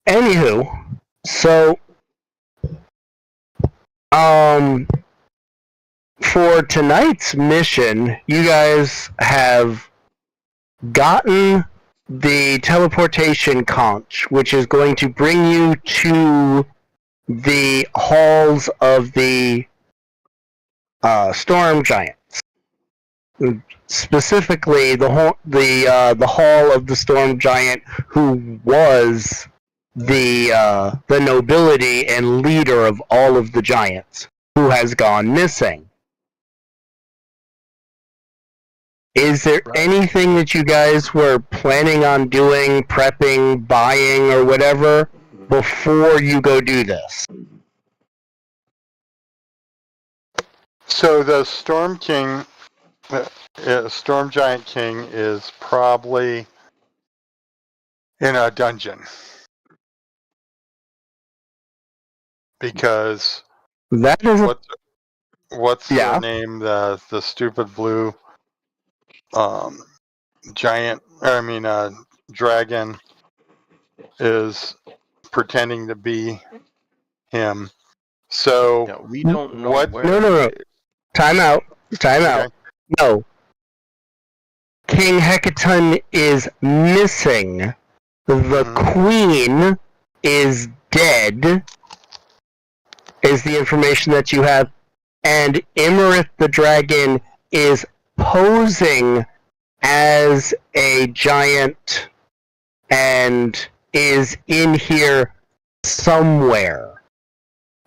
Anywho, so for tonight's mission, you guys have gotten the teleportation conch, which is going to bring you to the halls of the storm giants. Specifically, the hall of the storm giant, who was the nobility and leader of all of the giants, who has gone missing. Is there anything that you guys were planning on doing, prepping, buying, or whatever before you go do this? So the Storm King, Storm Giant King, is probably in a dungeon. Because that is what's the name? The stupid blue dragon is pretending to be him. So we don't know what? Where No. Time out. No. King Hecaton is missing. The queen is dead. Is the information that you have, and Imarith the dragon is posing as a giant and is in here somewhere,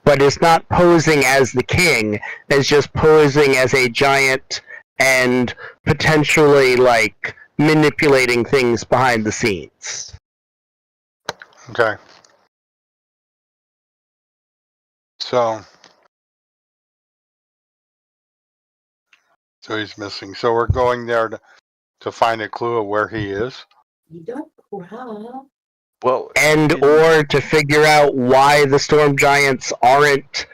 but is not posing as the king, is just posing as a giant and potentially like manipulating things behind the scenes. Okay. So he's missing. So we're going there to find a clue of where he is. Well, or to figure out why the storm giants aren't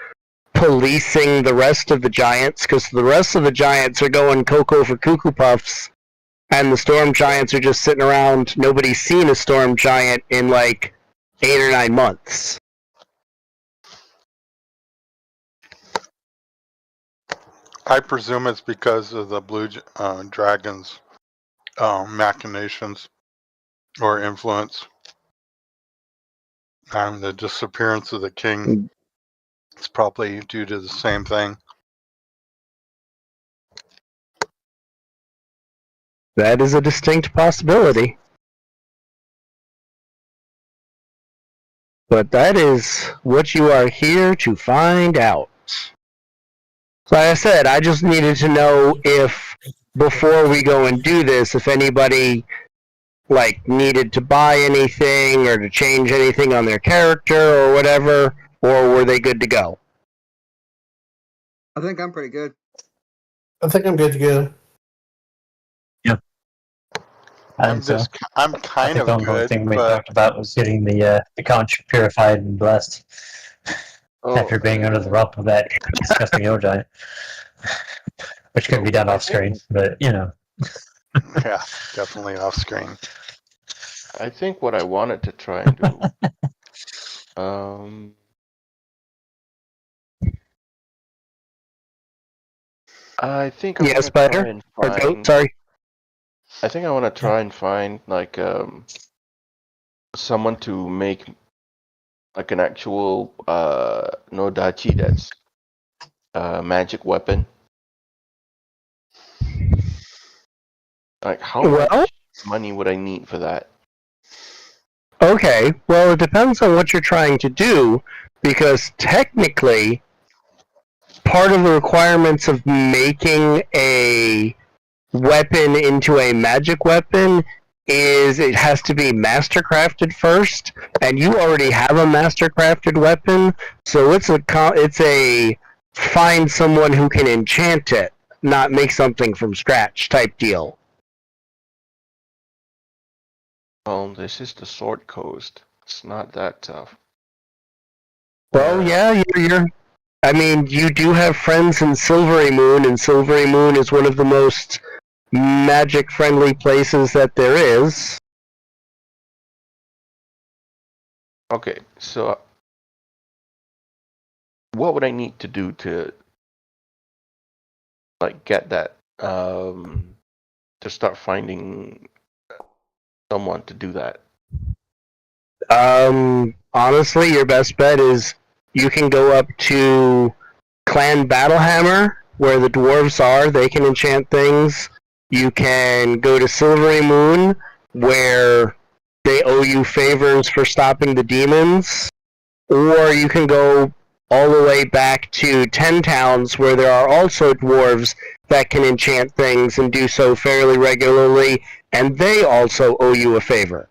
policing the rest of the giants, because the rest of the giants are going cocoa for Cuckoo Puffs, and the storm giants are just sitting around. Nobody's seen a storm giant in like 8 or 9 months. I presume it's because of the blue dragon's machinations or influence. The disappearance of the king is probably due to the same thing. That is a distinct possibility. But that is what you are here to find out. Like I said, I just needed to know if, before we go and do this, if anybody needed to buy anything or to change anything on their character or whatever, or were they good to go? I think I'm pretty good. I think I'm good to go. Yeah. I'm kind of the good, only thing we but talked about was getting the conch purified and blessed after being under the rump of that disgusting old giant, which could be done off screen, but yeah, definitely off screen. I think what I wanted to try and do, I think I Spider? Sorry. I think I want to try and find someone to make an actual Nodachi that's a magic weapon. How much money would I need for that? Okay, well, it depends on what you're trying to do, because technically, part of the requirements of making a weapon into a magic weapon is it has to be mastercrafted first, and you already have a mastercrafted weapon, so it's a find someone who can enchant it, not make something from scratch type deal. Well, this is the Sword Coast. It's not that tough. Well, yeah, you do have friends in Silvery Moon, and Silvery Moon is one of the most magic-friendly places that there is. Okay, so what would I need to do to like get that to start finding someone to do that? Honestly, your best bet is you can go up to Clan Battlehammer, where the dwarves are. They can enchant things. You can go to Silvery Moon, where they owe you favors for stopping the demons. Or you can go all the way back to Ten Towns, where there are also dwarves that can enchant things and do so fairly regularly, and they also owe you a favor.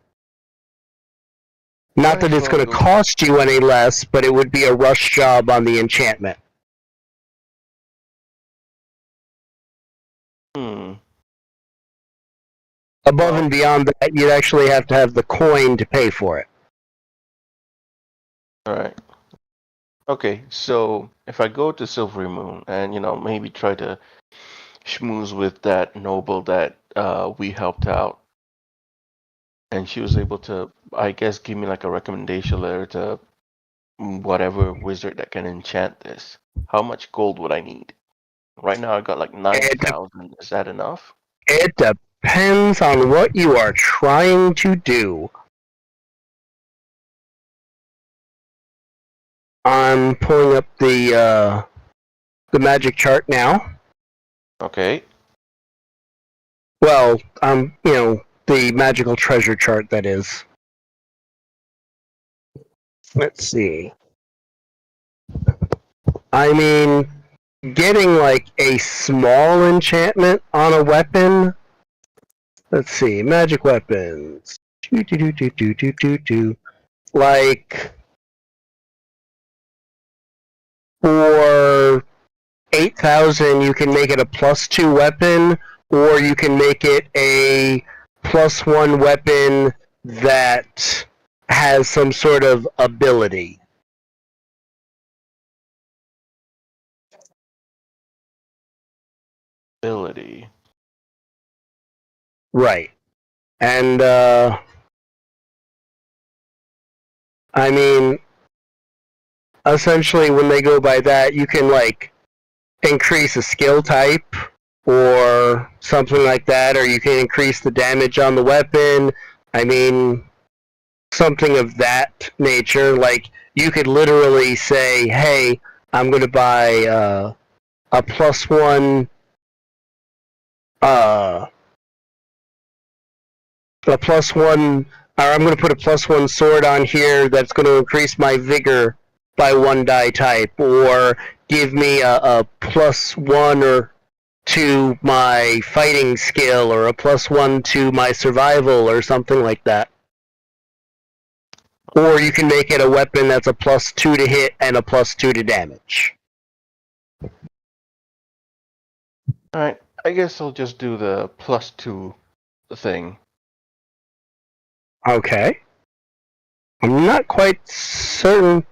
Not that it's going to cost you any less, but it would be a rush job on the enchantment. Above and beyond that, you'd actually have to have the coin to pay for it. Alright. Okay, so if I go to Silvery Moon and, maybe try to schmooze with that noble that we helped out, and she was able to, I guess, give me like a recommendation letter to whatever wizard that can enchant this. How much gold would I need? Right now I got like 9,000. Is that enough? It depends on what you are trying to do. I'm pulling up the magic chart now. Okay. Well, the magical treasure chart, that is. Let's see. I mean, getting like a small enchantment on a weapon. Let's see, magic weapons. Like, for 8,000, you can make it a +2 weapon, or you can make it a +1 weapon that has some sort of ability. Ability. Right. And, I mean, essentially when they go by that, you can, like, increase a skill type or something like that, or you can increase the damage on the weapon. I mean, something of that nature. Like, you could literally say, hey, I'm going to buy a +1 or I'm going to put a +1 sword on here that's going to increase my vigor by 1 die type, or give me a +1 or to my fighting skill, or a +1 to my survival, or something like that. Or you can make it a weapon that's a +2 to hit and a +2 to damage. Alright, I guess I'll just do the +2 thing. Okay. I'm not quite certain.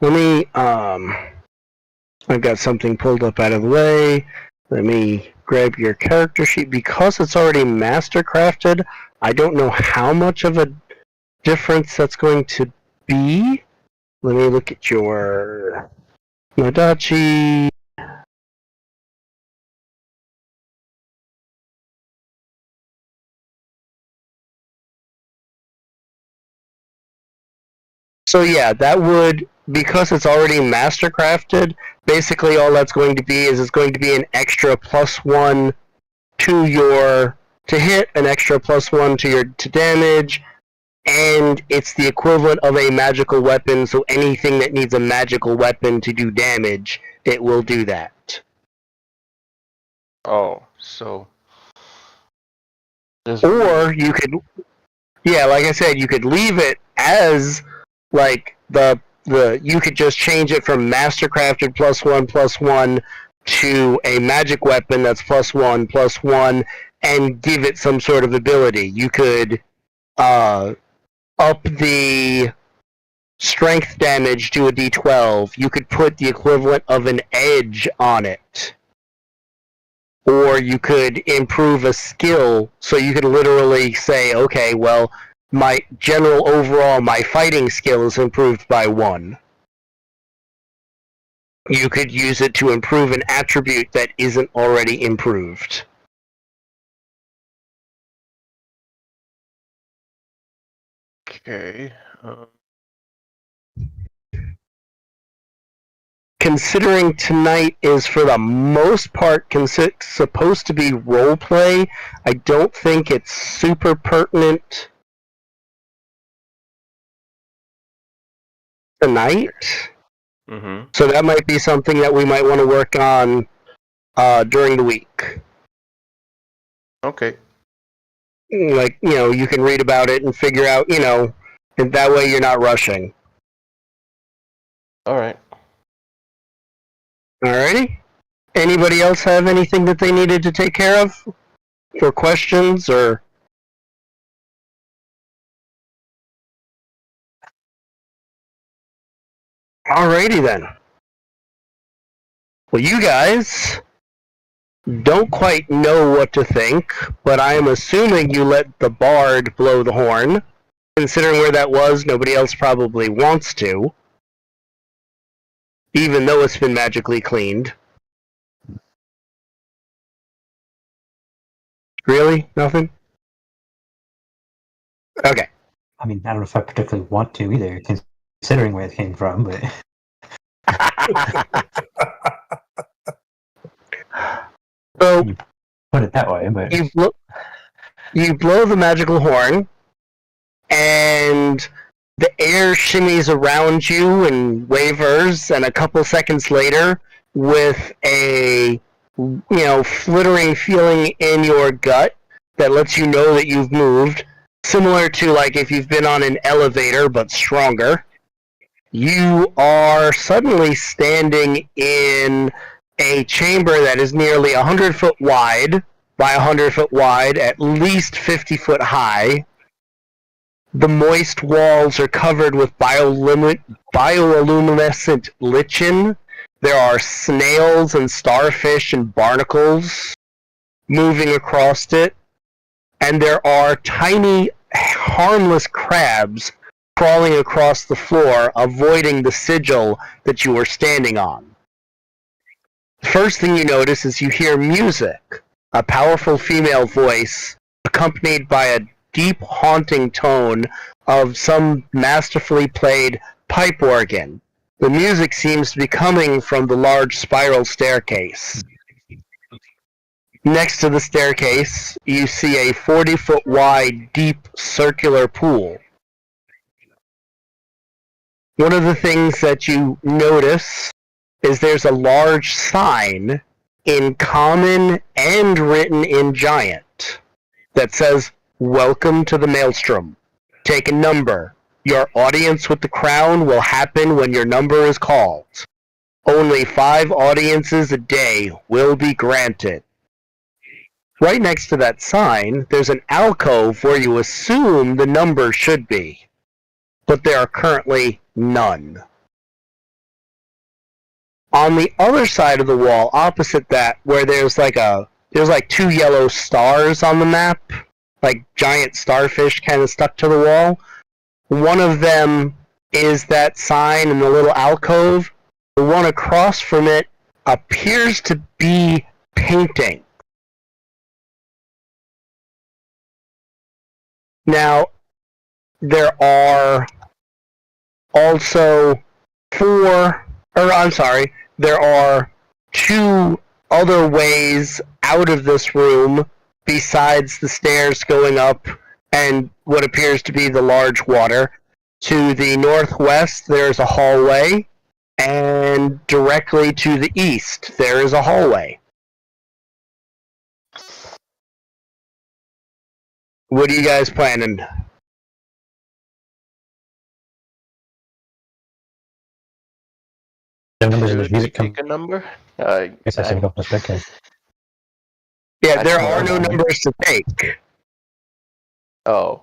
Let me, I've got something pulled up out of the way. Let me grab your character sheet. Because it's already mastercrafted, I don't know how much of a difference that's going to be. Let me look at your Nadachi. So yeah, that would, because it's already mastercrafted, basically all that's going to be is it's going to be an extra +1 to hit, an extra +1 to damage, and it's the equivalent of a magical weapon, so anything that needs a magical weapon to do damage, it will do that. Oh, so... Or you could, yeah, like I said, you could leave it as, like, you could just change it from mastercrafted +1/+1 to a magic weapon that's +1/+1 and give it some sort of ability. You could up the strength damage to a D12. You could put the equivalent of an edge on it. Or you could improve a skill, so you could literally say, okay, well, my general overall, my fighting skill is improved by 1. You could use it to improve an attribute that isn't already improved. Okay. Considering tonight is for the most part supposed to be roleplay, I don't think it's super pertinent tonight. Mm-hmm. So that might be something that we might want to work on during the week. Okay. Like, you can read about it and figure out, and that way you're not rushing. All right. Alrighty? Anybody else have anything that they needed to take care of? For questions or... Alrighty then. Well, you guys don't quite know what to think, but I am assuming you let the bard blow the horn. Considering where that was, nobody else probably wants to. Even though it's been magically cleaned. Really? Nothing? Okay. I mean, I don't know if I particularly want to either, considering where it came from, but So, put it that way. But you blow the magical horn, and the air shimmies around you and wavers, and a couple seconds later, with a flittering feeling in your gut that lets you know that you've moved, similar to like if you've been on an elevator but stronger, you are suddenly standing in a chamber that is nearly 100 foot wide by 100 foot wide, at least 50 foot high. The moist walls are covered with bioluminescent lichen. There are snails and starfish and barnacles moving across it. And there are tiny, harmless crabs crawling across the floor, avoiding the sigil that you are standing on. The first thing you notice is you hear music, a powerful female voice, accompanied by a deep, haunting tone of some masterfully played pipe organ. The music seems to be coming from the large spiral staircase. Next to the staircase, you see a 40-foot wide, deep, circular pool. One of the things that you notice is there's a large sign in common and written in giant that says, "Welcome to the Maelstrom. Take a number. Your audience with the crown will happen when your number is called. Only 5 audiences a day will be granted." Right next to that sign, there's an alcove where you assume the number should be, but there are currently none. On the other side of the wall, opposite that, where there's like 2 yellow stars on the map, like giant starfish kind of stuck to the wall. One of them is that sign in the little alcove. The one across from it appears to be painting. Now, there are also there are 2 other ways out of this room besides the stairs going up and what appears to be the large water. To the northwest, there's a hallway, and directly to the east, there is a hallway. What are you guys planning? the numbers of the Should music we come. pick a number? I guess I should go for spectator. Yeah, there Actually, are no numbers to take. Oh,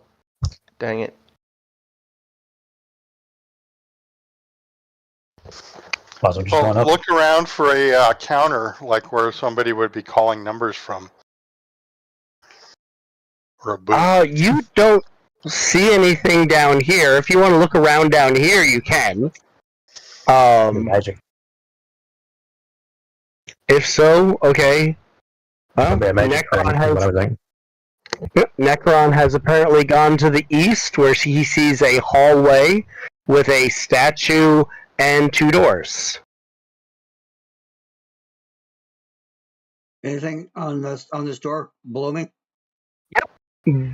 dang it. Well, just going Well, up. look around for a counter, like where somebody would be calling numbers from. Or a booth. You don't see anything down here. If you want to look around down here, you can. Magic. If so, okay. Well, Probably a magic thing, Necron is has what I was thinking. Necron has apparently gone to the east, where he sees a hallway with a statue and 2 doors. Anything on this door below me?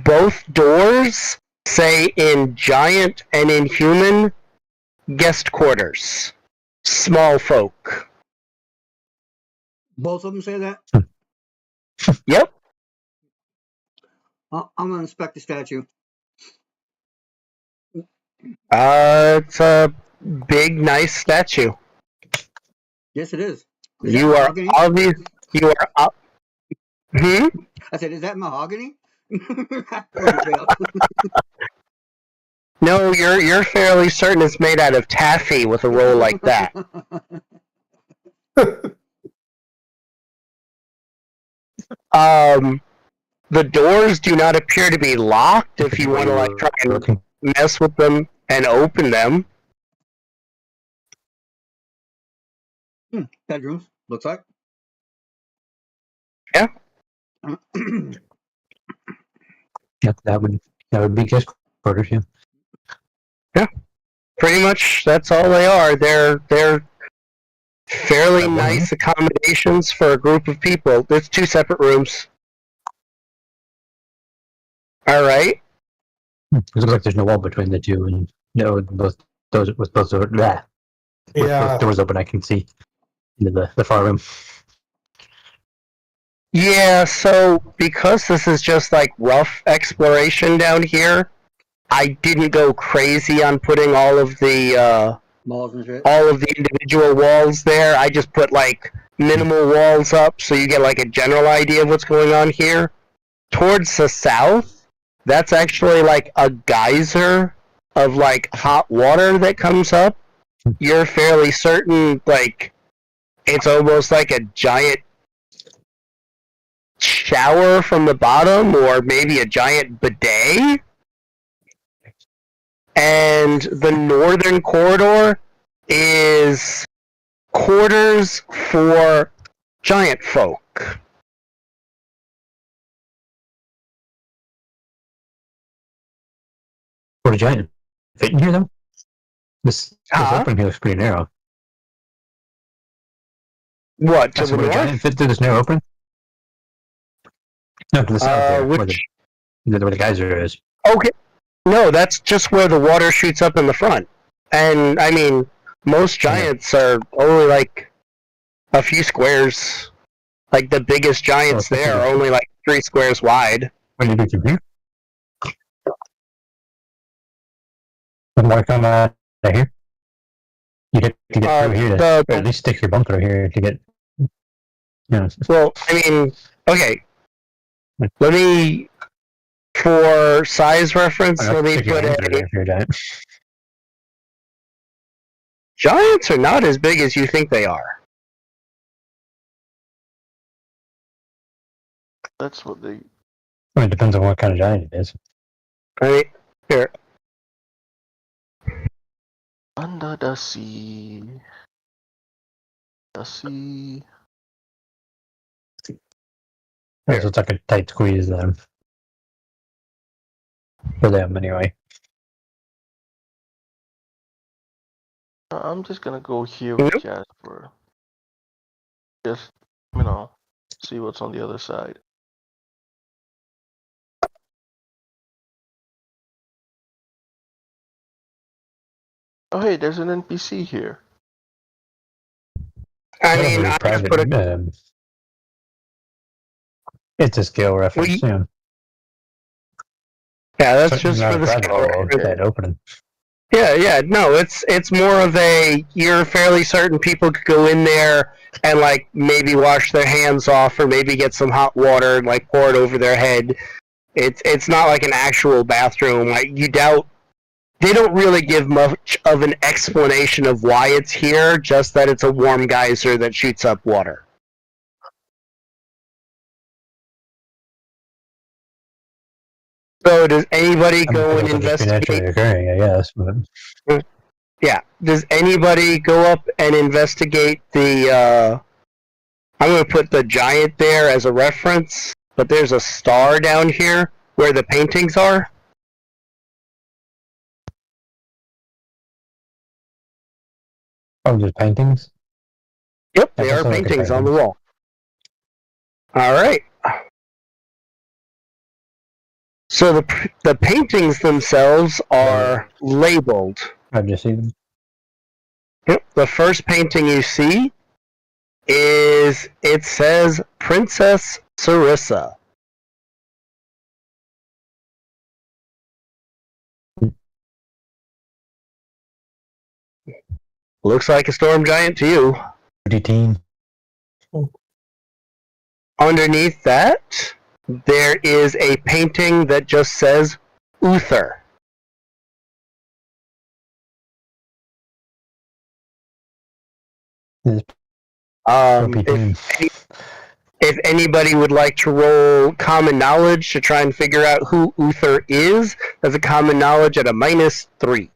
Both doors say in giant and in human guest quarters. Small folk. Both of them say that? Yep. I'm going to inspect the statue. It's a big, nice statue. Yes, it is. You are mahogany? obvious. You are up. Hmm? I said, is that mahogany? No, you're fairly certain it's made out of taffy with a roll like that. The doors do not appear to be locked if you want to like try and mess with them and open them. Bedrooms, looks like. Yeah. Yep, that would be guest quarters, yeah. Pretty much that's all they are. They're fairly One nice accommodations for a group of people. There's 2 separate rooms. All right. It looks like there's no wall between the two, and both doors Yeah. open. I can see into the far room. Yeah, so because this is just like rough exploration down here, I didn't go crazy on putting all of the Malls and shit. individual walls there. I just put like minimal walls up so you get like a general idea of what's going on here. Towards the south, that's actually like a geyser of like hot water that comes up. You're fairly certain like it's almost like a giant shower from the bottom, or maybe a giant bidet. And the northern corridor is quarters for giant folk. Would a giant fit in here, though? This Huh? opening here looks pretty narrow. What, to the Would a north? giant fit through this narrow opening? No, to the south here, where the geyser is. Okay. No, that's just where the water shoots up in the front. And, I mean, most giants are only like a few squares. Like, the biggest giants Oh, there are only like 3 squares wide. What do you do from here? Would more come out of here? You'd have to get through here to, or at least stick your bump through here to get. Well, I mean, okay. Let me, for size reference, let me put a... Giants are not as big as you think they are. That's what they. I mean, it depends on what kind of giant it is. I mean, here. Under the sea. The sea. So it's like a tight squeeze then. For them, anyway. I'm just gonna go here with Nope. Jasper. Just, see what's on the other side. Oh, hey, there's an NPC here. I mean, I just put a... It's a scale reference, yeah. Yeah, that's Certainly just not for a the private scale. wall, that opening. Yeah, no, it's more of a, you're fairly certain people could go in there and like maybe wash their hands off or maybe get some hot water and like pour it over their head. It's not like an actual bathroom. Like, you doubt, they don't really give much of an explanation of why it's here, just that it's a warm geyser that shoots up water. So does anybody I mean, go it and could also just be naturally investigate? occurring, I guess. But Yeah. Does anybody go up and investigate the? I'm going to put the giant there as a reference, but there's a star down here where the paintings are. oh, just paintings. Yep, Yeah, they let's are look at paintings on the paintings. wall. All right. So the paintings themselves are labeled. I've just seen them. Yep. The first painting you see is it says Princess Sarissa. Looks like a storm giant to you. Pretty teen. Underneath that, there is a painting that just says Uther. It's pretty teen. If anybody would like to roll common knowledge to try and figure out who Uther is, that's a common knowledge at a -3.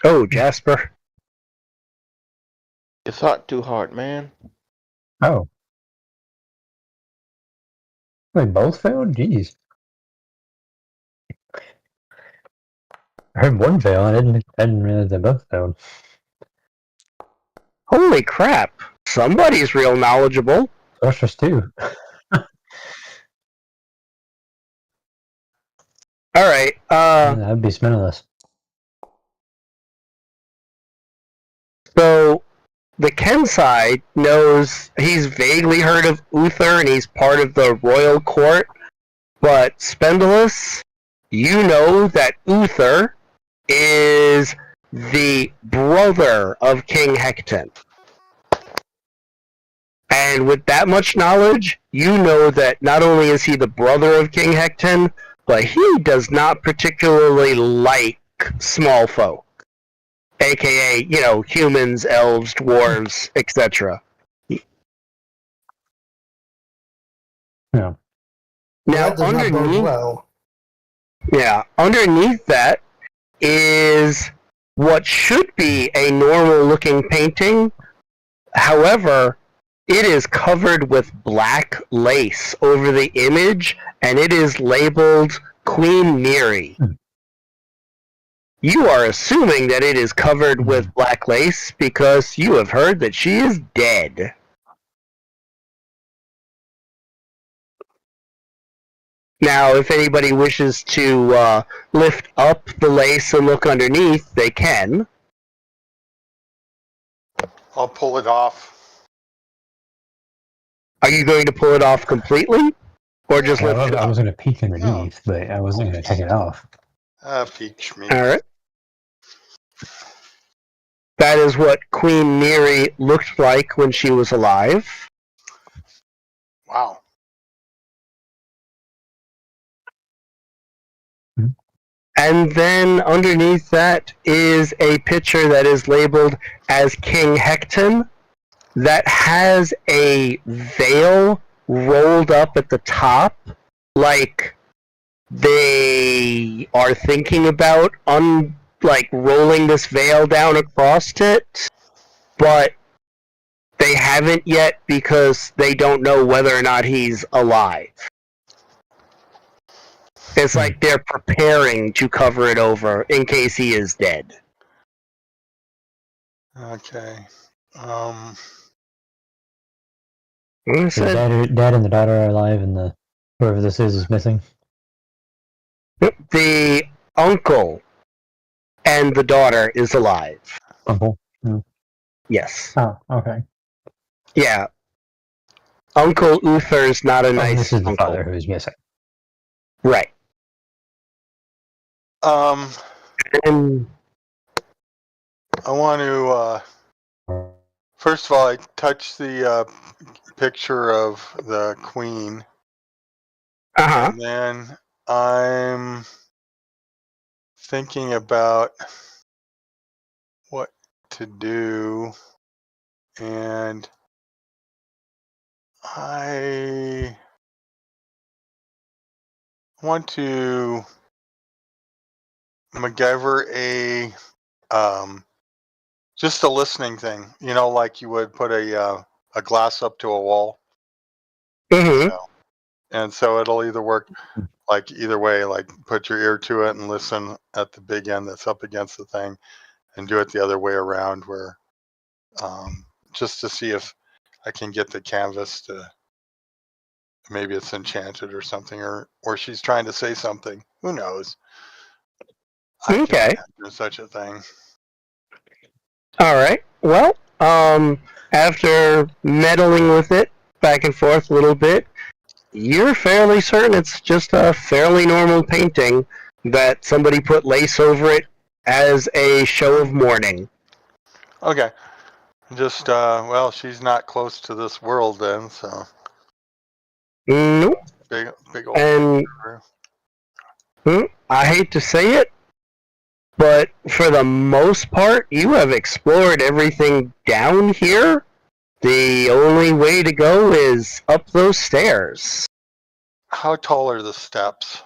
Oh, Jasper. You thought too hard, man. Oh. They both failed? Jeez. I heard one fail. I didn't realize they both failed. Holy crap. Somebody's real knowledgeable. Sorceress too. Alright, That'd be smell-less. so the Ken side knows he's vaguely heard of Uther and he's part of the royal court, but Spendulus, you know that Uther is the brother of King Hecton. And with that much knowledge, you know that not only is he the brother of King Hecton, but he does not particularly like small folk. AKA, humans, elves, dwarves, etc. Yeah. Now, That does not bode underneath, well. underneath that is what should be a normal-looking painting. However, it is covered with black lace over the image, and it is labeled Queen Miri. You are assuming that it is covered with black lace because you have heard that she is dead. Now, if anybody wishes to lift up the lace and look underneath, they can. I'll pull it off. Are you going to pull it off completely? Or just lift it I up? was going to peek underneath, but I wasn't going to take it off. Peach me. Alright. That is what Queen Miri looked like when she was alive. Wow. And then underneath that is a picture that is labeled as King Hecton that has a veil rolled up at the top, like they are thinking about rolling this veil down across it, but they haven't yet because they don't know whether or not he's alive. It's like they're preparing to cover it over in case he is dead. Okay. The dad and the daughter are alive, and the whoever this is missing. The uncle and the daughter is alive. Uncle. Yes. Oh, okay. Yeah. Uncle Uther's not a nice this is the uncle. father who is missing. Right. And I want to. First of all, I touched the picture of the queen, Uh-huh. And then I'm thinking about what to do, and I want to MacGyver just a listening thing, like you would put a glass up to a wall. Mm-hmm. And so it'll either work like either way, like put your ear to it and listen at the big end that's up against the thing, and do it the other way around, where just to see if I can get the canvas to, maybe it's enchanted or something, or she's trying to say something. Who knows? I can Okay. do such a thing. All right. Well, after meddling with it back and forth a little bit, you're fairly certain it's just a fairly normal painting that somebody put lace over it as a show of mourning. Okay. Just well, she's not close to this world then, so Nope. big old. And I hate to say it, but for the most part, you have explored everything down here. The only way to go is up those stairs. How tall are the steps?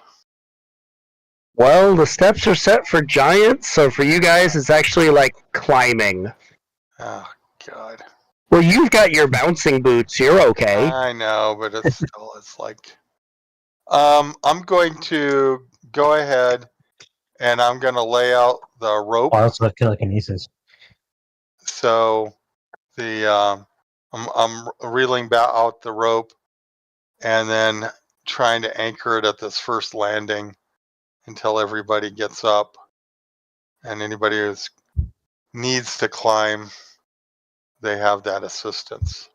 Well, the steps are set for giants, so for you guys, it's actually like climbing. Oh God. Well, you've got your bouncing boots. You're okay. I know, but it's still, it's like, I'm going to go ahead and I'm going to lay out the rope. I also have telekinesis. So I'm reeling out the rope and then trying to anchor it at this first landing until everybody gets up, and anybody who needs to climb, they have that assistance.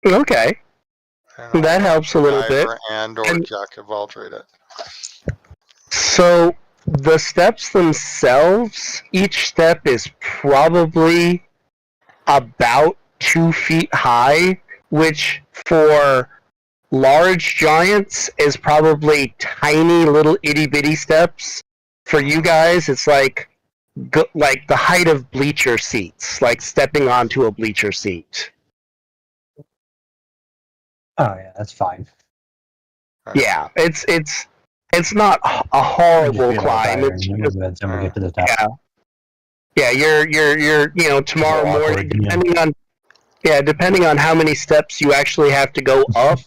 Okay. That helps a little bit. Or jack of all trade it. So the steps themselves, each step is probably about 2 feet high, which for large giants is probably tiny little itty bitty steps. For you guys, it's like the height of bleacher seats, like stepping onto a bleacher seat. Oh yeah, that's fine. Yeah, it's not a horrible climb. It's just, get to the top. yeah. You're tomorrow morning, depending on how many steps you actually have to go up,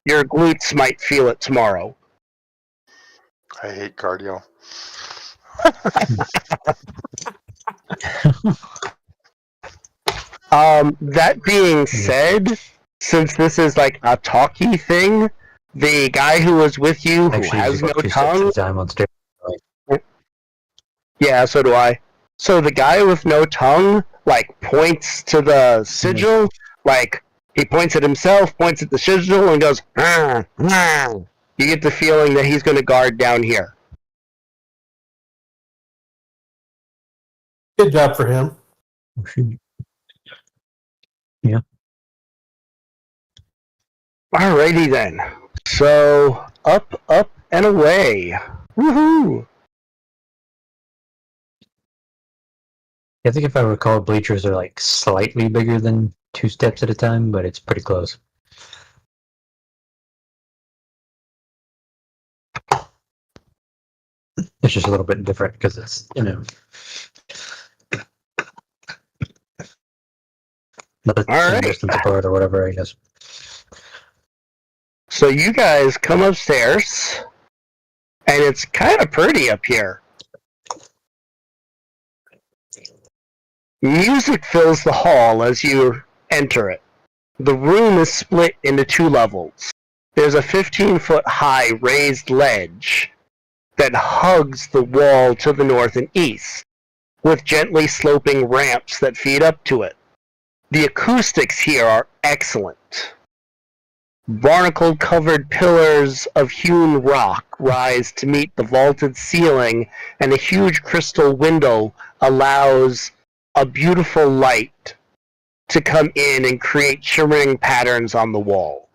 your glutes might feel it tomorrow. I hate cardio. That being said, since this is like a talky thing, the guy who was with you who has no tongue. Yeah, so do I. So the guy with no tongue, like, points to the sigil, like, he points at himself, points at the sigil, and goes, "Arr, arr." You get the feeling that he's going to guard down here. Good job for him. Yeah. Alrighty then. So, up, and away. Woohoo! I think if I recall, bleachers are like slightly bigger than 2 steps at a time, but it's pretty close. It's just a little bit different because it's, not the All same right. distance apart or whatever, I guess. So you guys come upstairs, and it's kind of pretty up here. Music fills the hall as you enter it. The room is split into 2 levels. There's a 15-foot high raised ledge that hugs the wall to the north and east, with gently sloping ramps that feed up to it. The acoustics here are excellent. Barnacle-covered pillars of hewn rock rise to meet the vaulted ceiling, and a huge crystal window allows a beautiful light to come in and create shimmering patterns on the wall.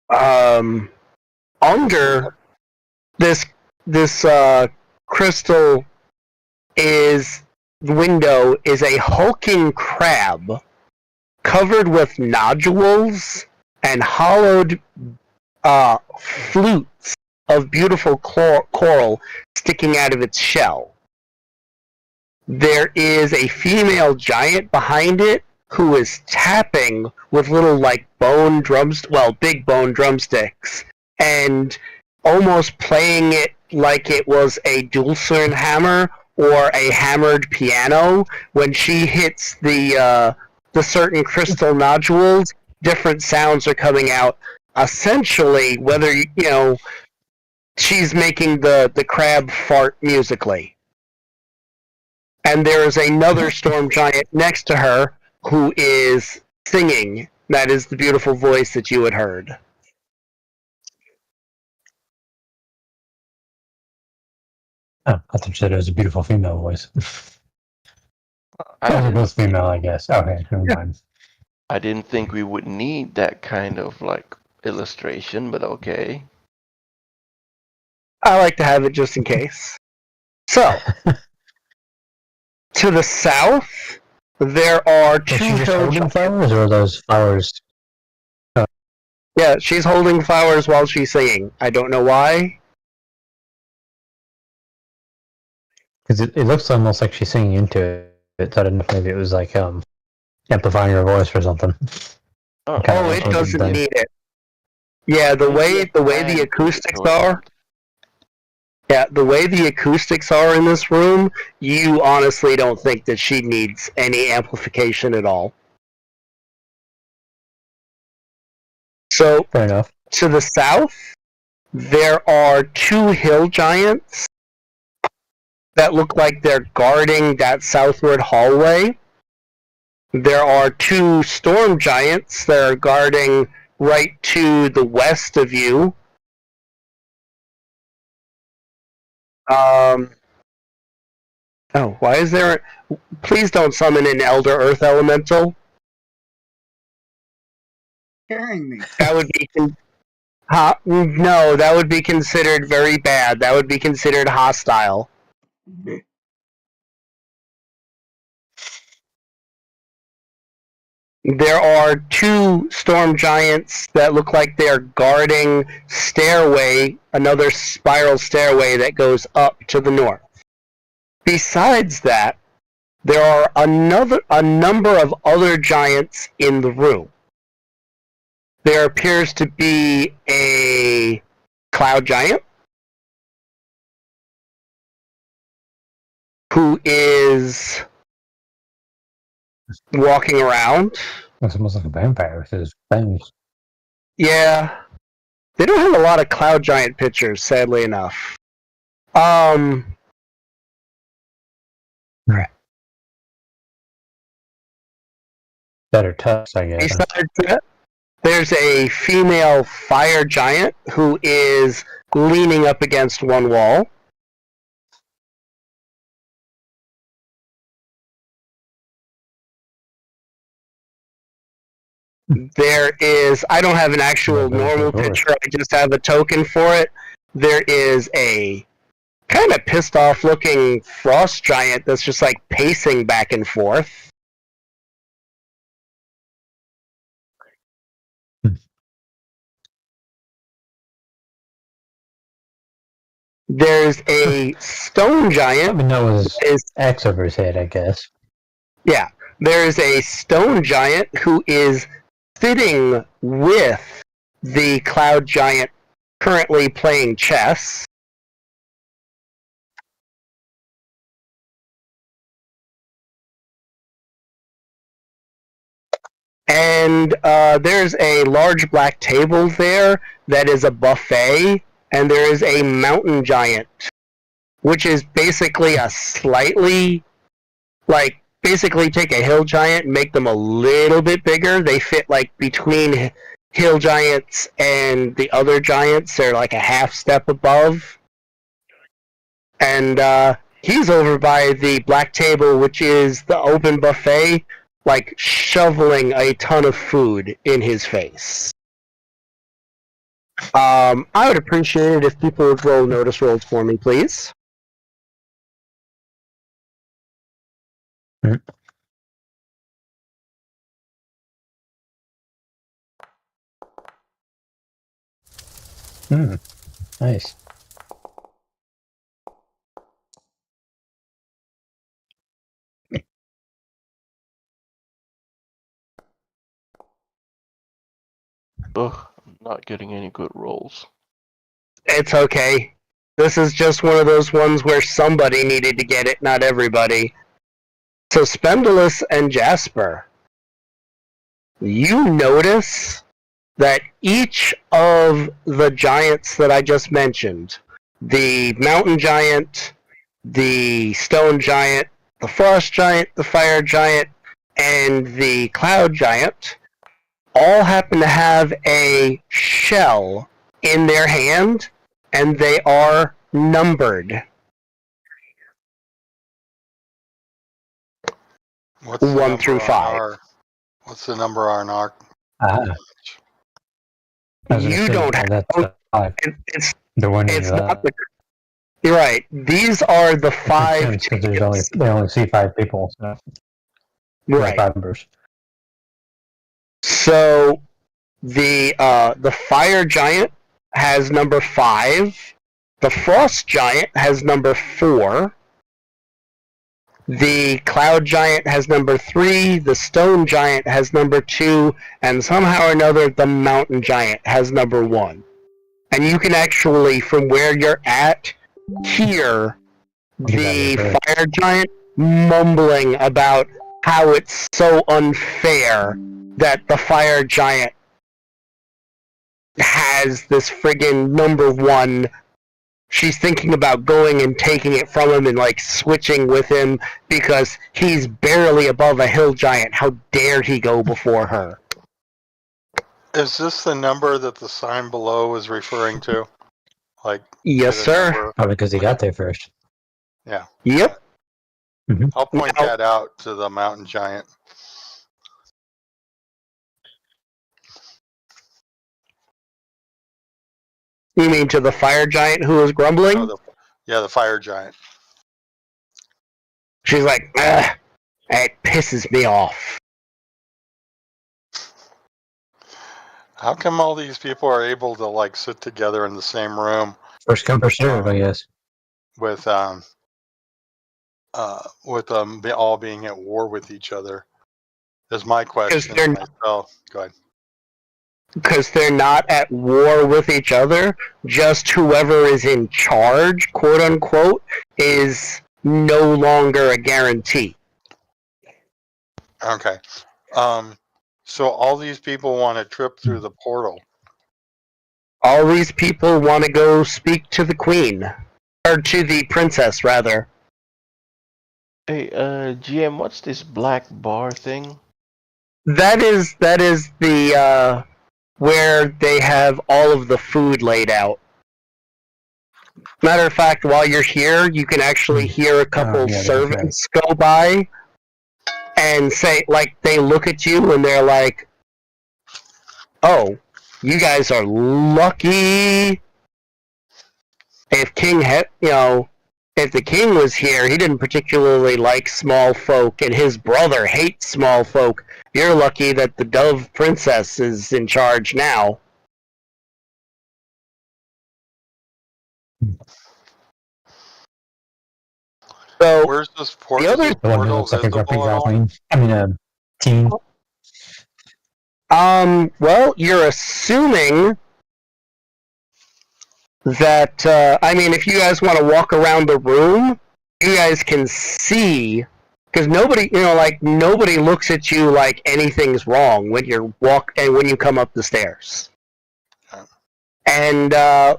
Under this crystal window is a hulking crab covered with nodules and hollowed flutes of beautiful coral sticking out of its shell. There is a female giant behind it who is tapping with little big bone drumsticks, and almost playing it like it was a Dulcian hammer or a hammered piano. When she hits the certain crystal nodules, different sounds are coming out. Essentially, whether she's making the crab fart musically. And there is another storm giant next to her who is singing. That is the beautiful voice that you had heard. Oh, I thought you said it was a beautiful female voice. I They're didn't, both female, I guess. Okay, never mind. I didn't think we would need that kind of illustration, but okay. I like to have it just in case. So, to the south, there are Was she two just hill holding giants. flowers, or are those flowers? Yeah, she's holding flowers while she's singing. I don't know why. Because it looks almost like she's singing into it. So I didn't know if maybe it was amplifying her voice or something. Oh, Kind of Oh, like it holding doesn't thing. need it. Yeah, the way the acoustics are. Yeah, the way the acoustics are in this room, you honestly don't think that she needs any amplification at all. So, Fair enough. to the south, there are two hill giants that look like they're guarding that southward hallway. There are two storm giants that are guarding right to the west of you. Why is there... Please don't summon an Elder Earth Elemental. Carrying me. That would be... No, that would be considered very bad. That would be considered hostile. There are two storm giants that look like they're guarding another spiral stairway that goes up to the north. Besides that, there are a number of other giants in the room. There appears to be a cloud giant who is walking around. Looks almost like a vampire with his fangs. Yeah. They don't have a lot of cloud giant pictures, sadly enough. Better touch, I guess. Besides that, there's a female fire giant who is leaning up against one wall. I don't have an actual normal picture, I just have a token for it. There is a kind of pissed off looking frost giant that's just pacing back and forth. There's a stone giant. That was X over his head, I guess. Yeah, there's a stone giant who is sitting with the cloud giant currently playing chess. And there's a large black table there that is a buffet, and there is a mountain giant, which is basically a slightly, basically take a hill giant and make them a little bit bigger. They fit between hill giants and the other giants. They're a half step above. And he's over by the black table, which is the open buffet, shoveling a ton of food in his face. I would appreciate it if people would roll notice rolls for me, please. Nice. Ugh, I'm not getting any good rolls. It's okay. This is just one of those ones where somebody needed to get it, not everybody. So Spendulus and Jasper, you notice that each of the giants that I just mentioned, the mountain giant, the stone giant, the frost giant, the fire giant, and the cloud giant, all happen to have a shell in their hand, and they are numbered. What's the 1 number through on 5. What's the number on our? I was gonna You say, don't have that's 5. it's The one it's is not the You're right. These are the 5 because they only see 5 people. So right. 5 members. So the fire giant has number 5. The frost giant has number 4. The cloud giant has number 3. The stone giant has number 2, and somehow or another the mountain giant has number 1. And you can actually, from where you're at, hear the fire giant mumbling about how it's so unfair that the fire giant has this friggin' number 1. She's thinking about going and taking it from him and like switching with him because he's barely above a hill giant. How dare he go before her? Is this the number that the sign below is referring to? Like, Yes, the sir. number- Probably because he got there first. Yeah. Yep. I'll point Now- that out to the mountain giant. You mean to the fire giant who was grumbling? Oh, the fire giant. She's like, ugh, it pisses me off. How come all these people are able to like sit together in the same room First come, first serve, I guess. with all being at war with each other? Is my question. they're- Myself. Go ahead. Because they're not at war with each other, just whoever is in charge, quote unquote, is no longer a guarantee. Okay. So all these people want to trip through the portal. All these people want to go speak to the queen. Or to the princess, rather. Hey, GM, what's this black bar thing? That is the, where they have all of the food laid out. Matter of fact, while you're here, you can actually hear a couple yeah, that's servants go by and say, like, they look at you and they're like, oh, you guys are lucky. If if the king was here, he didn't particularly like small folk, and his brother hates small folk. You're lucky that the Dove Princess is in charge now. So, Where's this portal? The other- The one who portal looks like a grumpy visible at all? goblin. I mean, a teen. well, you're assuming that, if you guys want to walk around the room, you guys can see, because nobody looks at you like anything's wrong when when you come up the stairs. And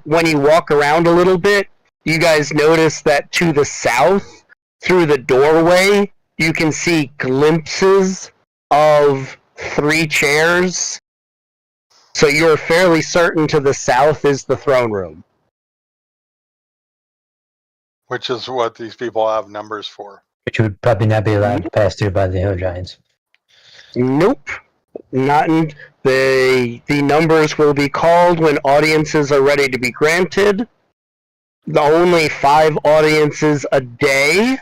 when you walk around a little bit, you guys notice that to the south, through the doorway, you can see glimpses of 3 chairs. So you're fairly certain to the south is the throne room. Which is what these people have numbers for. Which would probably not be allowed to pass through by the hill giants. Nope. Not in, the numbers will be called when audiences are ready to be granted. The only 5 audiences a day.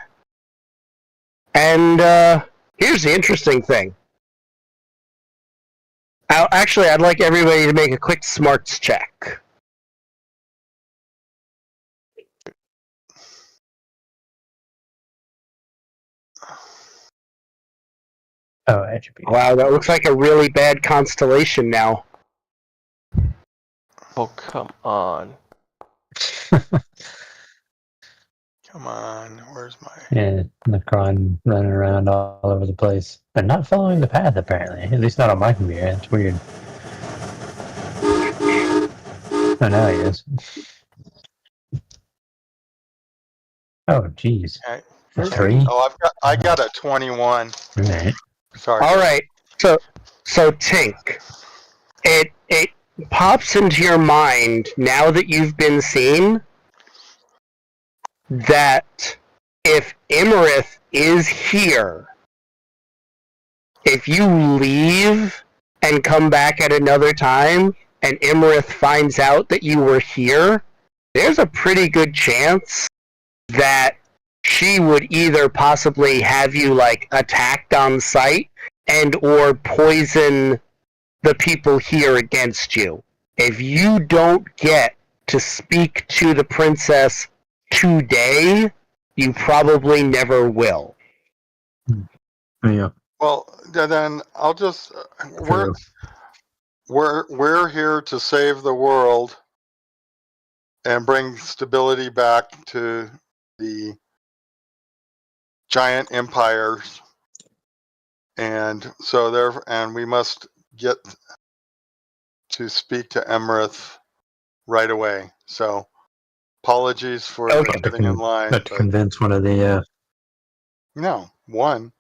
And here's the interesting thing. Actually, I'd like everybody to make a quick smarts check. Oh, attribute. Wow, that looks like a really bad constellation now. Oh, come on. Come on, where's my? Yeah, Necron running around all over the place. But not following the path, apparently. At least not on my computer. It's weird. Oh, now he is. Oh, jeez. Okay. A 3? Oh, I got a 21. Alright. Sorry. All right, so Tink, it pops into your mind now that you've been seen that if Imarith is here, if you leave and come back at another time, and Imarith finds out that you were here, there's a pretty good chance that she would either possibly have you like attacked on sight and or poison the people here against you. If you don't get to speak to the princess today, you probably never will. Yeah. Well, then I'll just we're here to save the world and bring stability back to the giant empires, and so we must get to speak to Emerith right away. So apologies for getting in line. Not to convince one of the. No, one.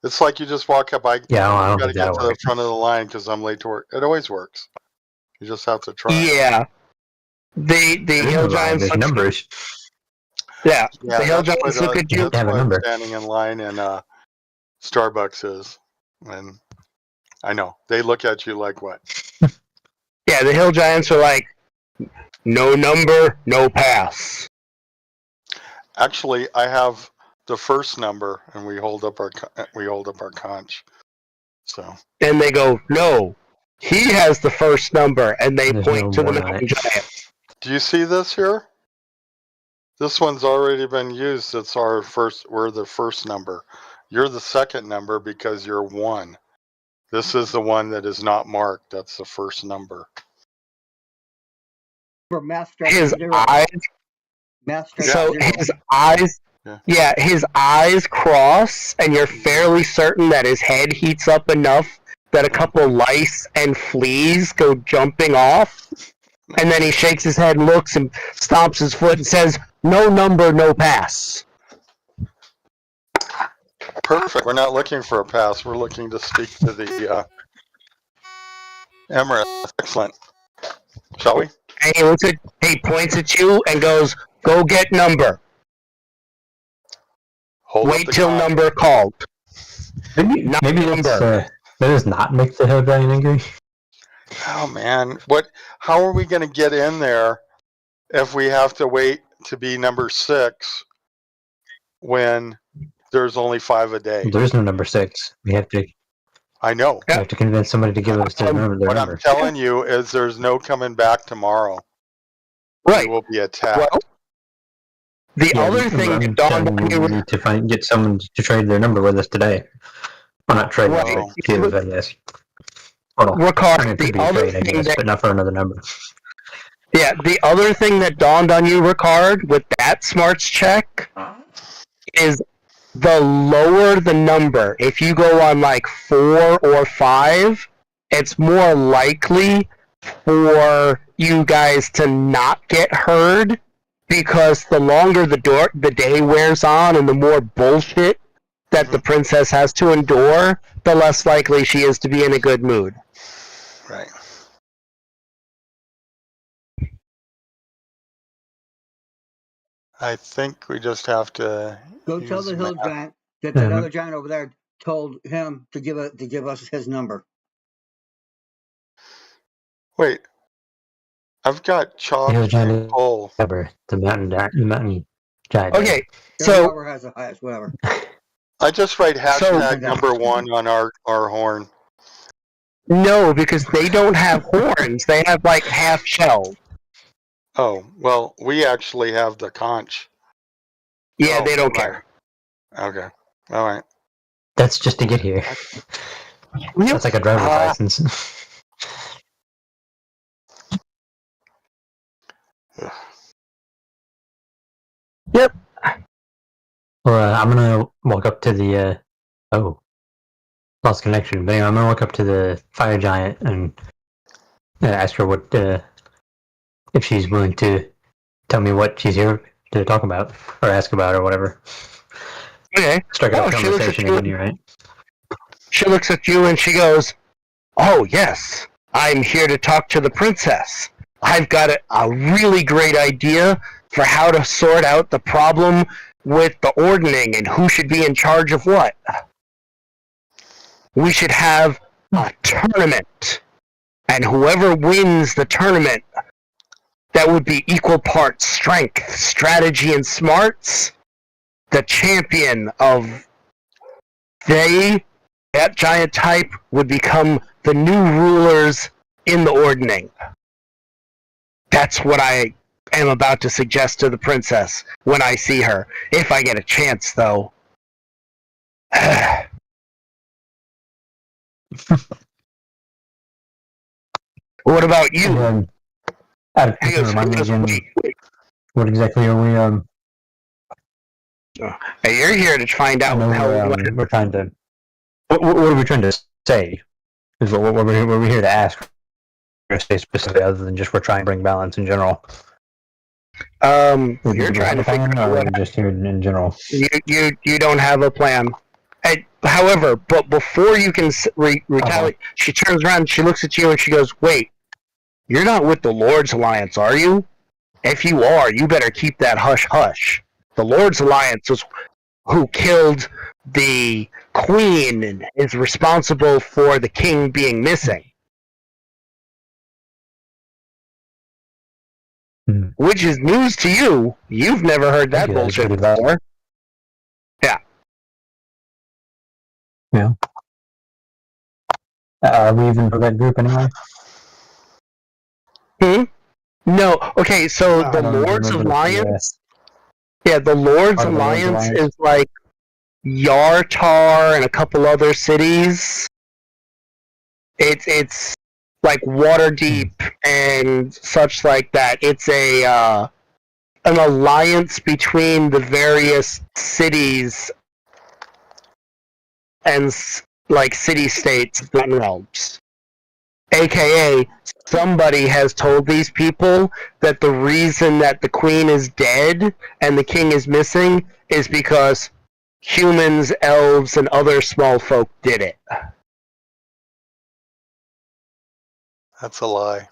It's like you just walk up. I don't got to think get that'll to the work. front of the line because I'm late to work. It always works. You just have to try. Yeah. The hill giants There's look, numbers. yeah, Yeah, the hill that's giants what, look at you. that's Have a what number. standing in line in Starbucks is. And I know they look at you like what? Yeah, the hill giants are like, no number, no pass. Actually, I have the first number, and we hold up our conch. So And they go, no, he has the first number, and they There's point no to the one on mountain it. giant. do you see this here? This one's already been used. It's our first. We're the first number. You're the second number because you're 1. This is the one that is not marked. That's the first number. For math His structure 0. eyes, Math structure so 0. his eyes, Yeah. his eyes cross, and you're fairly certain that his head heats up enough that a couple lice and fleas go jumping off, and then he shakes his head, looks, and stomps his foot and says, no number, no pass. Perfect. We're not looking for a pass. We're looking to speak to the Emerith. Excellent. Shall we? And he points at you and goes, go get number. Hold up Wait the till conch. number called. Maybe Not that's number. that does not make the hill giant angry. Oh man, how are we going to get in there if we have to wait to be number 6 when there's only 5 a day? There's no number 6. We have to I know. convince somebody to give us their number. What I'm telling you is there's no coming back tomorrow. Right. We will be attacked. Well, the other thing that dawned on you we need to get someone to trade their number with us today. Well, not trade, Right. but give, I guess. Hold on. Ricard, I mean, it could the be a other trade, I thing guess, that but not for another number. yeah, the other thing that dawned on you, Ricard, with that smarts check is the lower the number. If you go on like 4 or 5, it's more likely for you guys to not get heard, because the longer the day wears on and the more bullshit that the princess has to endure, the less likely she is to be in a good mood. Right. I think we just have to Go tell the use hill math. giant that other giant over there told him to give us his number. Wait. I've got chalk Hill giant and coal. Whatever. The mountain giant. Okay, So so whoever has the highest, whatever. I just write hashtag So- number 1 on our horn. no, because they don't have horns. They have like half shells. Oh, well, we actually have the conch. Yeah, Oh, they don't right. care. Okay. All right. That's just to get here. That's like a driver's license. Yep. Well, I'm gonna walk up to the. Lost connection. But anyway, I'm gonna walk up to the fire giant and ask her what if she's willing to tell me what she's here to talk about or ask about or whatever. Okay. Strike up Oh, a she looks at conversation you. again, right? She looks at you and she goes, "Oh, yes, I'm here to talk to the princess. I've got a really great idea for how to sort out the problem with the ordning and who should be in charge of what. We should have a tournament, and whoever wins the tournament, that would be equal parts strength, strategy, and smarts. The champion of that giant type would become the new rulers in the ordning. That's what I am about to suggest to the princess when I see her. If I get a chance, though." What about you? And, out of He goes, remind me again, "Wait. what exactly are we? Hey, you're here to find I out know how we're trying to. What are we trying to say? Is what we're here to ask or say specifically, other than just we're trying to bring balance in general. you're trying to figure out or what just here in general. you don't have a plan. However, but before you can retaliate, she turns around and she looks at you and she goes, "Wait, you're not with the Lord's Alliance, are you? If you are, you better keep that hush-hush. The Lord's Alliance was who killed the queen and is responsible for the king being missing." Hmm. Which is news to you. You've never heard that Thank you, that's bullshit pretty valid. before. Yeah. Are we even for that group anyway? No, okay, so I the don't Lord's remember the- Alliance, yeah, the Lord's Part of the Lord's Alliance Alliance. is like Yartar and a couple other cities. It's like Waterdeep and such like that. It's an alliance between the various cities and like city-states of the realms. AKA, somebody has told these people that the reason that the queen is dead and the king is missing is because humans, elves, and other small folk did it. That's a lie.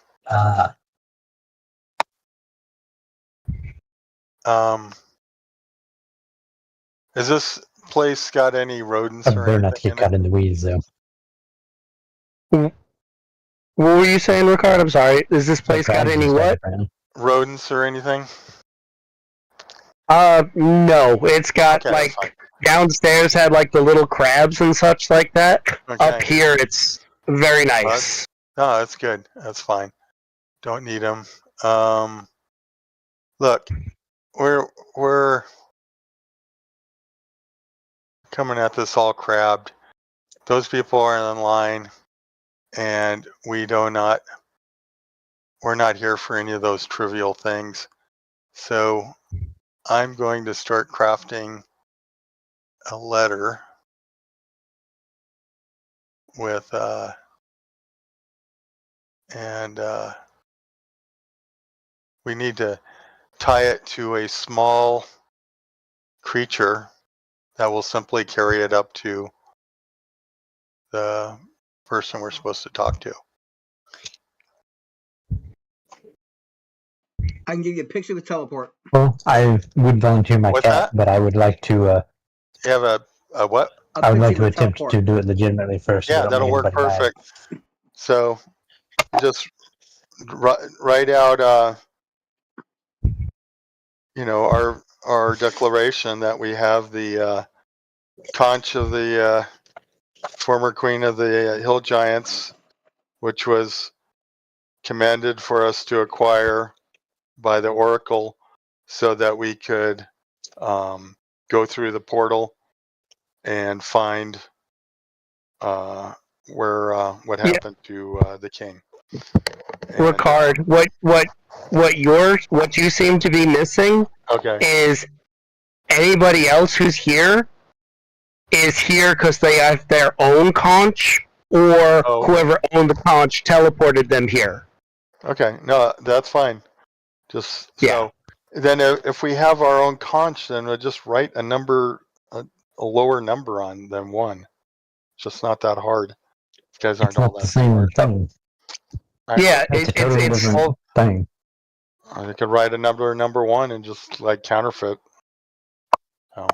Is this place got any rodents I or better not to anything get in caught it? in the weeds, though. What were you saying, Ricard? I'm sorry. Is this place got any what? Rodents or anything? No. It's got Okay, that's like downstairs had like the little crabs and such like that. Okay. Up here, it's very nice. No, that's good. That's fine. Don't need them. Look, we're coming at this all crabbed. Those people are in line, and we're not here for any of those trivial things. So I'm going to start crafting a letter with we need to tie it to a small creature that will simply carry it up to the person we're supposed to talk to. I can give you a picture with teleport. Well, I would volunteer my What's cat, that? but I would like to. You have a what? I would like picture to with attempt teleport. to do it legitimately first. so I Yeah, don't that'll make work anybody mad. perfect. So just write out, our declaration that we have the conch of the former queen of the hill giants, which was commanded for us to acquire by the oracle, so that we could go through the portal and find what happened to the king. And, Ricard, what you seem to be missing okay. is anybody else who's here is here because they have their own conch, or Oh. whoever owned the conch teleported them here. Okay. No, that's fine. Just Yeah. so then if we have our own conch, then we'll just write a number, a lower number on than 1. It's just not that hard. You guys aren't It's all not the that same smart. thing. Yeah, It's a totally different thing. I could write a number 1 and just like counterfeit. Oh.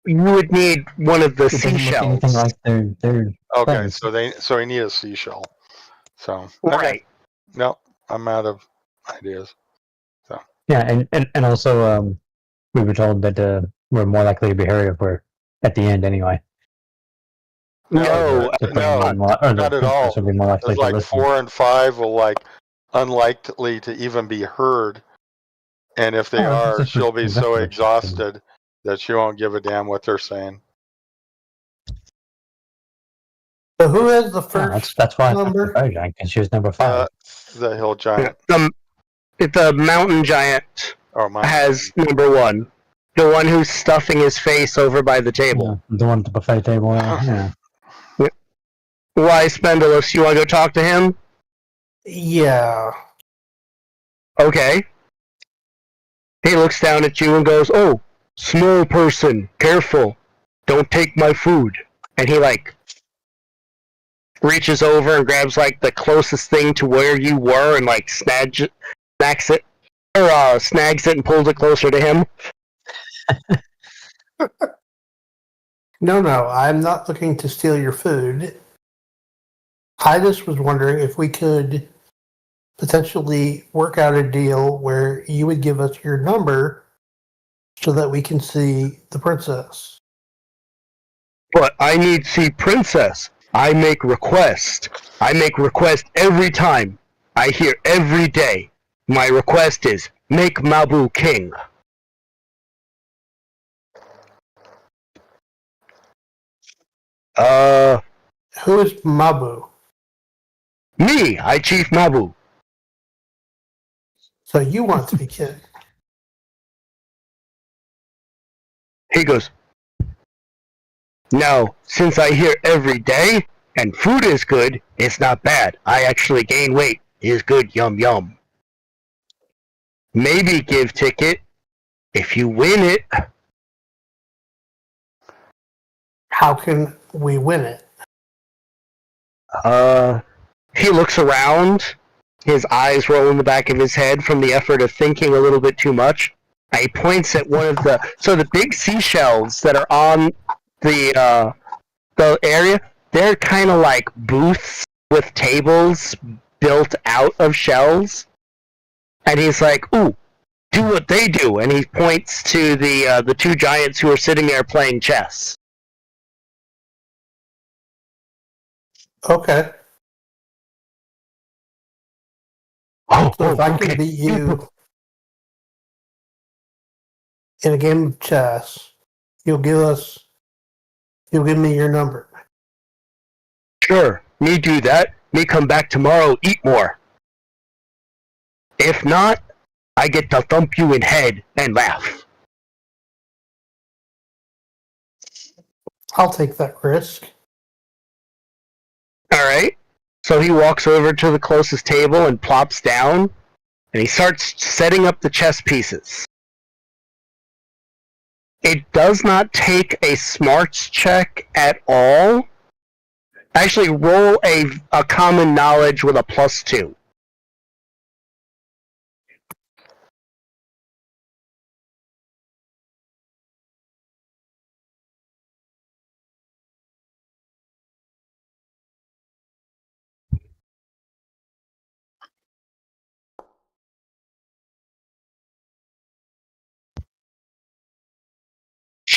you would need one of the It doesn't look seashells. anything like their Okay, things. so we need a seashell. So Right. okay. No, I'm out of ideas. Yeah, and also we were told that we're more likely to be hurry if we're at the end anyway. No, The no, queen or the not at all. princess will be more likely It's to like listen. 4 and 5 will like unlikely to even be heard, and if they Oh, are, that's she'll be exactly so what she said. exhausted that she won't give a damn what they're saying. So who has the Yeah, first that's why I number? picked the fire giant, because she was number 5. The hill giant. the mountain giant Oh my. has number 1. The one who's stuffing his face over by the table. The one at the buffet table. Yeah. Why, Spendulous? You want to go talk to him? Yeah. Okay. He looks down at you and goes, "Oh, small person, careful. Don't take my food." And he, reaches over and grabs, the closest thing to where you were and, snags it, snags it and pulls it closer to him. No, I'm not looking to steal your food. I just was wondering if we could potentially work out a deal where you would give us your number so that we can see the princess. But I need to see Princess. I make request. I make request every time. I hear every day. My request is, make Mabu king. Who is Mabu? Me, I Chief Mabu. So you want to be king? He goes, "No, since I hear every day, and food is good, it's not bad. I actually gain weight. Is good, yum yum. Maybe give ticket if you win it." How can we win it? He looks around. His eyes roll in the back of his head from the effort of thinking a little bit too much. And he points at one of the big seashells that are on the area. They're kind of like booths with tables built out of shells. And he's like, "Ooh, do what they do." And he points to the 2 giants who are sitting there playing chess. Okay. Oh, So if I okay. can beat you in a game of chess, you'll give me your number. Sure, me do that. Me come back tomorrow, eat more. If not, I get to thump you in head and laugh. I'll take that risk. Alright. So he walks over to the closest table and plops down, and he starts setting up the chess pieces. It does not take a smarts check at all. Actually, roll a common knowledge with a +2.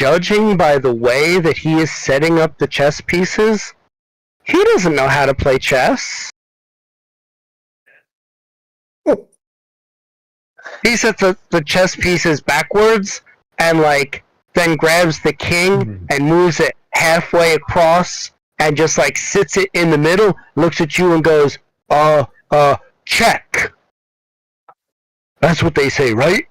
judging by the way that he is setting up the chess pieces, he doesn't know how to play chess. He sets the chess pieces backwards and like then grabs the king and moves it halfway across and just like sits it in the middle, looks at you and goes, check. That's what they say, right?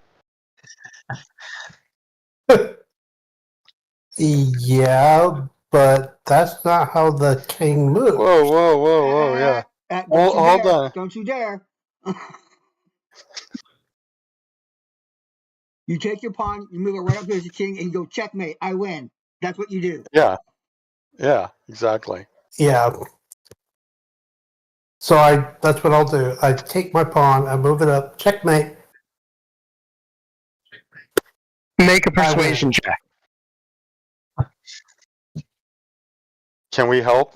Yeah, but that's not how the king moves. Whoa, yeah. Don't Well, you hold dare. on. Don't you dare. You take your pawn, you move it right up to the king, and you go checkmate. I win. That's what you do. Yeah, exactly. Yeah. So that's what I'll do. I take my pawn, I move it up, checkmate. Make a persuasion check. Can we help?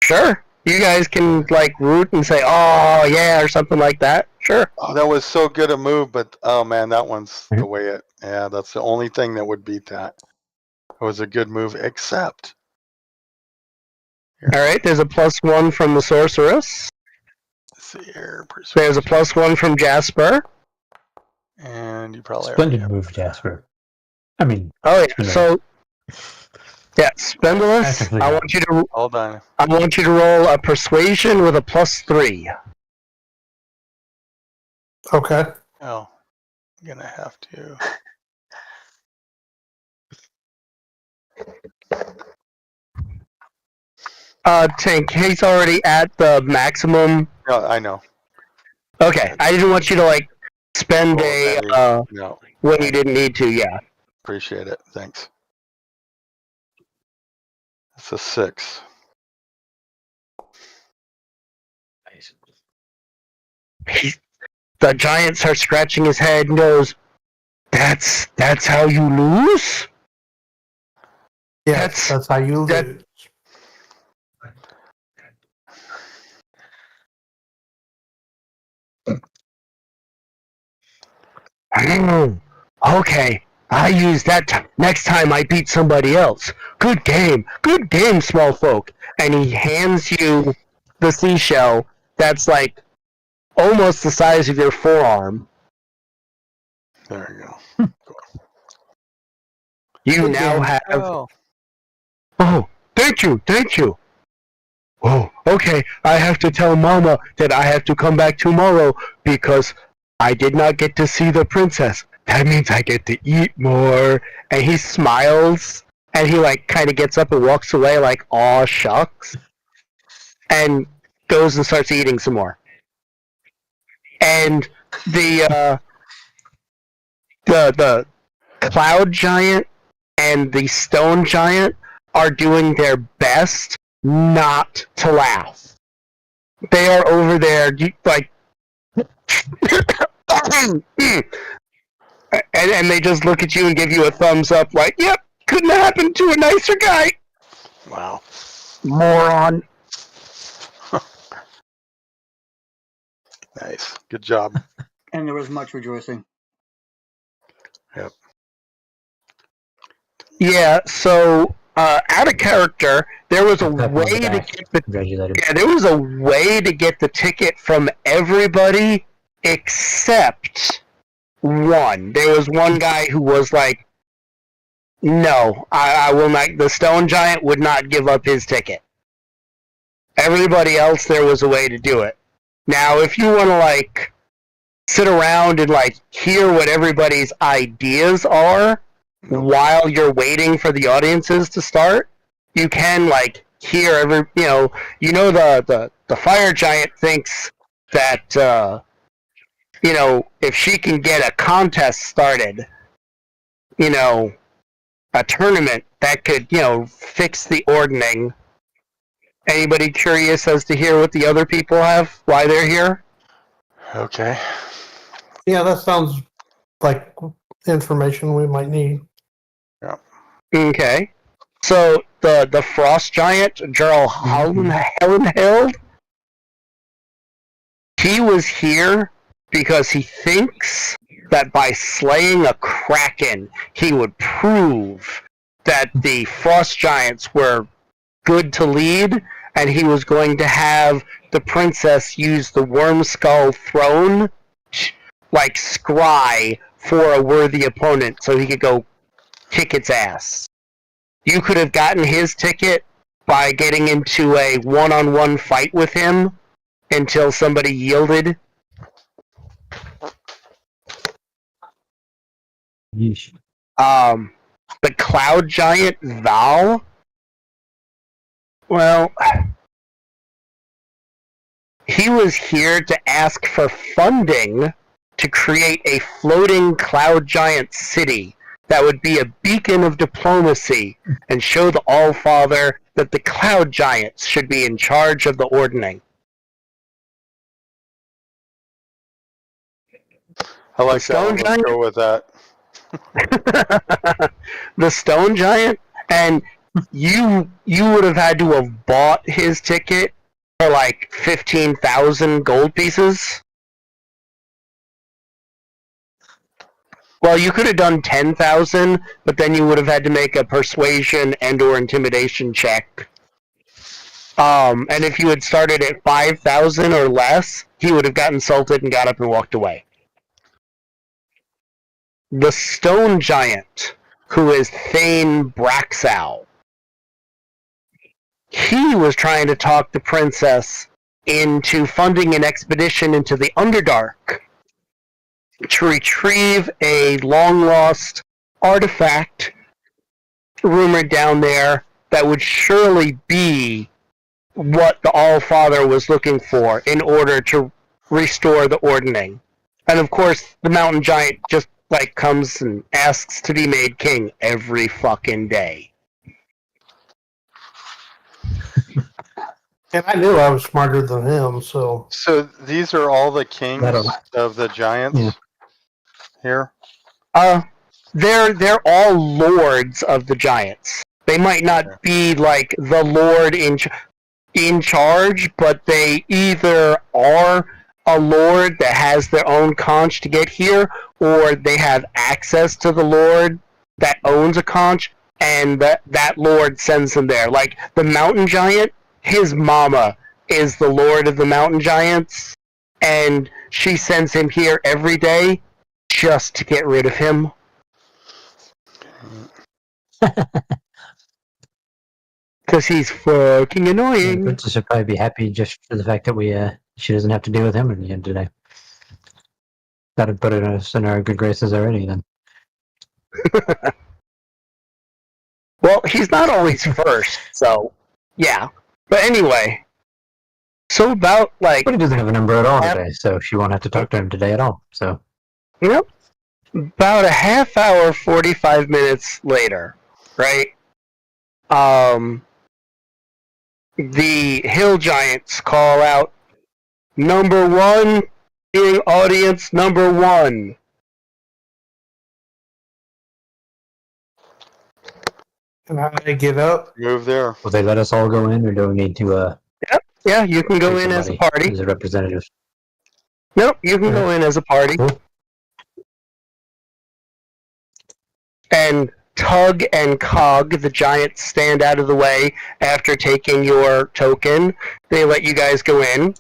Sure. You guys can like root and say, "Oh yeah," or something like that. Sure. Oh, that was so good a move, but oh man, that one's the way it. Yeah, that's the only thing that would beat that. It was a good move, except. All right. There's a +1 from the sorceress. Let's see here. There's a +1 from Jasper. And you probably. Splendid move, Jasper. I mean, Oh yeah. Spindulus. So yeah, Spindulus. Technically, I yeah. want you to Hold on. roll a persuasion with a +3. Okay. Oh, I'm gonna have to. Tink, he's already at the maximum. No, I know. Okay, I didn't want you to like spend a No, when you didn't need to. Yeah. appreciate it. Thanks. It's a 6. The giant starts scratching his head and goes, "That's how you lose." Yes, that's how you that- lose. Okay, I use that next time I beat somebody else. Good game, small folk. And he hands you the seashell that's like almost the size of your forearm. There you go. You Good now game. have. Oh, Oh, thank you. Oh, okay. I have to tell Mama that I have to come back tomorrow because I did not get to see the princess. That means I get to eat more. And he smiles and he like kind of gets up and walks away like, aw shucks. And goes and starts eating some more. And the cloud giant and the stone giant are doing their best not to laugh. They are over there like and they just look at you and give you a thumbs up like, yep, couldn't have happened to a nicer guy. wow. Moron. Nice. Good job. And there was much rejoicing. Yeah, so out of character, there was a Pat on the way to back. get the Congratulate him. yeah, there was a way to get the ticket from everybody except one. There was one guy who was like, no, I will not. The stone giant would not give up his ticket. Everybody else, there was a way to do it. Now, if you want to like sit around and like hear what everybody's ideas are while you're waiting for the audiences to start, you can like hear every the fire giant thinks that if she can get a contest started, a tournament that could fix the ordning. Anybody curious as to hear what the other people have, why they're here? Okay. Yeah, that sounds like information we might need. Okay. So the frost giant, Jarl Hellenhild, he was here because he thinks that by slaying a kraken, he would prove that the frost giants were good to lead, and he was going to have the princess use the worm skull throne like scry for a worthy opponent so he could go kick its ass. You could have gotten his ticket by getting into a one-on-one fight with him until somebody yielded. Yeesh. The cloud giant Val, well, he was here to ask for funding to create a floating cloud giant city that would be a beacon of diplomacy and show the Allfather that the cloud giants should be in charge of the ordning. I like Stone that one. Let's giant? go with that. The stone giant, and you would have had to have bought his ticket for like 15,000 gold pieces. Well, you could have done 10,000, but then you would have had to make a persuasion and or intimidation check. And if you had started at 5,000 or less, he would have got insulted and got up and walked away. The stone giant, who is Thane Braxow, he was trying to talk the princess into funding an expedition into the Underdark to retrieve a long-lost artifact rumored down there that would surely be what the Allfather was looking for in order to restore the ordning. And of course, the mountain giant just like comes and asks to be made king every fucking day. And I knew I was smarter than him, so So these are all the kings That'll- of the giants Yeah. here. They're all lords of the giants. They might not be like the lord in charge, but they either are a lord that has their own conch to get here, or they have access to the lord that owns a conch, and that lord sends them there. Like the mountain giant, his mama is the lord of the mountain giants, and she sends him here every day just to get rid of him. Because he's fucking The annoying. princess should probably be happy just for the fact that she doesn't have to deal with him in the end today. That'd put us in our good graces already then. Well, he's not always first, so yeah. But anyway, so about like, But he doesn't have a number at all Yep. today, so she won't have to talk to him today at all. So yep, about a half hour, 45 minutes later, right? The hill giants call out, "Number one, being audience number one." and I get up. Move there. will they let us all go in, or do we need to Yeah, you can go take in as a somebody party. as a representative? Nope, you can go in as a party. Cool. And Tug and Cog, the giants, stand out of the way after taking your token. They let you guys go in.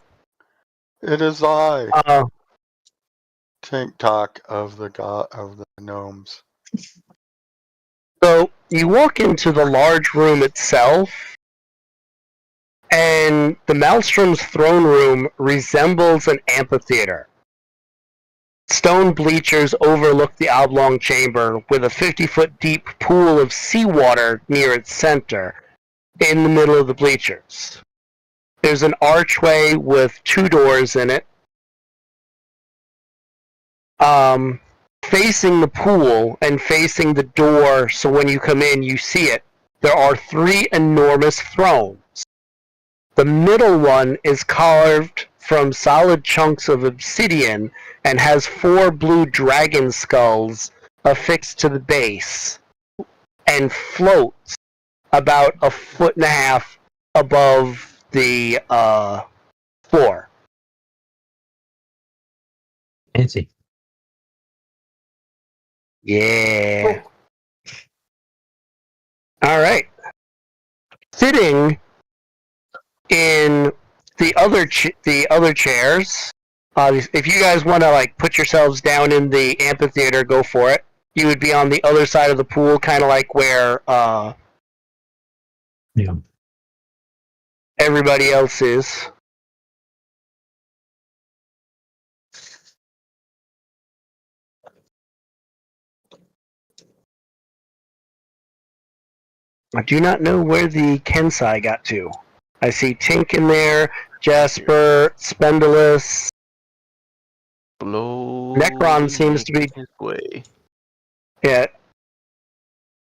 It is I, Uh, Tink Talk of the gnomes. so you walk into the large room itself, and the Maelstrom's throne room resembles an amphitheater. Stone bleachers overlook the oblong chamber with a 50-foot deep pool of seawater near its center, in the middle of the bleachers. There's an archway with 2 doors in it. Facing the pool and facing the door, so when you come in, you see it, there are 3 enormous thrones. The middle one is carved from solid chunks of obsidian and has 4 blue dragon skulls affixed to the base and floats about 1.5 feet above the floor. Fancy. Yeah. All right. Sitting in the other chairs. If you guys want to like put yourselves down in the amphitheater, go for it. You would be on the other side of the pool, kind of like where Yeah. everybody else is. I do not know where the Kensai got to. I see Tink in there, Jasper, Spendulous. Blow. Necron seems to be- his way. Yeah.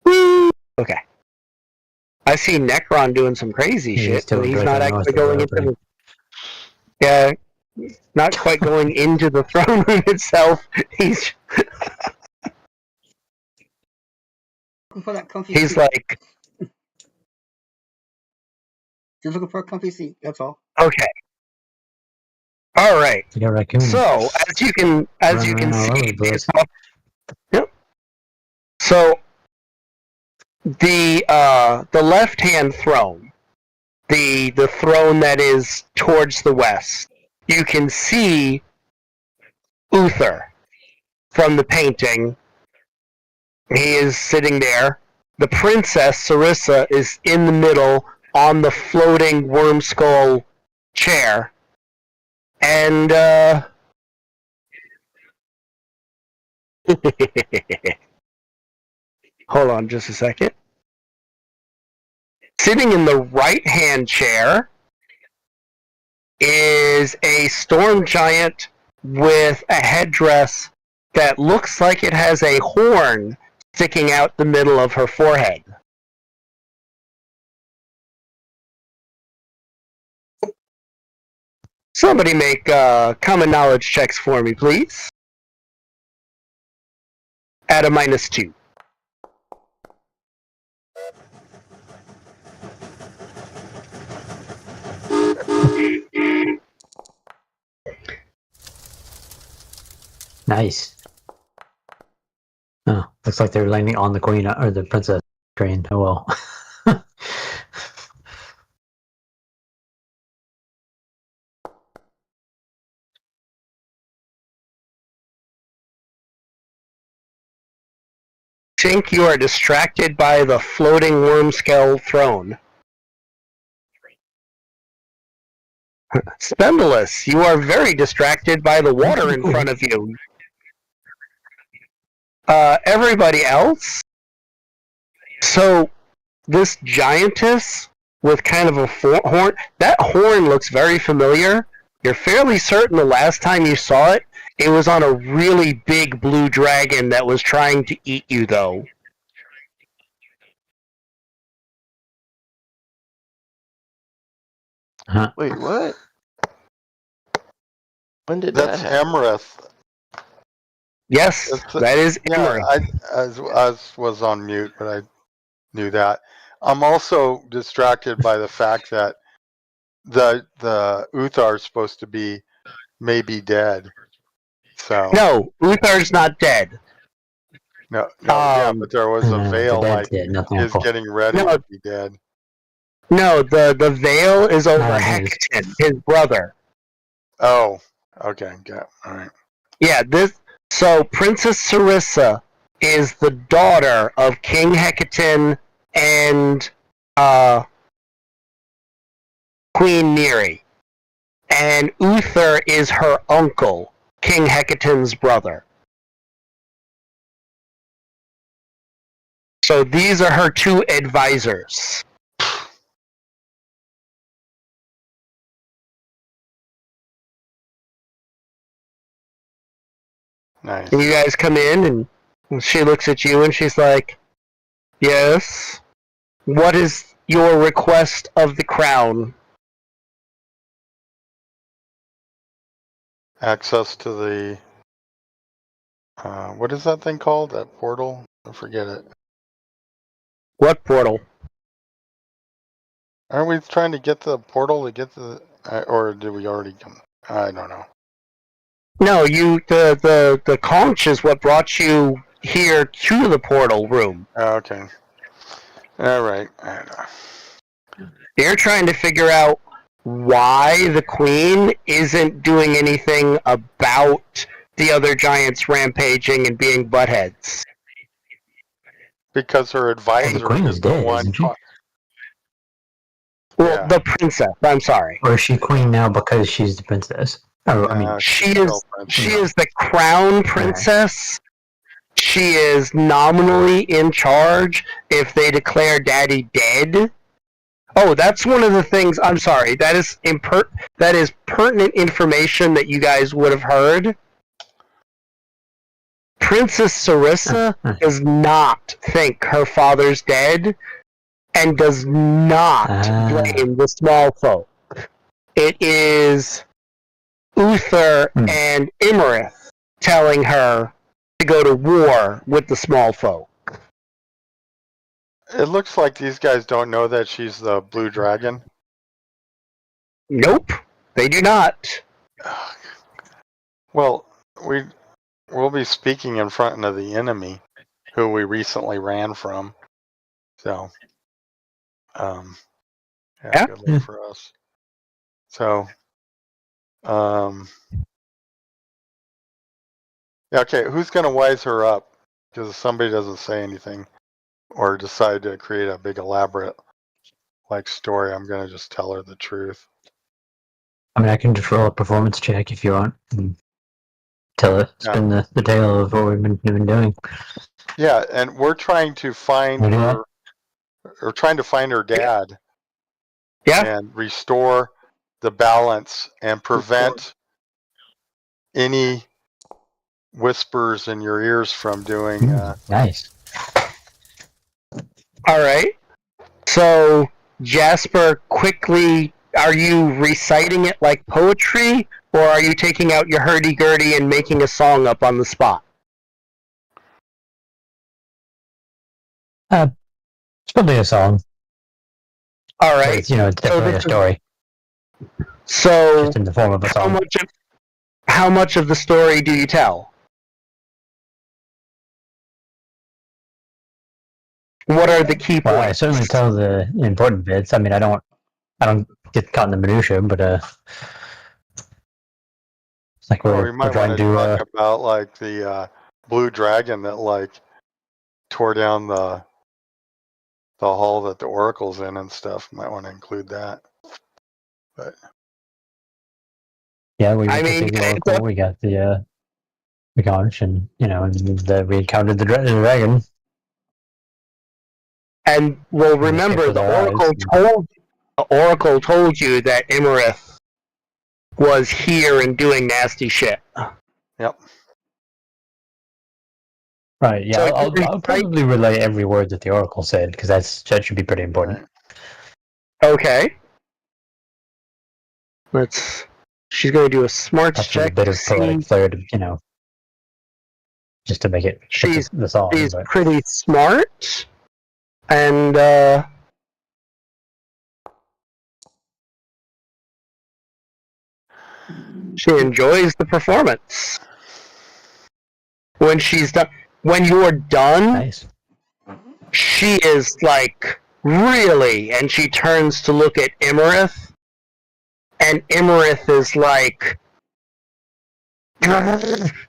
Woo! Okay. I see Necron doing some crazy He's shit, still but he's directly not north actually of going the into opening. the... Yeah, not quite going into the throne room itself. He's Looking for that comfy he's seat. like, Just looking for a comfy seat. That's all. okay. All right. You got raccoon. So, as you can Running around all over see, the place. yep. So, the left-hand throne, the throne that is towards the west, you can see Uther from the painting. He is sitting there. The princess Sarissa is in the middle on the floating worm skull chair, and hold on just a second. Sitting in the right-hand chair is a storm giant with a headdress that looks like it has a horn sticking out the middle of her forehead. Somebody make common knowledge checks for me, please. At a -2. Nice. Oh, looks like they're landing on the queen or the princess train. Oh well. Tink, you are distracted by the floating worm skull throne. Spendulous, you are very distracted by the water in front of you. Everybody else? So, this giantess with kind of a horn, that horn looks very familiar. You're fairly certain the last time you saw it, it was on a really big blue dragon that was trying to eat you, though. Huh. Wait, what? When did That's that happen? Emerith. Yes, That's- that is Yeah, Emery. I was on mute, but I knew that. I'm also distracted by the fact that the Uthar is supposed to be maybe dead. So No, Uthar's not dead. no, yeah, but there was a the veil dad's like dead, nothing is else. getting ready No. to be dead. No, the veil is over Ah, it is. Hekaton, his brother. Oh, okay, got all right. Yeah, so Princess Sarissa is the daughter of King Hekaton and Queen Neri. And Uther is her uncle, King Hekaton's brother. So these are her two advisors. Nice. And you guys come in, and she looks at you, and she's like, "Yes? What is your request of the crown?" Access to the what is that thing called? That portal? I forget it. What portal? Aren't we trying to get the portal to get the or did we already come? I don't know. No, the conch is what brought you here to the portal room. Oh, okay. All right. You're trying to figure out why the queen isn't doing anything about the other giants rampaging and being buttheads. Because her advisor the queen is is the dead, one. isn't she? Well, Yeah. the princess. I'm sorry. Or is she queen now because she's the princess? Oh, I mean, She she's is- still princess. She is the crown princess. She is nominally in charge if they declare Daddy dead. Oh, that's one of the things. I'm sorry. That is that is pertinent information that you guys would have heard. Princess Sarissa does not think her father's dead and does not blame the small folk. It is Uther and Imarith telling her to go to war with the small folk. It looks like these guys don't know that she's the blue dragon. Nope, they do not. Well, we'll be speaking in front of the enemy, who we recently ran from. So, Yeah. good luck for us. So, yeah, okay, who's gonna wise her up? Because if somebody doesn't say anything or decide to create a big elaborate story, I'm gonna just tell her the truth. I mean, I can just roll a performance check if you want. And tell it, spin the tale of what we've been doing. Yeah, and we're trying to find What do you her. We're trying to find her dad. Yeah. And restore the balance and prevent any whispers in your ears from doing. Nice. All right. So, Jasper, quickly, are you reciting it like poetry, or are you taking out your hurdy-gurdy and making a song up on the spot? It's probably a song. All But right. it's, it's definitely a story. So, Just in the form of a song. how much of the story do you tell? What are the key Well, I points? certainly tell the important bits. I mean, I don't get caught in the minutia, but it's like we we're might trying want to to do. talk about the blue dragon that tore down the hall that the oracle's in and stuff. Might want to include that. But Yeah, we I went to mean, see the oracle. We got the conch, and and we encountered the dragon. And well, And remember, escaped with our lives. the oracle told you that Imarith was here and doing nasty shit. yep. Right. Yeah, So I'll probably relay every word that the oracle said because that should be pretty important. Right. Okay. She's going to do a smarts That's with a check. bit of poetic flair to just to make it fit She's the song. She's But pretty smart, and she enjoys the performance. When you're done, nice. she is like, really, and she turns to look at Imarith, and Imarith is like,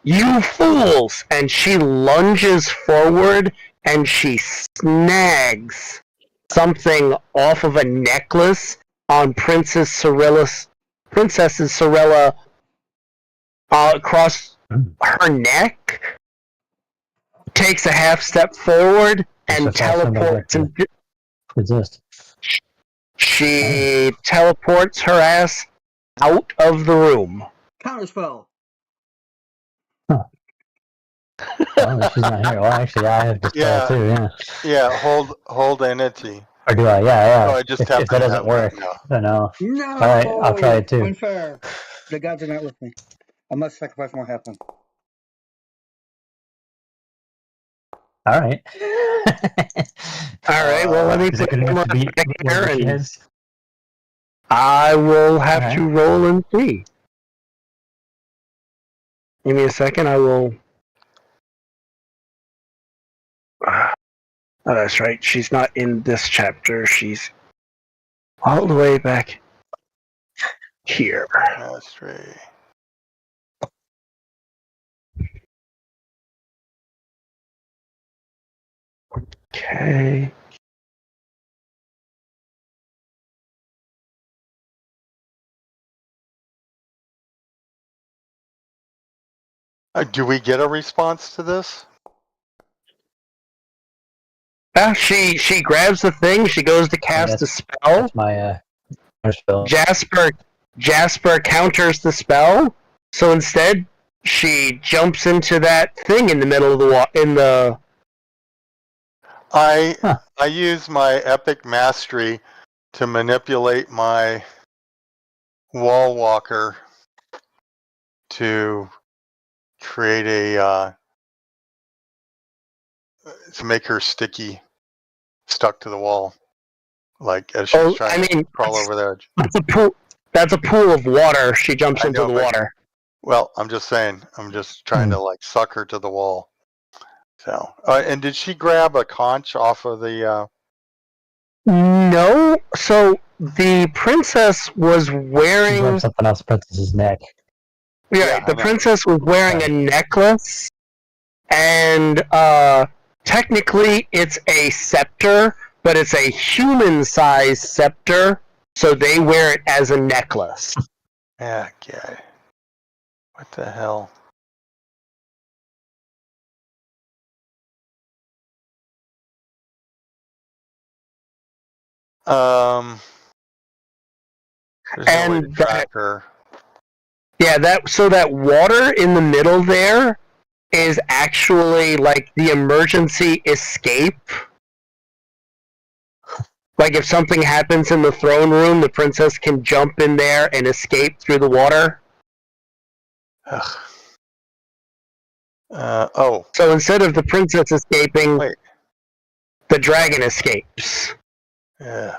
you fools! And she lunges forward and she snags something off of a necklace on Princess Cirilla across her neck, takes a half step forward, and teleports. Resist. She teleports her ass out of the room. Counterspell. Oh, she's not here. Well, actually, I have dispel Yeah. too. Yeah. Yeah. Hold entity. Or do I? Yeah. Oh, I just if happen that to doesn't have work, that now. then I'll. No. All right, I'll try it too. Unfair. The gods are not with me. I must sacrifice what happened. All right. All right, well, let me Is it put good enough to beat back here, whatever she and has? I will have All right. to roll and see. Give me a second, I will Oh, that's right. She's not in this chapter. She's all the way back here. Mastery. Okay. Do we get a response to this? She grabs the thing. She goes to cast a spell. That's my spell. Jasper counters the spell. So instead, she jumps into that thing in the middle of the I use my epic mastery to manipulate my wall walker to create a to make her stuck to the wall, like as she's trying to crawl over the edge. That's a pool of water. She jumps I into know, the but- water. Well, I'm just saying. I'm just trying to like suck her to the wall. So, and did she grab a conch off of the? No. So the princess was She wearing. grabbed something else, Princess's neck. Yeah, I the know. princess was wearing a necklace, and technically it's a scepter, but it's a human-sized scepter, so they wear it as a necklace. Yeah, God. What the hell? There's no way to And track her. Yeah, that water in the middle there is actually like the emergency escape. Like if something happens in the throne room, the princess can jump in there and escape through the water. Ugh. Oh, So instead of the princess escaping, wait. the dragon escapes. Yeah.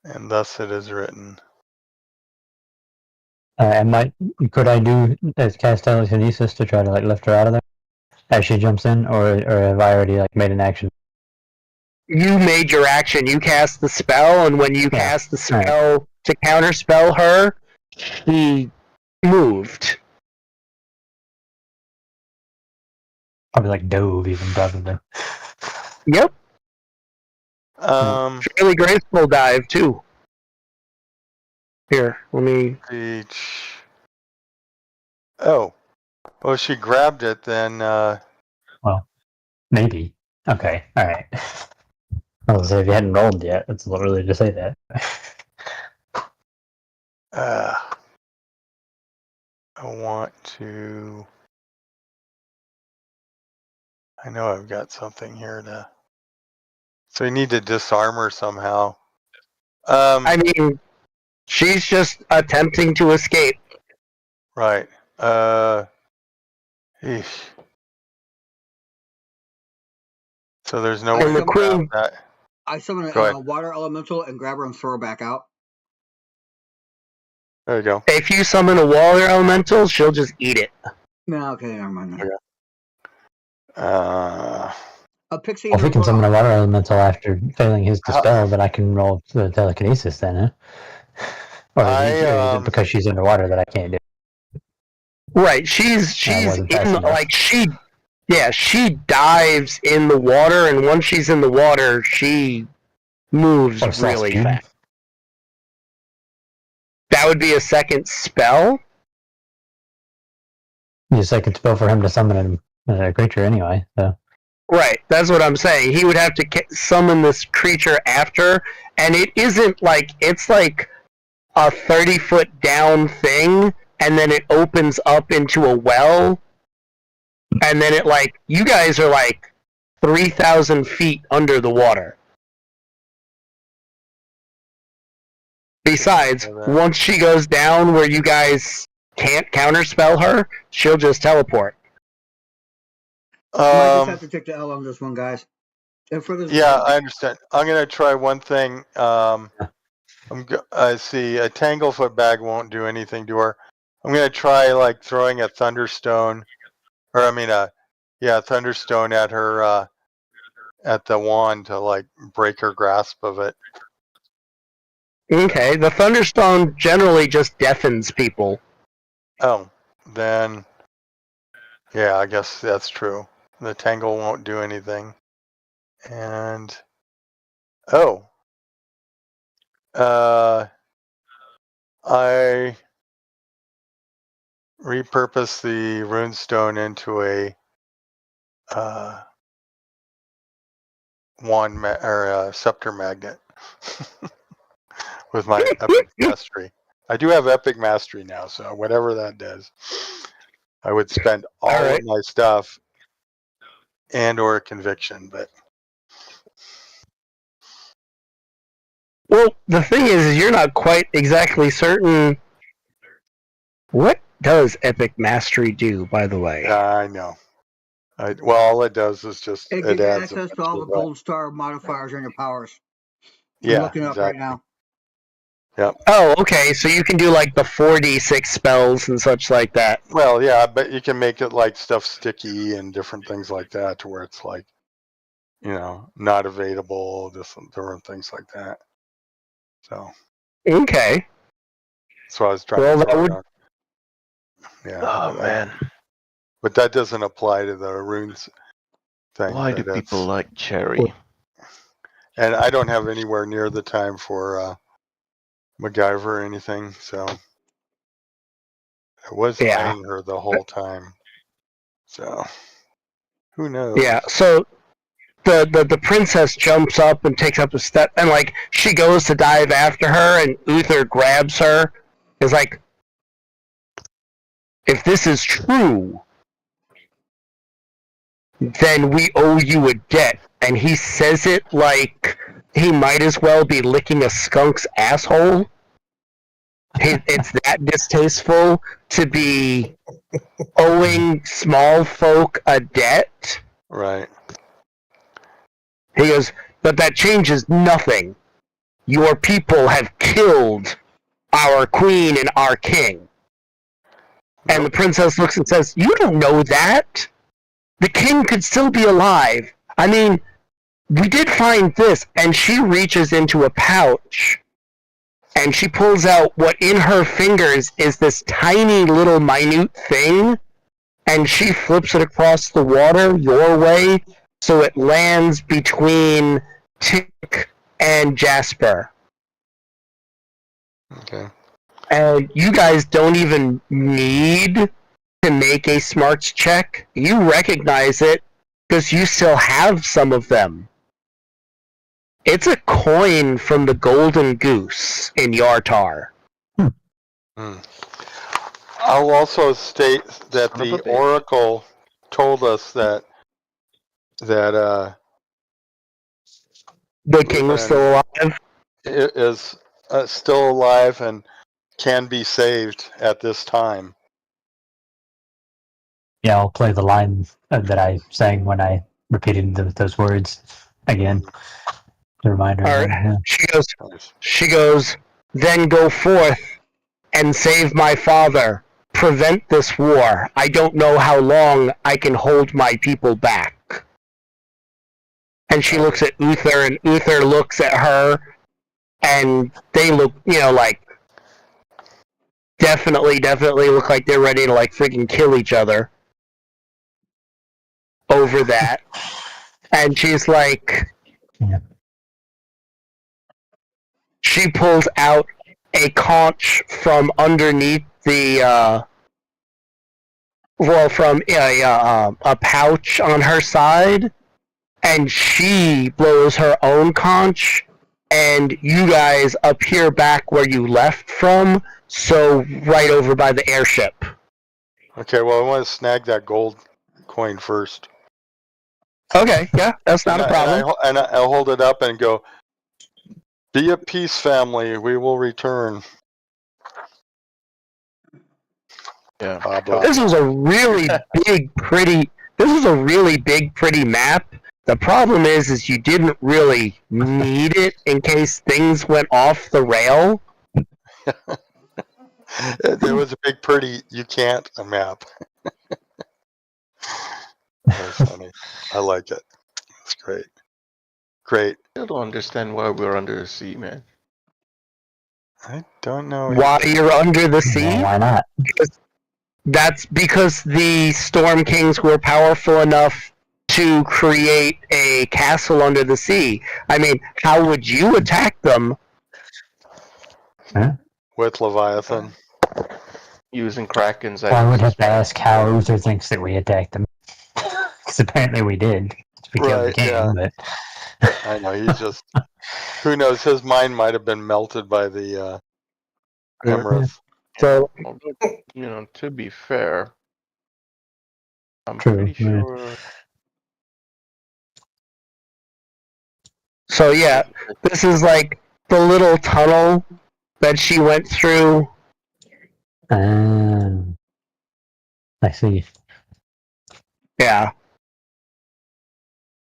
And thus it is written. Could I do cast telekinesis to try to like lift her out of there as she jumps in, or have I already like made an action? You made your action. You cast the spell, and when you cast the spell to counterspell her, she moved. Probably like dove even probably. Yep. Um, Really graceful dive too. Here, let me. Reach. Oh. Well, she grabbed it, then, Maybe. Okay. All right. I was say if you hadn't rolled yet, it's a little early to say that. I want to. I know I've got something here to. So we need to disarm her somehow. I mean, she's just attempting to escape. Right. Eesh. So there's no And way the to queen- grab that. I summon Go a ahead. water elemental and grab her and throw her back out. There you go. If you summon a water elemental, she'll just eat it. No, okay, never mind. Then. Okay. A pixie. Well, if we and can a summon a water elemental after failing his dispel, then I can roll the telekinesis then, huh? Or is it because she's underwater that I can't do it? Right, she's wasn't fast in enough. like she dives in the water, and once she's in the water, she moves Or really Frostbeard? fast. That would be a second spell. Need a second spell for him to summon a creature anyway, so. Right, that's what I'm saying. He would have to summon this creature after, and it isn't like it's like a 30-foot down thing, and then it opens up into a well, and then it like you guys are like 3,000 feet under the water. Besides, once she goes down where you guys can't counterspell her, she'll just teleport. I just have to take the L on this one, guys. And for this, Yeah, I understand. I'm gonna try one thing. I see a Tanglefoot bag won't do anything to her. I'm gonna try like throwing a Thunderstone, or I mean a Yeah, Thunderstone at her at the wand to like break her grasp of it. Okay, the Thunderstone generally just deafens people. Oh, then yeah, I guess that's true. The tangle won't do anything. And I repurpose the runestone into a scepter magnet with my epic mastery. I do have epic mastery now, so whatever that does, I would spend all Alright. of my stuff and or conviction, but Well, the thing is you're not quite exactly certain. What does Epic Mastery do, by the way? I know. Well, all it does is just It gives you adds a access to bunch all of, the gold star modifiers on your powers. I'm yeah, looking it up right now. Oh, okay, so you can do like the 4d6 spells and such like that. Well, yeah, but you can make it like stuff sticky and different things like that, to where it's like, not evadable, different things like that. So Okay. that's what I was trying Well, to that throw would- out. Yeah. Oh man, But that doesn't apply to the runes thing. why do but that's- people like cherry? And I don't have anywhere near the time for MacGyver or anything, so I was Yeah. eyeing her the whole time. So who knows? Yeah, so the princess jumps up and takes up a step, and like she goes to dive after her, and Uther grabs her. Is like, if this is true, then we owe you a debt. And he says it like he might as well be licking a skunk's asshole. It's that distasteful to be owing small folk a debt. Right. He goes, but that changes nothing. Your people have killed our queen and our king. And the princess looks and says, you don't know that. The king could still be alive. I mean, we did find this. And she reaches into a pouch and she pulls out what in her fingers is this tiny little minute thing. And she flips it across the water your way, so it lands between Tick and Jasper. Okay. And you guys don't even need to make a smarts check. You recognize it because you still have some of them. It's a coin from the Golden Goose in Yartar. I'll also state that Son of a the bitch. Oracle told us that The king was still alive. it is still alive and can be saved at this time. Yeah, I'll play the line that I sang when I repeated those words again to remind her. All right. Yeah. She goes, then go forth and save my father. Prevent this war. I don't know how long I can hold my people back. And she looks at Uther, and Uther looks at her, and they look, like, definitely look like they're ready to, like, freaking kill each other over that. And she's like, Yeah. she pulls out a conch from underneath the, from a pouch on her side, and she blows her own conch, and you guys appear back where you left from, so right over by the airship. Okay, well, I want to snag that gold coin first. Okay, yeah, that's not a problem. And I'll hold it up and go, be at peace, family. We will return. Yeah. Blah, blah. This was a really big, pretty. This was a really big, pretty map. The problem is you didn't really need it in case things went off the rail. There was a big pretty you can't a map. That's funny. I like it. It's great. Great. I don't understand why we're under the sea, man. I don't know. Why either. you're under the Well, sea? why not? That's because the Storm Kings were powerful enough to create a castle under the sea. I mean, how would you attack them? With Leviathan. Using Krakens. Well, I would have to ask how Uther thinks that we attacked them. Because apparently we did. We killed the Right, king, yeah. but I know. He's just. Who knows? His mind might have been melted by the Emerith. So, Although, to be fair, I'm True, pretty yeah. sure. so yeah, this is like the little tunnel that she went through. I see. Yeah.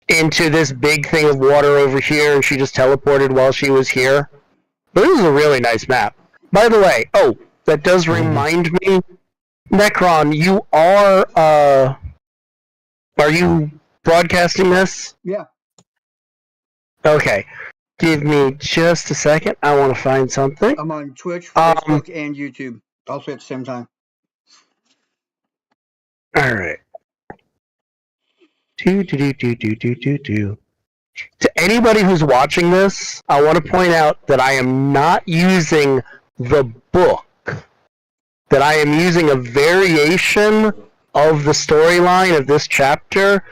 Into this big thing of water over here, and she just teleported while she was here. But this is a really nice map. By the way, that does remind me, Necron, you are you broadcasting this? Yeah. Okay. Give me just a second. I want to find something. I'm on Twitch, Um, Facebook, and YouTube. Also at the same time. All right. To anybody who's watching this, I want to point out that I am not using the book. That I am using a variation of the storyline of this chapter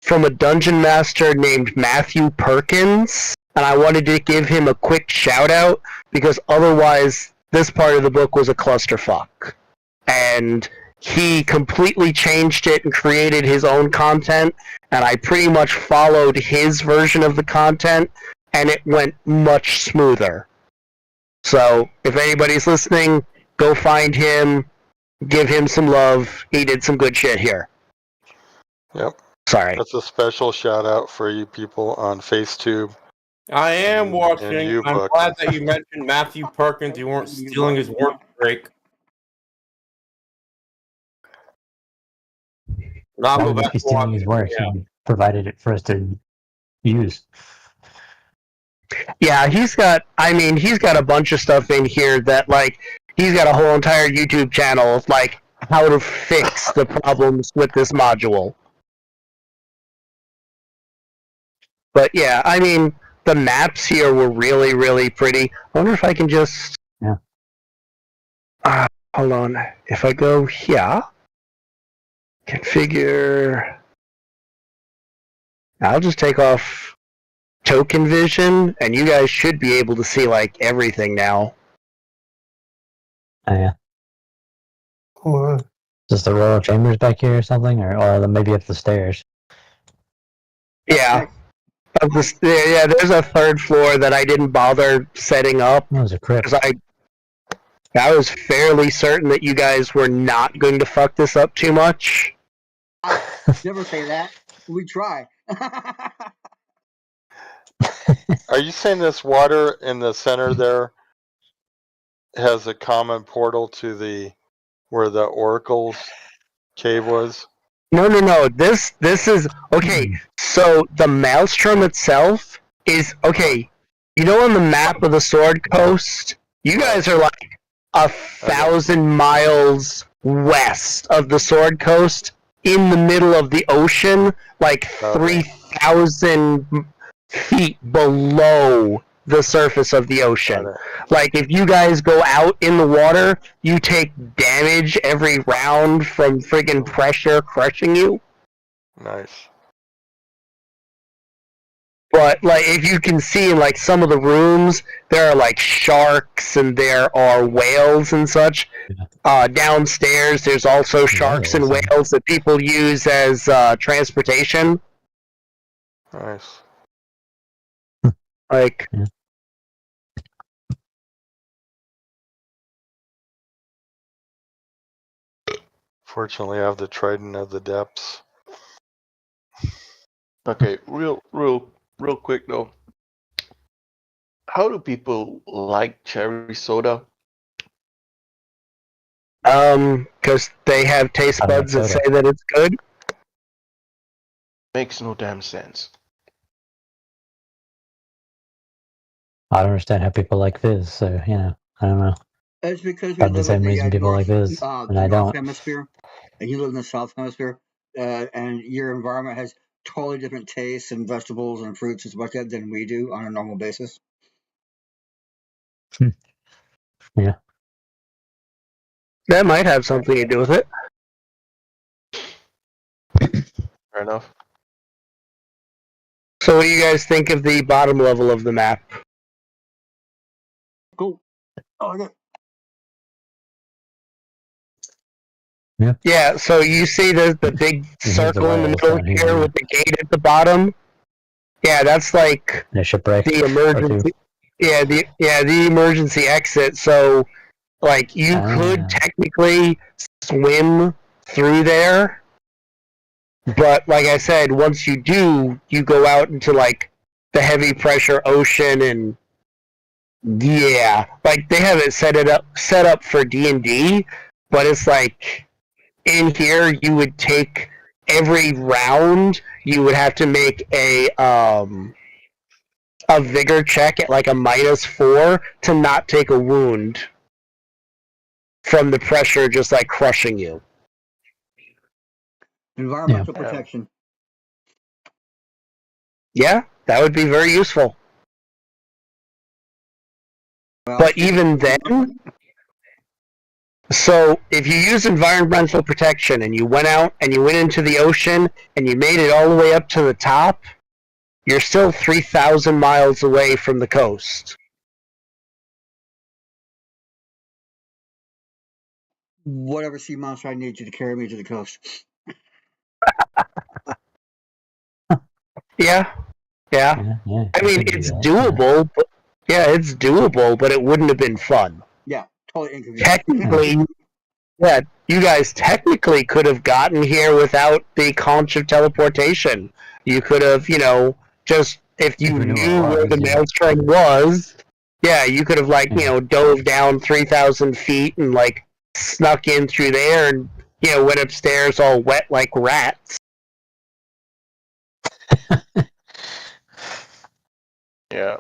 from a dungeon master named Matthew Perkins, and I wanted to give him a quick shout out because otherwise this part of the book was a clusterfuck. And he completely changed it and created his own content, and I pretty much followed his version of the content, and it went much smoother. So, if anybody's listening, go find him, give him some love. He did some good shit here. Yep. Sorry. That's a special shout out for you people on FaceTube. I am And watching. you, I'm Buck. glad that you mentioned Matthew Perkins. You weren't stealing his work break. Now I'll Why go would we back be to stealing his work? Yeah. He provided it for us to use. Yeah, he's got a bunch of stuff in here that, like, he's got a whole entire YouTube channel of, like, how to fix the problems with this module. But yeah, I mean, the maps here were really, really pretty. I wonder if I can just... Yeah. Hold on. If I go here, configure... I'll just take off token vision, and you guys should be able to see, like, everything now. Oh, yeah. Well, Just the royal chambers back here or something? Or maybe up the stairs. Yeah. Yeah, there's a third floor that I didn't bother setting up That was a crypt. because I was fairly certain that you guys were not going to fuck this up too much. Never say that. We try. Are you saying this water in the center there has a common portal to where the Oracle's cave was? No. This is okay. So the Maelstrom itself is okay. You know, on the map of the Sword Coast, you guys are like 1,000 miles west of the Sword Coast, in the middle of the ocean, like 3,000 feet below the surface of the ocean. Like, if you guys go out in the water, you take damage every round from friggin' pressure crushing you. Nice. But, like, if you can see in, like, some of the rooms, there are, like, sharks and there are whales and such. Downstairs, there's also sharks and whales that people use as transportation. Nice. Like... Yeah. Fortunately, I have the Trident of the Depths. Okay, real quick though. How do people like cherry soda? Because they have taste I like buds that soda. say that it's good. Makes no damn sense. I don't understand how people like Viz, so I don't know. It's because we Probably the live in same the reason people like Viz, the and I North don't. Hemisphere, and you live in the South Hemisphere, and your environment has totally different tastes and vegetables and fruits and stuff like that than we do on a normal basis. Yeah. That might have something to do with it. Fair enough. So what do you guys think of the bottom level of the map? Cool. Oh, okay. Yeah, so you see the big the circle in the whales middle down here, here yeah. with the gate at the bottom? Yeah, that's like And a shipwreck. the or emergency. two. The emergency exit. So, like, you could technically swim through there, but like I said, once you do, you go out into like the heavy pressure ocean, and yeah, like they have it set up for D&D, but it's like in here you would take every round. You would have to make a vigor check at like a -4 to not take a wound from the pressure just like crushing you. Environmental Yeah. protection. Yeah, that would be very useful. Well, But even then, so if you use environmental protection and you went out and you went into the ocean and you made it all the way up to the top, you're still 3,000 miles away from the coast. whatever sea monster I need you to carry me to the coast. Yeah. Yeah, I mean, could do it's that, doable, but it's doable, but it wouldn't have been fun. Yeah, totally inconvenient. Technically, yeah, you guys technically could have gotten here without the conch of teleportation. You could have, just if you If we knew knew where where it the was, yeah. maelstrom was, yeah, you could have Yeah. dove down 3,000 feet and like snuck in through there and went upstairs all wet like rats. Yeah.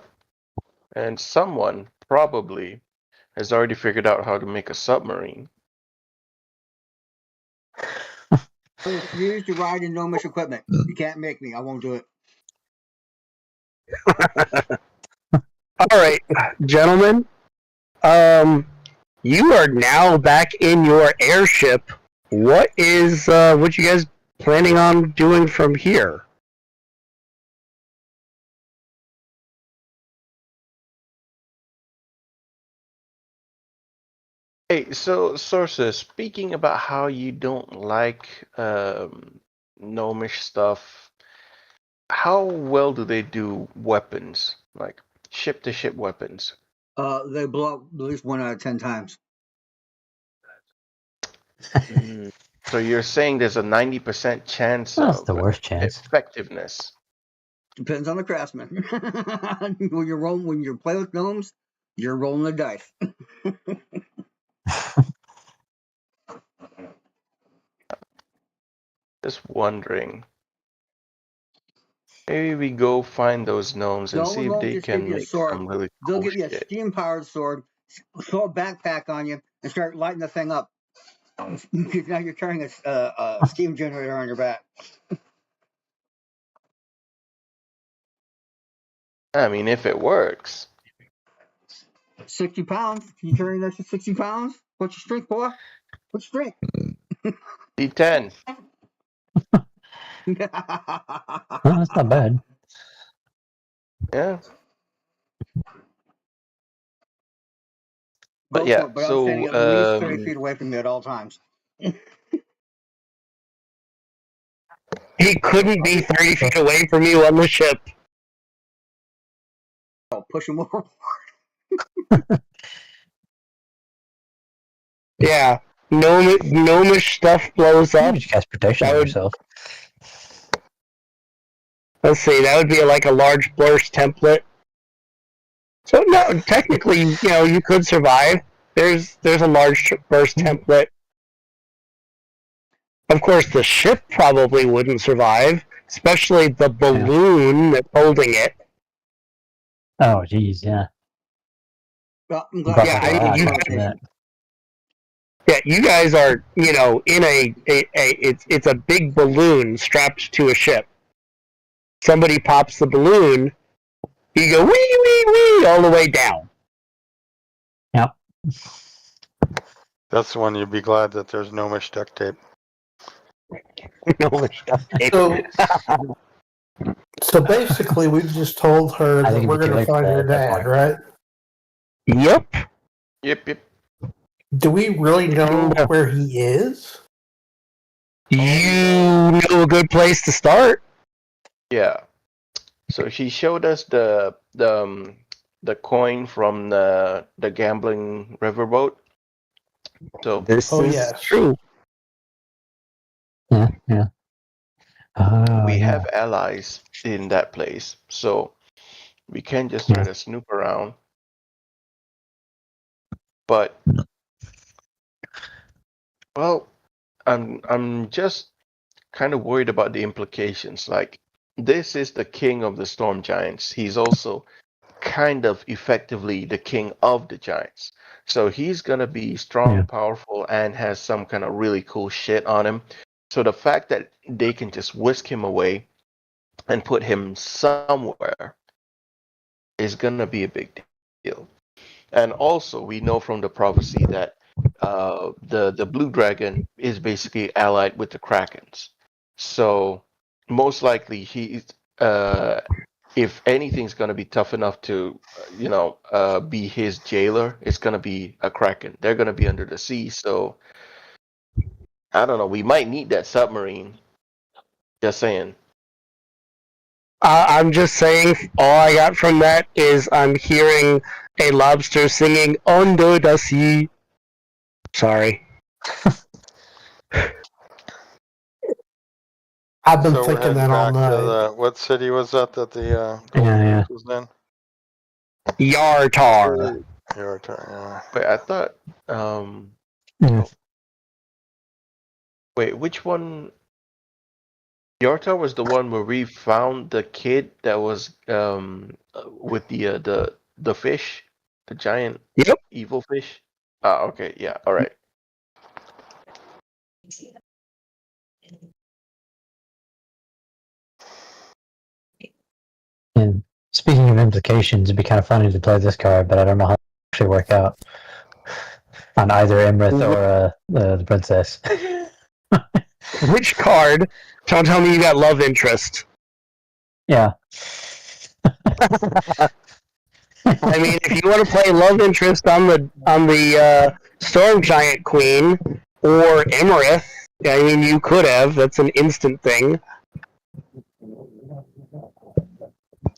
And someone probably has already figured out how to make a submarine. I refuse to ride in Gnomish equipment. You can't make me. I won't do it. All right, gentlemen. You are now back in your airship. What is what you guys planning on doing from here? Hey, so Sources, speaking about how you don't like gnomish stuff, how well do they do weapons, like ship-to-ship weapons? They blow up at least 1 out of 10 times. So you're saying there's a 90% chance That's of the worst chance. effectiveness? Depends on the craftsman. When you play with gnomes, you're rolling the dice. Just wondering. Maybe we go find those gnomes and Gnome see if won't they just give can you a make sword. some really They'll cool give you a shit. steam-powered sword, throw a backpack on you, and start lighting the thing up. Because now you're carrying a steam generator on your back. I mean, if it works. 60 pounds. Can you carry an extra 60 pounds? What's your strength, boy? What's your strength? D10. Oh, that's not bad. Yeah. Go But yeah, for it, but I'm standing at least 30 feet away from you at all times. He couldn't be 30 feet away from you on the ship. I'll push him over. Yeah, gnomish stuff blows You up. can just cast protection That on would- yourself. Let's see, that would be like a large burst template. So no, technically, you could survive. There's a large burst template. Of course, the ship probably wouldn't survive especially the balloon that's holding it. Oh, geez, yeah. Well, I'm But glad Yeah, I you mean, you got guys, that. yeah, you guys are, you know, in it's a big balloon strapped to a ship. Somebody pops the balloon, you go wee wee wee all the way down. Yep. That's the one you'd be glad that there's no mesh duct tape. No, it's- So, so basically, we've just told her I that think we're it'd be too going to late for find that her at that dad, point. right? Yep. Yep. Do we really know Yeah. where he is? You know a good place to start. Yeah. So she showed us the coin from the gambling riverboat. So This Oh, is yes. true. Yeah, yeah. Oh, we yeah. have allies in that place, so we can just try to snoop around. But well, I'm just kind of worried about the implications. Like, this is the king of the storm giants. He's also kind of effectively the king of the giants. So he's gonna be strong, Yeah. powerful, and has some kind of really cool shit on him. So the fact that they can just whisk him away and put him somewhere is gonna be a big deal. And also, we know from the prophecy that the blue dragon is basically allied with the krakens. So most likely he's if anything's gonna be tough enough to be his jailer, it's gonna be a kraken. They're gonna be under the sea, so I don't know. We might need that submarine. Just saying. I'm just saying, all I got from that is I'm hearing a lobster singing "Under the Sea." Sorry. I've been So we're thinking heading that all back to night. what city was that the Golden Yeah. Goose was in? Yartar. Yeah. Wait, I thought. Mm. Wait, which one? Yorta was the one where we found the kid that was with the fish, the giant Yep. evil fish. Ah, okay, yeah, all right. And speaking of implications, it'd be kind of funny to play this card, but I don't know how it actually work out on either Emrith or the princess. Which card? Don't tell me you got love interest. Yeah. I mean, if you want to play love interest on the Storm Giant Queen or Emerith, I mean, you could have. That's an instant thing.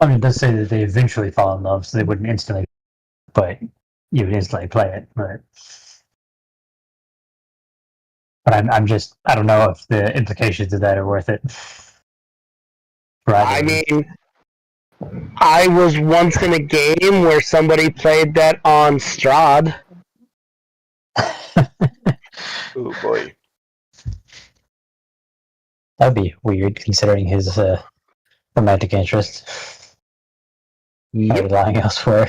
I mean, it does say that they eventually fall in love, so they wouldn't instantly, but you would instantly play it. But I'm just, I don't know if the implications of that are worth it. Right. I mean, I was once in a game where somebody played that on Strahd. Oh boy. That'd be weird considering his romantic interest. Probably lying elsewhere.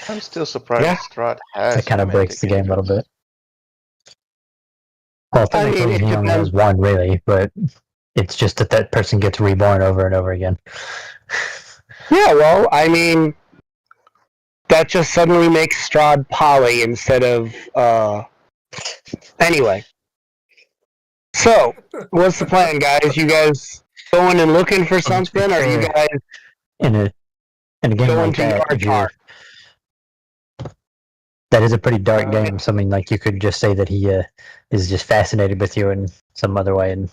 I'm still surprised Yeah. Strahd has That kind of breaks the game a little bit. Well, I mean, technically it he only has depends. one, really, but it's just that that person gets reborn over and over again. Yeah, well, I mean, that just suddenly makes Strahd poly instead of, Anyway. So, what's the plan, guys? You guys going and looking for something, or you guys In a game going like to that, if you're, Yartar? that is a pretty dark game. So I mean, like you could just say that he is just fascinated with you in some other way, and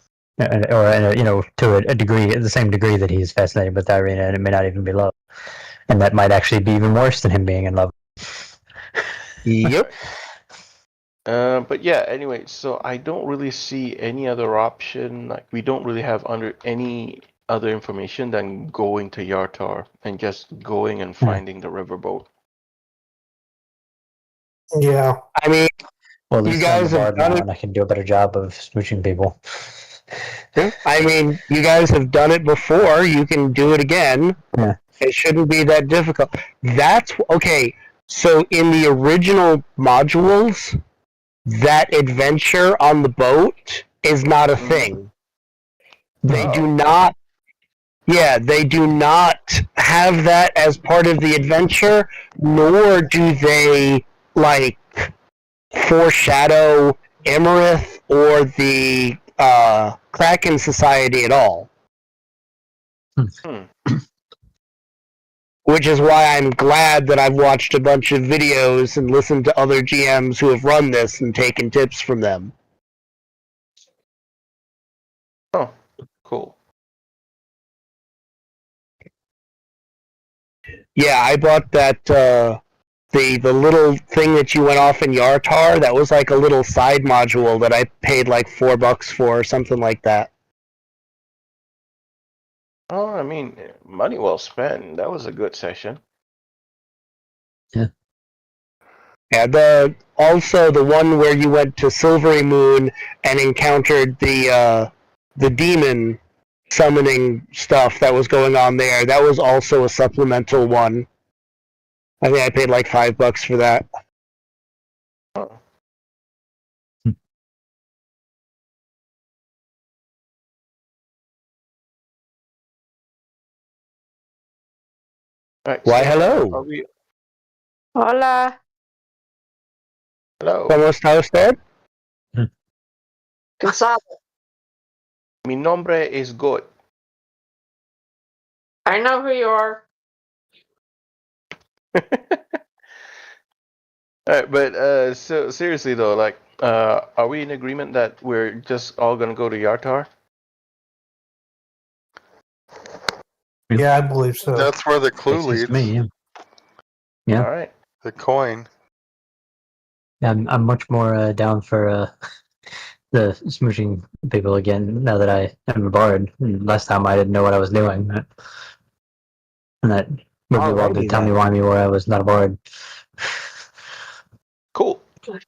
or to a degree, the same degree that he's fascinated with Irina, and it may not even be love, and that might actually be even worse than him being in love. Yep. But yeah, anyway, so I don't really see any other option. Like, we don't really have under any other information than going to Yartar and just going and finding the riverboat. Yeah. I mean, Well, at You least I'm the guys have bard done now, it. and I can do a better job of smooching people. I mean, you guys have done it before. You can do it again. Yeah. It shouldn't be that difficult. That's okay. So in the original modules, that adventure on the boat is not a thing. They do not. Yeah, they do not have that as part of the adventure, nor do they like foreshadow Emerith or the Kraken Society at all. Hmm. Which is why I'm glad that I've watched a bunch of videos and listened to other GMs who have run this and taken tips from them. Oh, cool. Yeah, I bought that the little thing that you went off in Yartar. That was like a little side module that I paid like $4 for, or something like that. Oh, I mean, money well spent. That was a good session. Yeah, also the one where you went to Silvery Moon and encountered the demon summoning stuff that was going on there. That was also a supplemental one. I think I paid like $5 for that. Oh. Right, Why, so, hello. are we- Hola. Hello. ¿Cómo está usted? Cansado. Mi nombre is good. I know who you are. Alright, but so seriously though, like, are we in agreement that we're just all gonna go to Yartar? Yeah, I believe so. That's where the clue Makes sense leads. to me, yeah. Yeah. All right. The coin. Yeah, I'm much more down for the smooshing people again now that I am a bard. Last time I didn't know what I was doing. And that movie world did Alrighty tell me then. why me where I was not a bard. Cool. All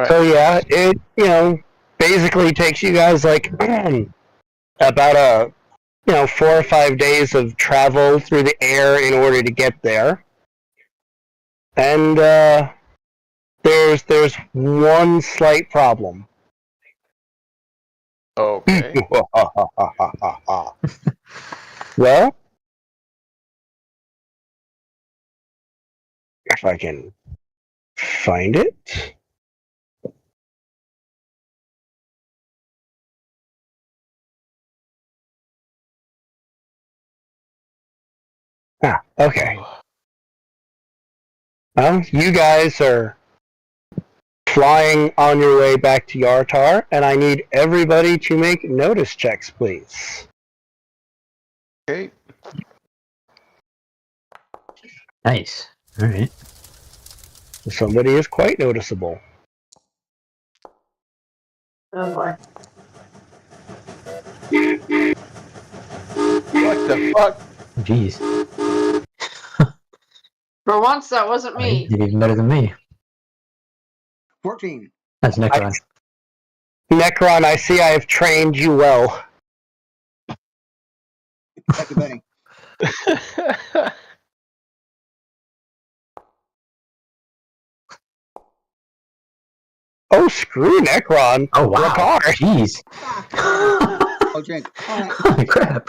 right. So yeah, it basically takes you guys like about 4 or 5 days of travel through the air in order to get there. And there's one slight problem. Okay. Well, if I can find it. Okay. Well, you guys are flying on your way back to Yartar, and I need everybody to make notice checks, please. Okay. Nice. All right. Somebody is quite noticeable. Oh boy. What the fuck? Jeez. For once, that wasn't You me. did even better than me. 14. That's Necron. Necron, I see I have trained you well. Thank you, Benny. Oh, screw Necron. Oh, wow. Ricard. Jeez. Oh, drink. All right. Holy crap.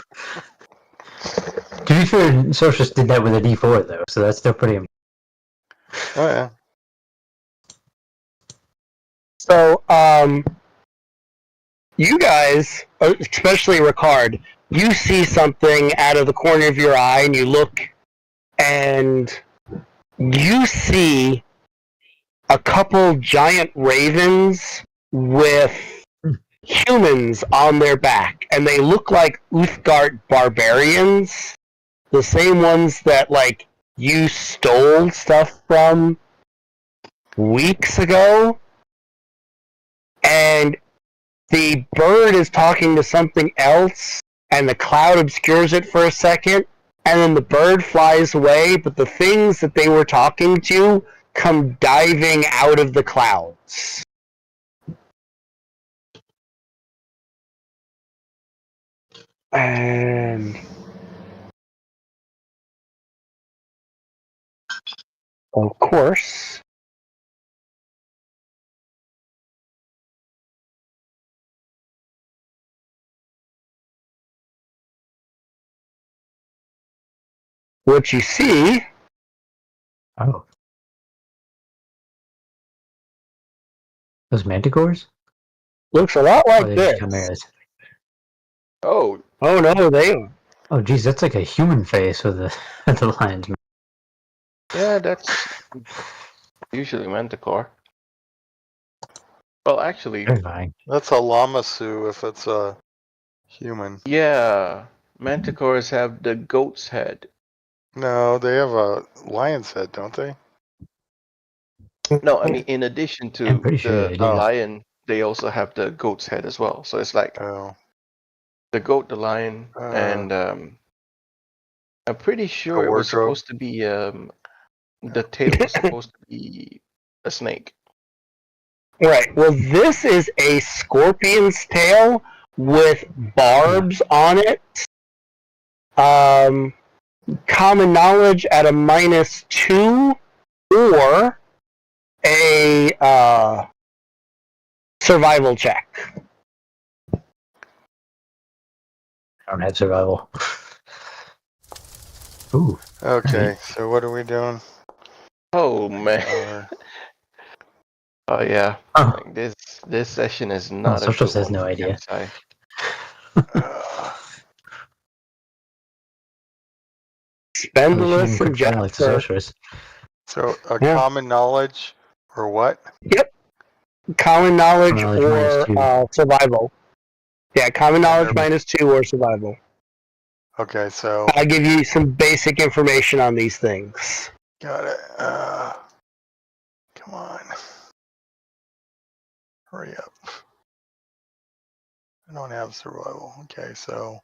To be fair, Socius did that with a D4, though, so that's still pretty. Oh yeah. So, you guys, especially Ricard, you see something out of the corner of your eye, and you look, and you see a couple giant ravens with humans on their back, and they look like Uthgard barbarians, the same ones that, like, you stole stuff from weeks ago. And the bird is talking to something else, and the cloud obscures it for a second, and then the bird flies away, but the things that they were talking to come diving out of the clouds. And of course, what you see Oh. Those manticores? looks a lot Or like they're this. just chimeras? Oh, Oh no, they Oh, geez, that's like a human face with the the lion's mouth. yeah, that's usually Manticore. Well, actually, Terrifying. That's a Lamasu if it's a human. yeah, Manticores have the goat's head. No, they have a lion's head, don't they? No, I mean, in addition I'm to pretty sure they the do. lion, they also have the goat's head as well. So it's like Oh. the goat, the lion, and I'm pretty sure it was wardrobe. supposed to be the tail was supposed to be a snake. right. Well, this is a scorpion's tail with barbs on it. Common knowledge at a -2 or a survival check. I don't have survival. Ooh. Okay, so what are we doing? Oh man! Oh yeah, Oh. like this session is not a Social good says one no for idea. Kensai. Spendulous and Like the Jasper. sorceress. So a Yeah. common knowledge or what? Common knowledge Knowledge or -2. survival. Yeah, common knowledge then- -2 or survival. Okay, so I'll give you some basic information on these things. got it. Come on. Hurry up. I don't have survival. Okay, so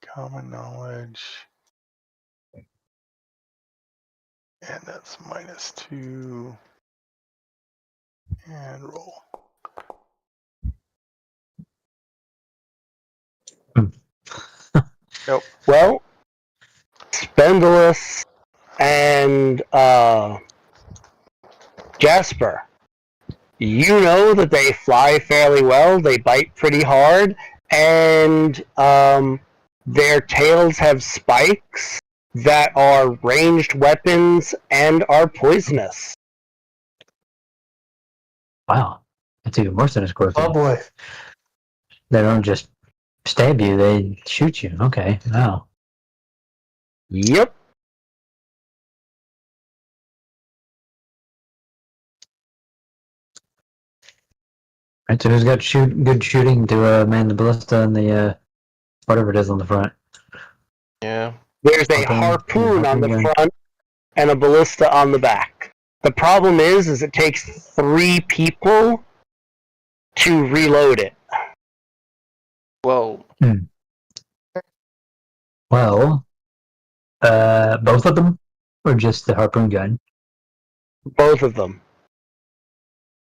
common knowledge. And that's -2. And roll. Nope. Well, Spendulous and Jasper, you know that they fly fairly well, they bite pretty hard, and their tails have spikes that are ranged weapons and are poisonous. Wow. That's even worse than a scorpion. Oh boy. They don't just stab you, they shoot you. Okay, wow. Yep. Right, so who's got good shooting to man the ballista and the whatever it is on the front? Yeah. There's a harpoon on the front and a ballista on the back. The problem is it takes 3 people to reload it. Well, Well, both of them, or just the harpoon gun? Both of them.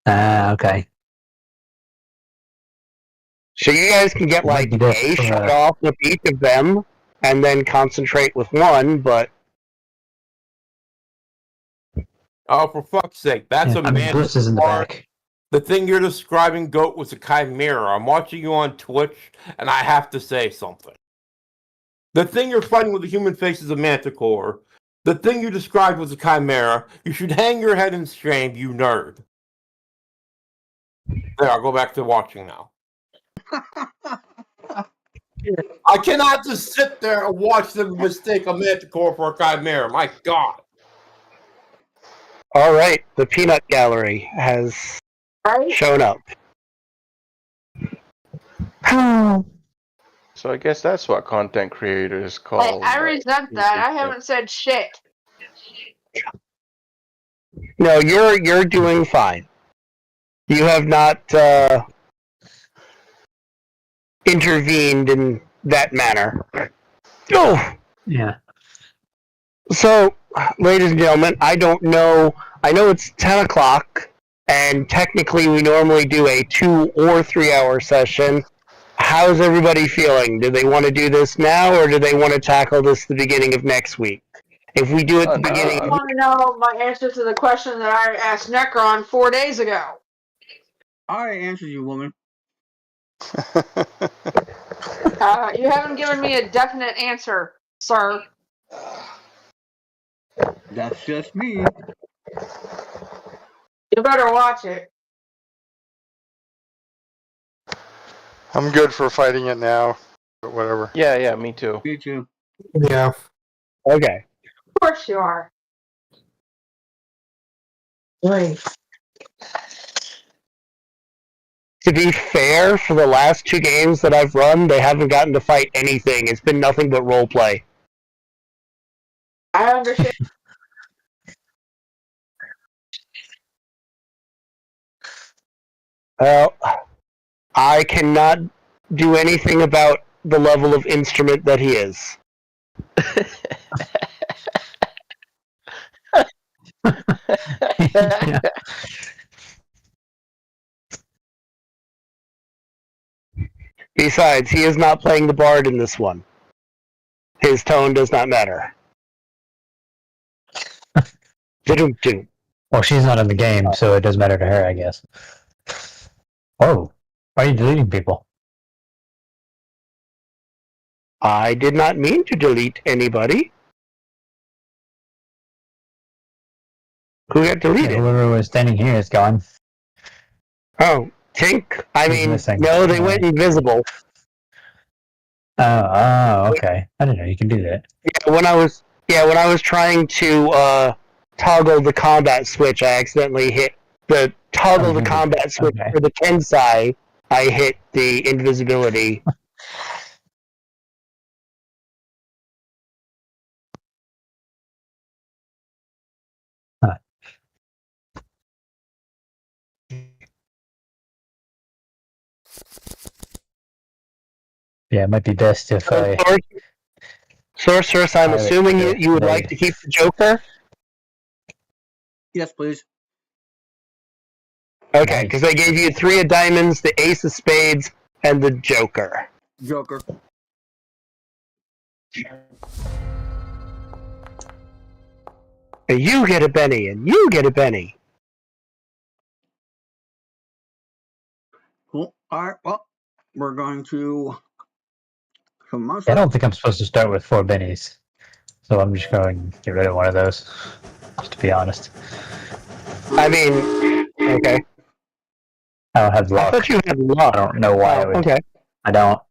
Okay. So you guys can get like a shot off with each of them and then concentrate with one, but Oh, for fuck's sake, that's a man. Ballista's in the back. The thing you're describing, Goat, was a chimera. I'm watching you on Twitch, and I have to say something. The thing you're fighting with the human face is a manticore. The thing you described was a chimera. You should hang your head in shame, you nerd. There, I'll go back to watching now. I cannot just sit there and watch them mistake a manticore for a chimera. My God. all right, the peanut gallery has shown up. so I guess that's what content creators call. I resent that. I haven't said shit. No, you're doing fine. You have not intervened in that manner. Oh, Yeah. so, ladies and gentlemen, I don't know I know it's 10 o'clock, and technically we normally do a 2 or 3 hour session. How's everybody feeling? Do they want to do this now, or do they want to tackle this at the beginning of next week? If we do it at the beginning I of want to know my answer to the question that I asked Necron 4 days ago. I answered you, woman. You haven't given me a definite answer, sir. That's just me. You better watch it. I'm good for fighting it now, but whatever. Yeah, me too. Me too. Yeah. Okay. Of course you are. To be fair, for the last 2 games that I've run, they haven't gotten to fight anything. It's been nothing but roleplay. I understand. Well, I cannot do anything about the level of instrument that he is. Yeah. Besides, he is not playing the bard in this one. His tone does not matter. Doom. Well, she's not in the game, so it doesn't matter to her, I guess. Oh, why are you deleting people? I did not mean to delete anybody. Who got Yeah, deleted? whoever was standing here is gone. Oh, Tink. I Who's mean, missing? no, they went invisible. Oh, okay. I didn't know you can do that. Yeah, when I was trying to toggle the combat switch, I accidentally hit the toggle the combat switch Okay. for the Tensai. I hit the invisibility. Yeah, it might be best if I... Sorceress, I'm Pirate assuming you would today. like to keep the Joker? Yes, please. Okay, Nice. because I gave you 3 of diamonds, the ace of spades, and the Joker. Joker. And you get a Benny, and you get a Benny. Cool. All right. Well, we're going to. I don't think I'm supposed to start with 4 bennies. So I'm just going to get rid of one of those. Just to be honest. I mean, okay. I don't have I luck. thought you had I luck. don't know why I Oh, would. okay. I don't.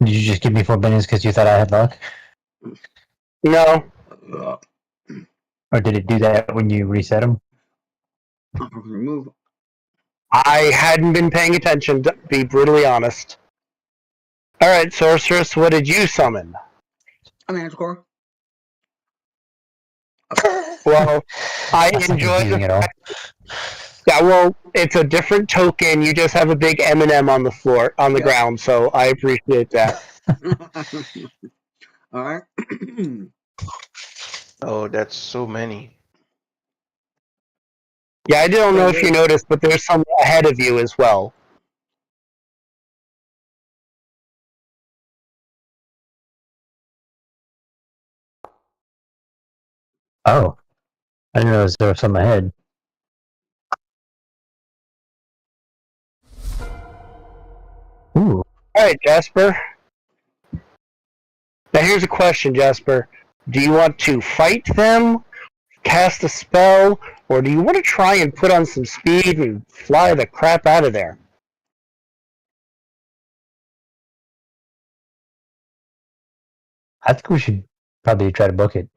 Did you just give me 4 bennies because you thought I had luck? No. Or did it do that when you reset them? Remove. I hadn't been paying attention, to be brutally honest. Alright, Sorceress, what did you summon? I mean, score. Well, I That's not enjoy confusing the at all. Yeah, well, it's a different token. You just have a big M&M on the floor, on the Yeah. ground, so I appreciate that. All right. Oh, that's so many. Yeah, I don't know if you noticed, but there's some ahead of you as well. Oh. I didn't realize there was some ahead. Ooh. Alright, Jasper. Now here's a question, Jasper. Do you want to fight them, cast a spell, or do you want to try and put on some speed and fly the crap out of there? I think we should probably try to book it.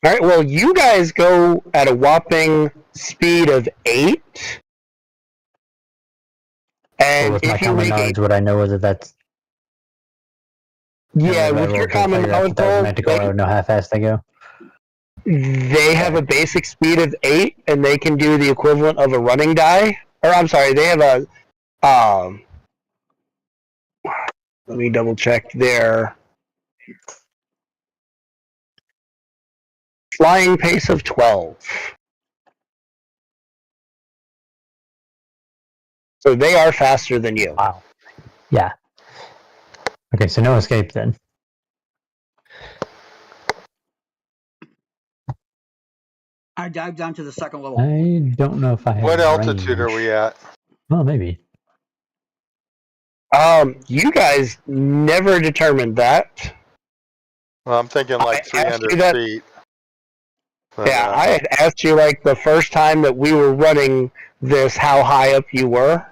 Alright, well, you guys go at a whopping speed of 8. So And with my if you common make knowledge, would I know whether that's... Yeah, would I with roll your to common figure out knowledge if that was roll, meant to go, I would know how fast they go. they have a basic speed of 8, and they can do the equivalent of a running die. Or, I'm sorry, they have a, let me double check their, flying pace of 12. So they are faster than you. Wow. Yeah. Okay, so no escape then. I dived down to the second level. I don't know if I have What altitude are range. we at? Well, maybe. You guys never determined that. Well, I'm thinking I like asked you 300 that- feet. But, Yeah, I had asked you like the first time that we were running this how high up you were.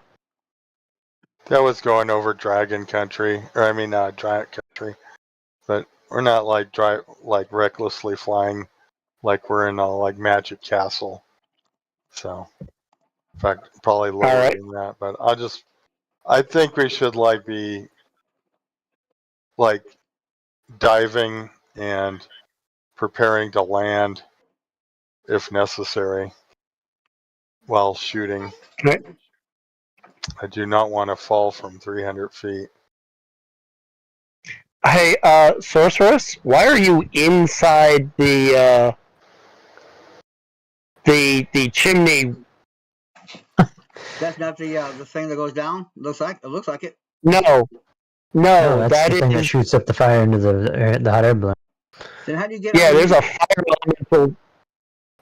that was going over Dragon Country, or I mean, Giant Country. But we're not like recklessly flying, like we're in a like Magic Castle. So, in fact, probably lower right. than that. But I think we should like be like diving and preparing to land if necessary while shooting. Okay. I do not want to fall from 300 feet. Hey, Sorceress, why are you inside the chimney? That's not the thing that goes down. Looks like it. No, No, that's that the thing that is. shoots up the fire into the hot air balloon. Then how do you get? Yeah, there's a underneath? fire elemental.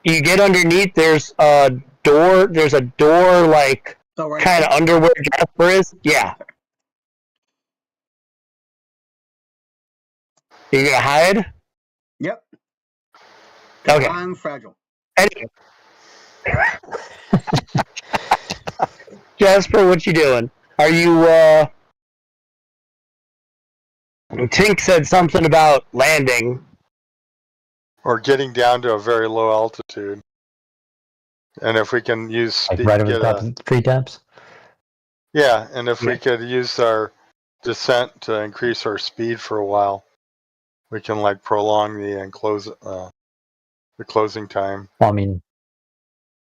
You get underneath. There's a door. There's a door, like Oh, right. kind of under where Jasper is. Yeah. You gonna hide? Yep. Okay. I'm fragile. Anyway. Jasper, what you doing? Are you, Tink said something about landing. Or getting down to a very low altitude. And if we can use Like speed, right over the get top a, of the treetops. yeah, and if Yeah. we could use our descent to increase our speed for a while, we can like prolong the closing time. Well, I mean,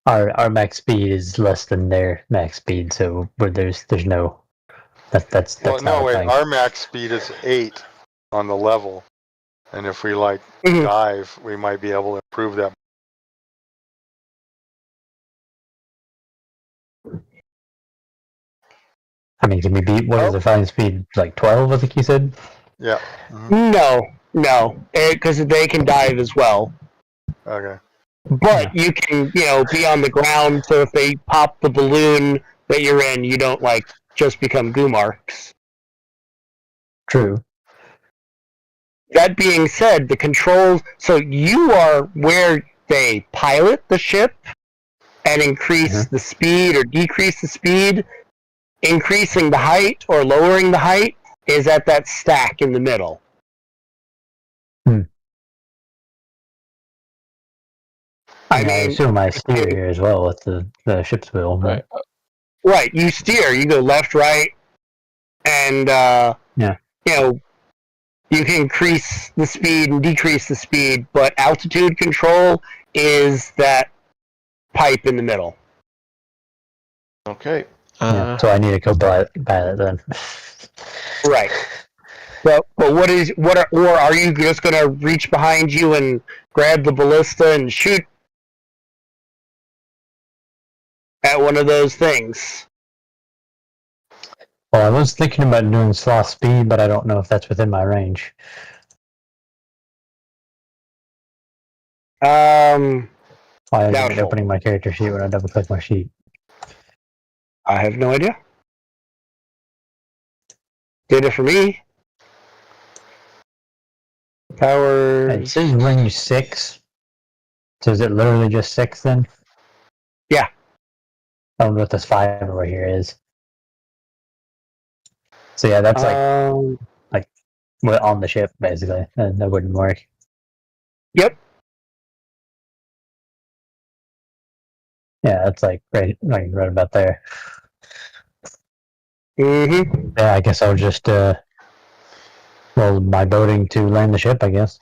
our max speed is less than their max speed, so there's no that's Well, not no, a wait, thing. our max speed is 8 on the level, and if we like Mhm. dive, we might be able to improve that. I mean, can we beat what is the flying speed? Like 12, I think you said. Yeah. Mhm. No, because they can dive as well. Okay. But you can, be on the ground, so if they pop the balloon that you're in, you don't, like, just become goo marks. True. That being said, the controls, so you are where they pilot the ship and increase the speed or decrease the speed. Increasing the height or lowering the height is at that stack in the middle. I mean, assume I steer here as well with the ship's wheel. Right. But right, you steer, you go left, right, and, you can increase the speed and decrease the speed, but altitude control is that pipe in the middle. Okay. yeah, so I need a co-pilot then. Right. But or are you just gonna reach behind you and grab the ballista and shoot at one of those things? Well, I was thinking about doing sloth speed, but I don't know if that's within my range. Why is it Doubtful. opening my character sheet when I double click my sheet? I have no idea. Did it for me. Power. It says range 6. So is it literally just 6 then? Yeah. I don't know what this 5 over here is. So yeah, that's like on the ship basically. That wouldn't work. Yep. Yeah, that's like right about there. Mm-hmm. Yeah, I guess I'll just roll my boating to land the ship, I guess.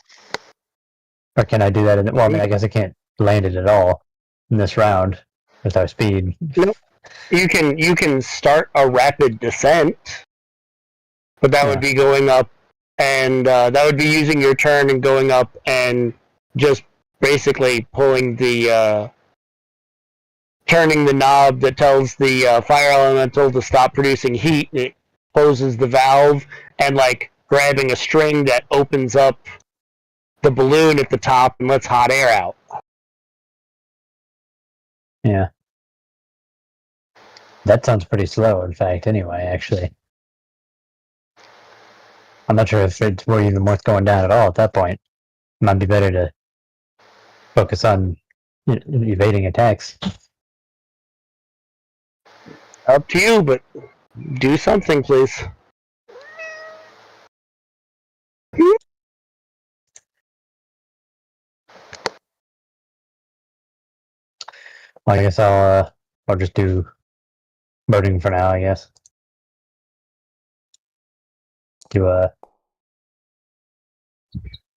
Or can I do that well, I mean, I guess I can't land it at all in this round with our speed. Nope. You can start a rapid descent, but that would be going up, and that would be using your turn and going up and just basically pulling the turning the knob that tells the fire elemental to stop producing heat, and it closes the valve, and like grabbing a string that opens up the balloon at the top and lets hot air out. Yeah. That sounds pretty slow, in fact, anyway, actually. I'm not sure if it's even worth going down at all at that point. It might be better to focus on evading attacks. Up to you, but do something, please. Well, I guess I'll just do boating for now, I guess.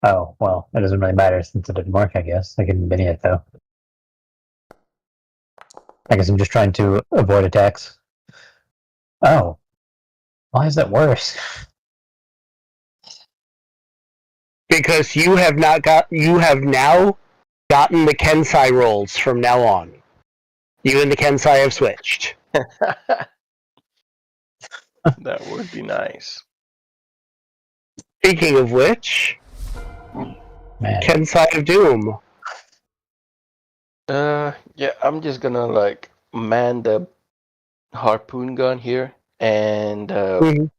Oh, well, it doesn't really matter since it didn't work, I guess. I can mini it, though. I guess I'm just trying to avoid attacks. Oh. Why is that worse? Because you have now gotten the Kensai rolls from now on. You and the Kensai have switched. That would be nice. Speaking of which, Man. Kensai of Doom. Yeah, I'm just gonna like man the harpoon gun here and Mhm.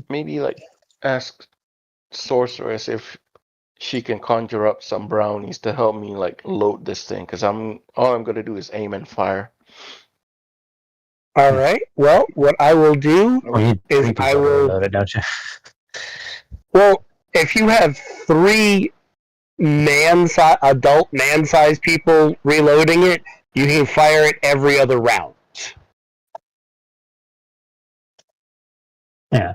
maybe like ask Sorceress if she can conjure up some brownies to help me like load this thing, because all I'm gonna do is aim and fire. All right. Well, what I will do Well, you is three people I will. load it, don't you? Well, if you have 3 adult man-sized people reloading it, you can fire it every other round. Yeah.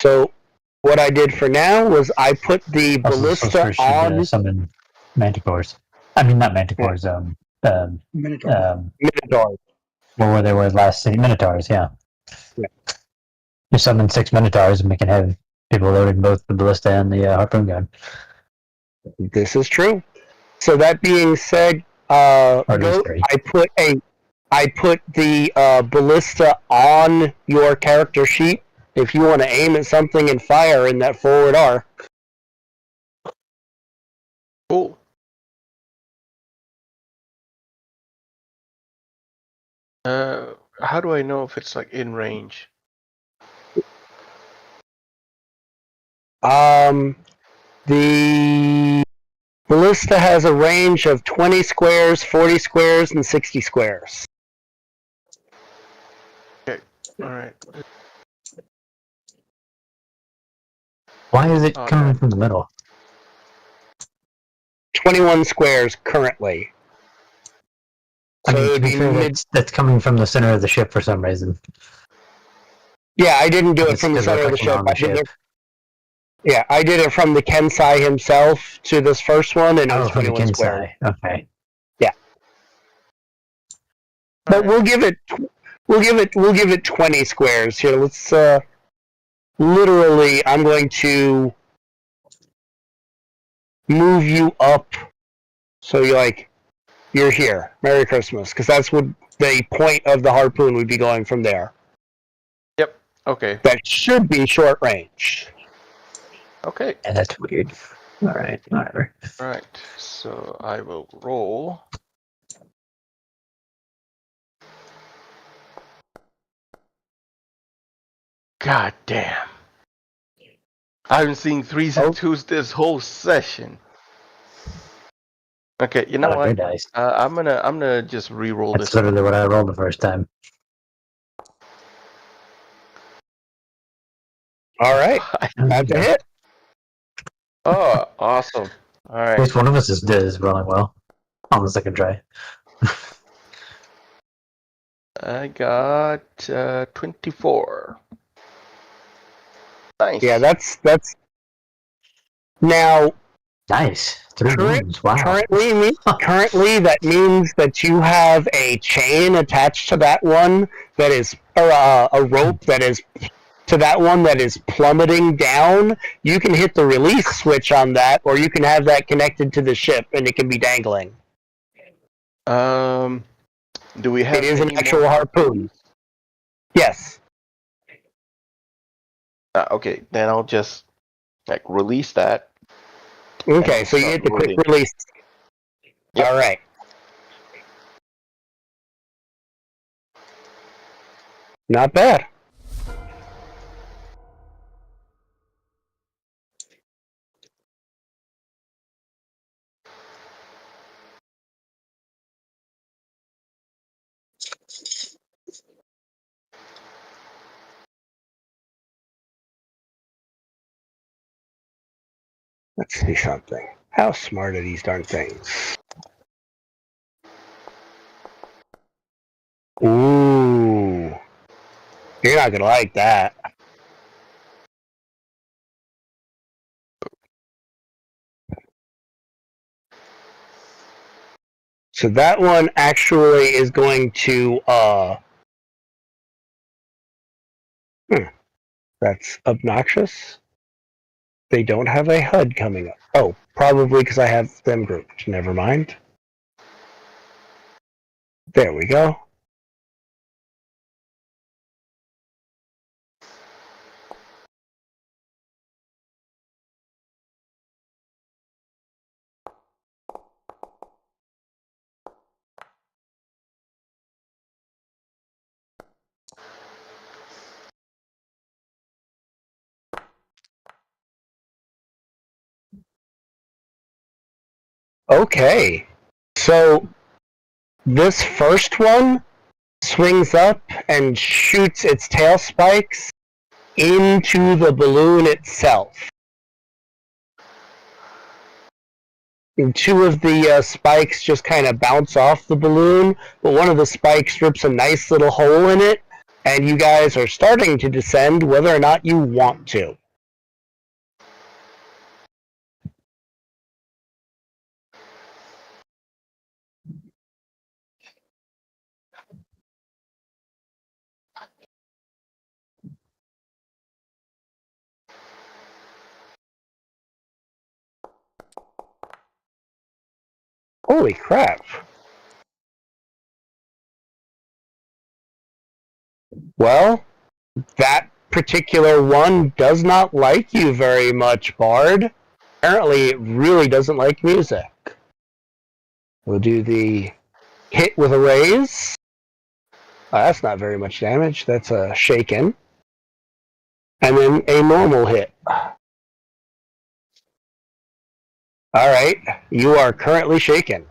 So what I did for now was I put the Also, ballista Sorceress should on summon manticores. I mean, not manticores. Minotaur. Minotaur. What were they with last city? Minotaurs, yeah. Yeah. You summon 6 Minotaurs and we can have people loading both the ballista and the harpoon gun. This is true. So that being said, Or at least Goat, 3. I put the ballista on your character sheet. If you want to aim at something and fire in that forward arc. Cool. How do I know if it's like in range? The ballista has a range of 20 squares, 40 squares, and 60 squares. All right. Why is it Oh, coming no. from the middle? 21 squares currently. I So mean, it to would be be fair, that's coming from the center of the ship for some reason. Yeah, I didn't do it It's from the because center we're of the clicking ship. on the I did ship. it. Yeah, I did it from the Kensai himself to this first one, and it was from the 21 squares. Kensai. Okay. But we'll give it 20 squares here. Let's literally, I'm going to move you up so you're here. Merry Christmas, because that's what the point of the harpoon would be going from there. Yep. Okay. That should be short range. Okay. Yeah, that's weird. All right. Whatever. All right. So I will roll. God damn. I've been seeing 3s and 2s this whole session. Okay, you know Not a what? good dice. I'm gonna just re-roll That's this. literally what I rolled the first time. All right, that's a hit. Oh, awesome! All At right. least one of us is rolling well on the second try. I got 24. Nice. Yeah, that's now. Nice. 3 wounds. Wow. Currently, that means that you have a chain attached to that one that is, or a rope that is to that one that is plummeting down, you can hit the release switch on that, or you can have that connected to the ship and it can be dangling. Do we have It is an any actual more harpoon. Yes. Okay, then I'll just like release that. Okay, And so you start hit the quick rolling. release. Yep. All right. Not bad. Let's see something. How smart are these darn things? Ooh. You're not gonna like that. So that one actually is going to that's obnoxious. They don't have a HUD coming up. Oh, probably because I have them grouped. Never mind. There we go. Okay. So this first one swings up and shoots its tail spikes into the balloon itself. And two of the spikes just kind of bounce off the balloon, but one of the spikes rips a nice little hole in it, and you guys are starting to descend whether or not you want to. Holy crap. Well, that particular one does not like you very much, Bard. Apparently, it really doesn't like music. We'll do the hit with a raise. That's not very much damage. That's a shaken. And then a normal hit. Alright, you are currently shaken.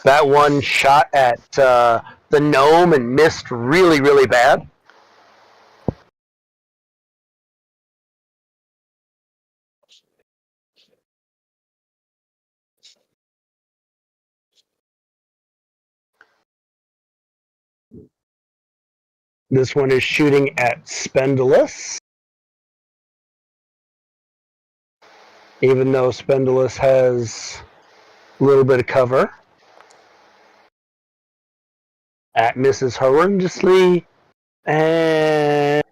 That one shot at the gnome and missed really, really bad. This one is shooting at Spendulous. Even though Spendulous has a little bit of cover. At Mrs. Horrendously. And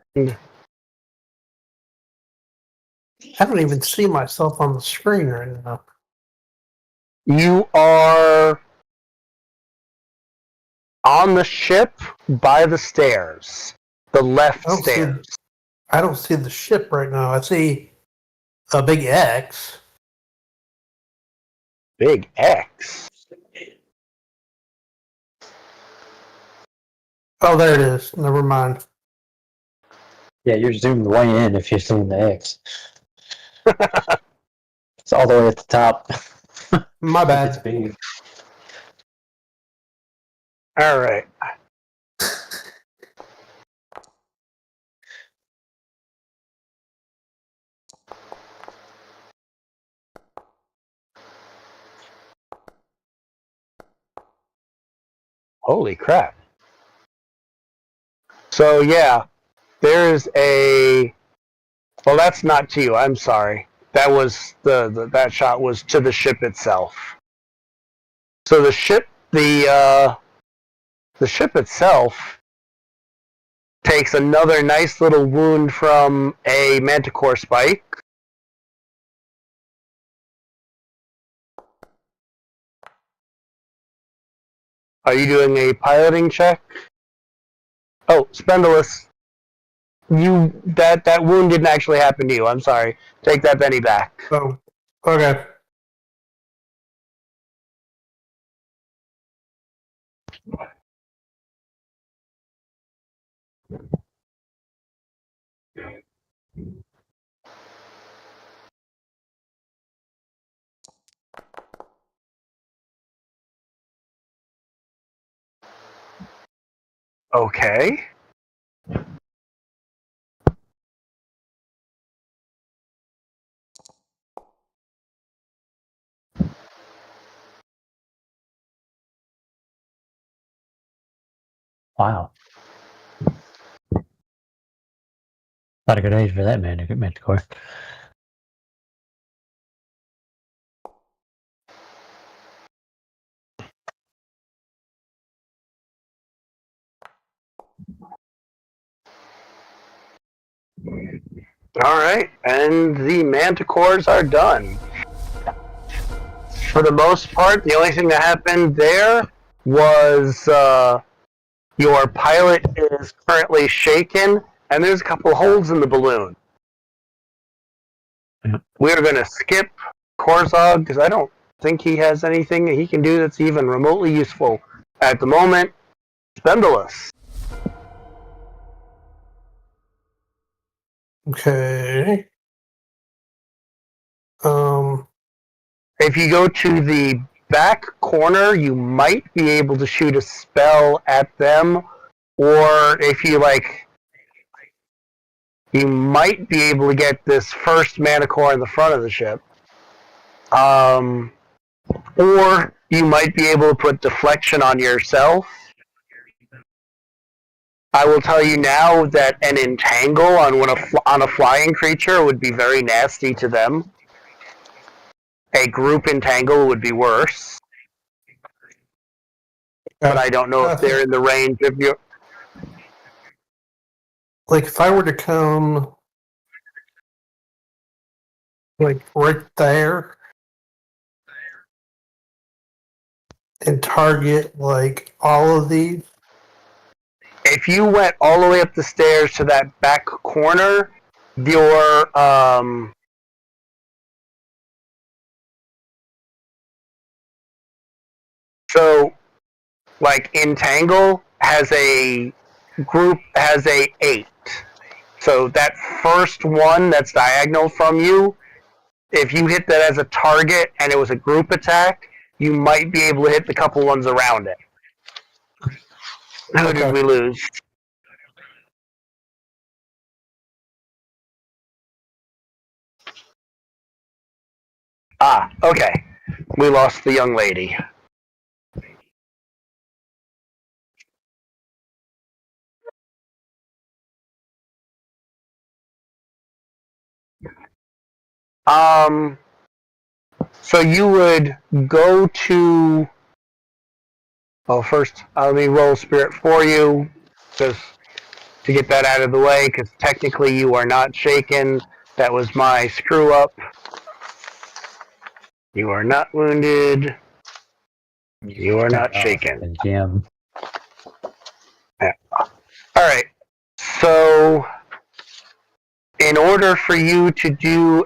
I don't even see myself on the screen right now. you are on the ship by the stairs. The left I don't see- stairs. I don't see the ship right now. I see a big X. Big X. Oh, there it is. Never mind. Yeah, you're zoomed way in if you're seeing the X. It's all the way at the top. My bad. It's big. Alright. Holy crap. So yeah, there's a. Well, that's not to you. I'm sorry. That was that shot was to the ship itself. So the ship itself takes another nice little wound from a manticore spike. Are you doing a piloting check? Oh, Spendulous, that wound didn't actually happen to you. I'm sorry. Take that penny back. Oh, okay. Okay. Wow. Not a good age for that manticore. All right, and the manticores are done. For the most part, the only thing that happened there was your pilot is currently shaken, and there's a couple holes in the balloon. Yeah. We're going to skip Korzog because I don't think he has anything that he can do that's even remotely useful at the moment. Spendulous. Okay. If you go to the back corner, you might be able to shoot a spell at them, or if you like, you might be able to get this first Manticore in the front of the ship. Or you might be able to put deflection on yourself. I will tell you now that an entangle on a flying creature would be very nasty to them. A group entangle would be worse. But I don't know if they're in the range of your. Like if I were to come like right there and target like all of these. If you went all the way up the stairs to that back corner, your so like Entangle has a 8. So that first one that's diagonal from you, if you hit that as a target and it was a group attack, you might be able to hit the couple ones around it. Who did we lose? Ah, okay. We lost the young lady. So you would go to. Well, first, let me roll spirit for you, just to get that out of the way, because technically you are not shaken. That was my screw up. You are not wounded. You are not shaken. And Jim. Yeah. All right. So, in order for you to do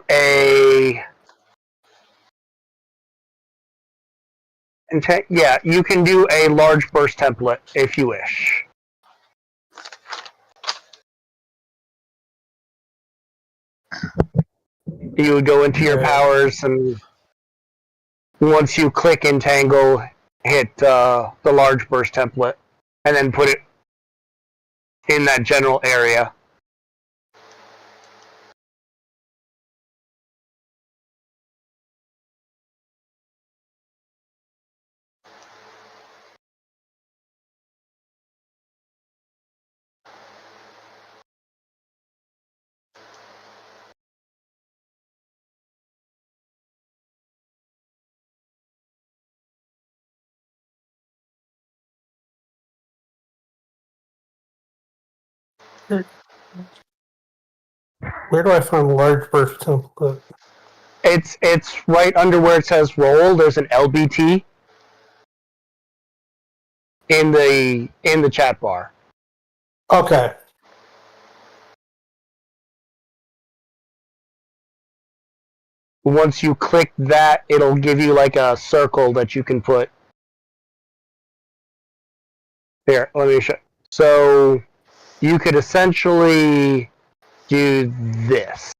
yeah, you can do a large burst template if you wish. You would go into your powers, and once you click Entangle, hit the large burst template, and then put it in that general area. Where do I find the large burst template? It's right under where it says roll. There's an LBT in the chat bar. Okay. Once you click that, it'll give you like a circle that you can put. Here, let me show. So you could essentially do this.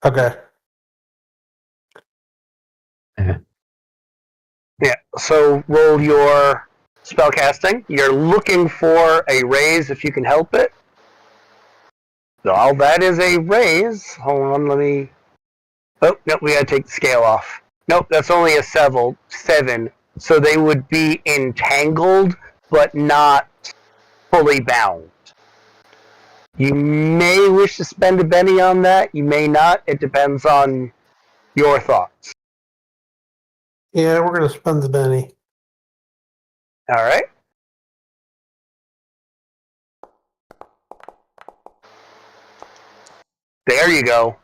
Okay. Yeah. So roll your spellcasting. You're looking for a raise if you can help it. So that is a raise. Hold on, let me. Oh no, we gotta take the scale off. Nope, that's only a 7. So they would be entangled, but not fully bound. You may wish to spend a Benny on that. You may not. It depends on your thoughts. Yeah, we're gonna spend the Benny. All right. There you go.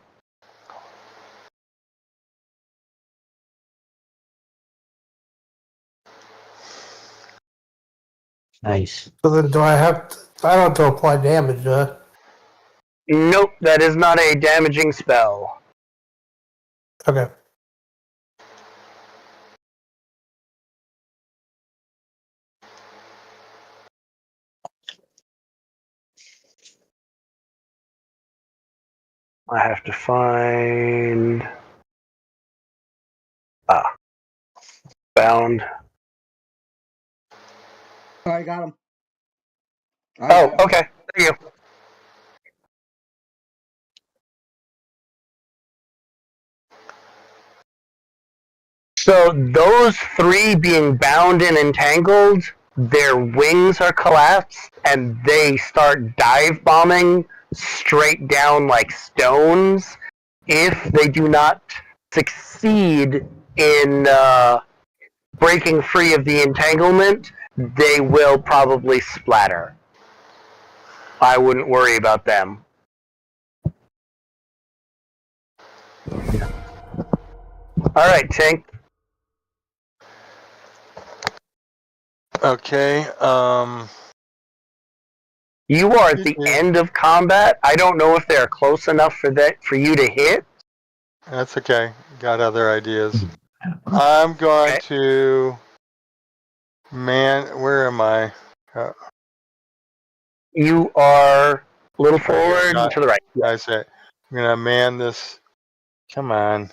Nice. So then, do I have? I don't have to apply damage, Nope, that is not a damaging spell. Okay. I have to find bound. I got him. Oh, okay. There you go. So those 3 being bound and entangled, their wings are collapsed and they start dive bombing straight down like stones. If they do not succeed in breaking free of the entanglement, they will probably splatter. I wouldn't worry about them. All right, Tink. Okay. You are at the end of combat. I don't know if they're close enough for you to hit. That's okay. Got other ideas. I'm going to where am I? You are a little Right here, forward and to the right. I say I'm gonna man this. Come on.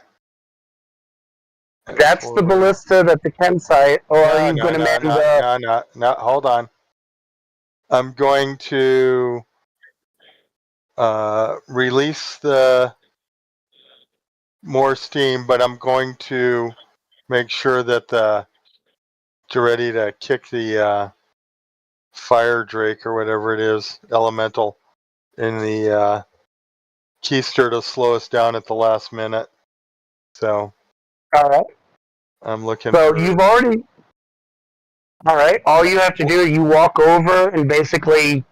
That's the Forward. ballista that the Ken site, or are you No, going to man no, the... no, hold on. I'm going to release the more steam, but I'm going to make sure that you're ready to kick the fire drake or whatever it is, elemental, in the keister to slow us down at the last minute. So All right. I'm looking So for... you've already... All right. All you have to do is you walk over and basically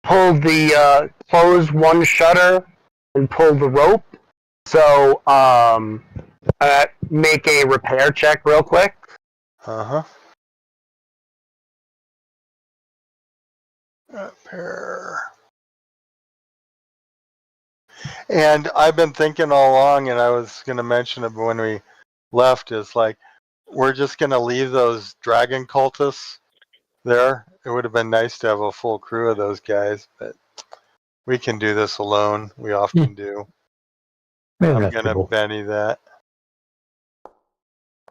pull the close one shutter and pull the rope. So make a repair check real quick. Uh-huh. Repair. And I've been thinking all along, and I was going to mention it when we left, is like, we're just going to leave those dragon cultists there. It would have been nice to have a full crew of those guys, but we can do this alone. We often do. Maybe I'm enough going to people. Benny that.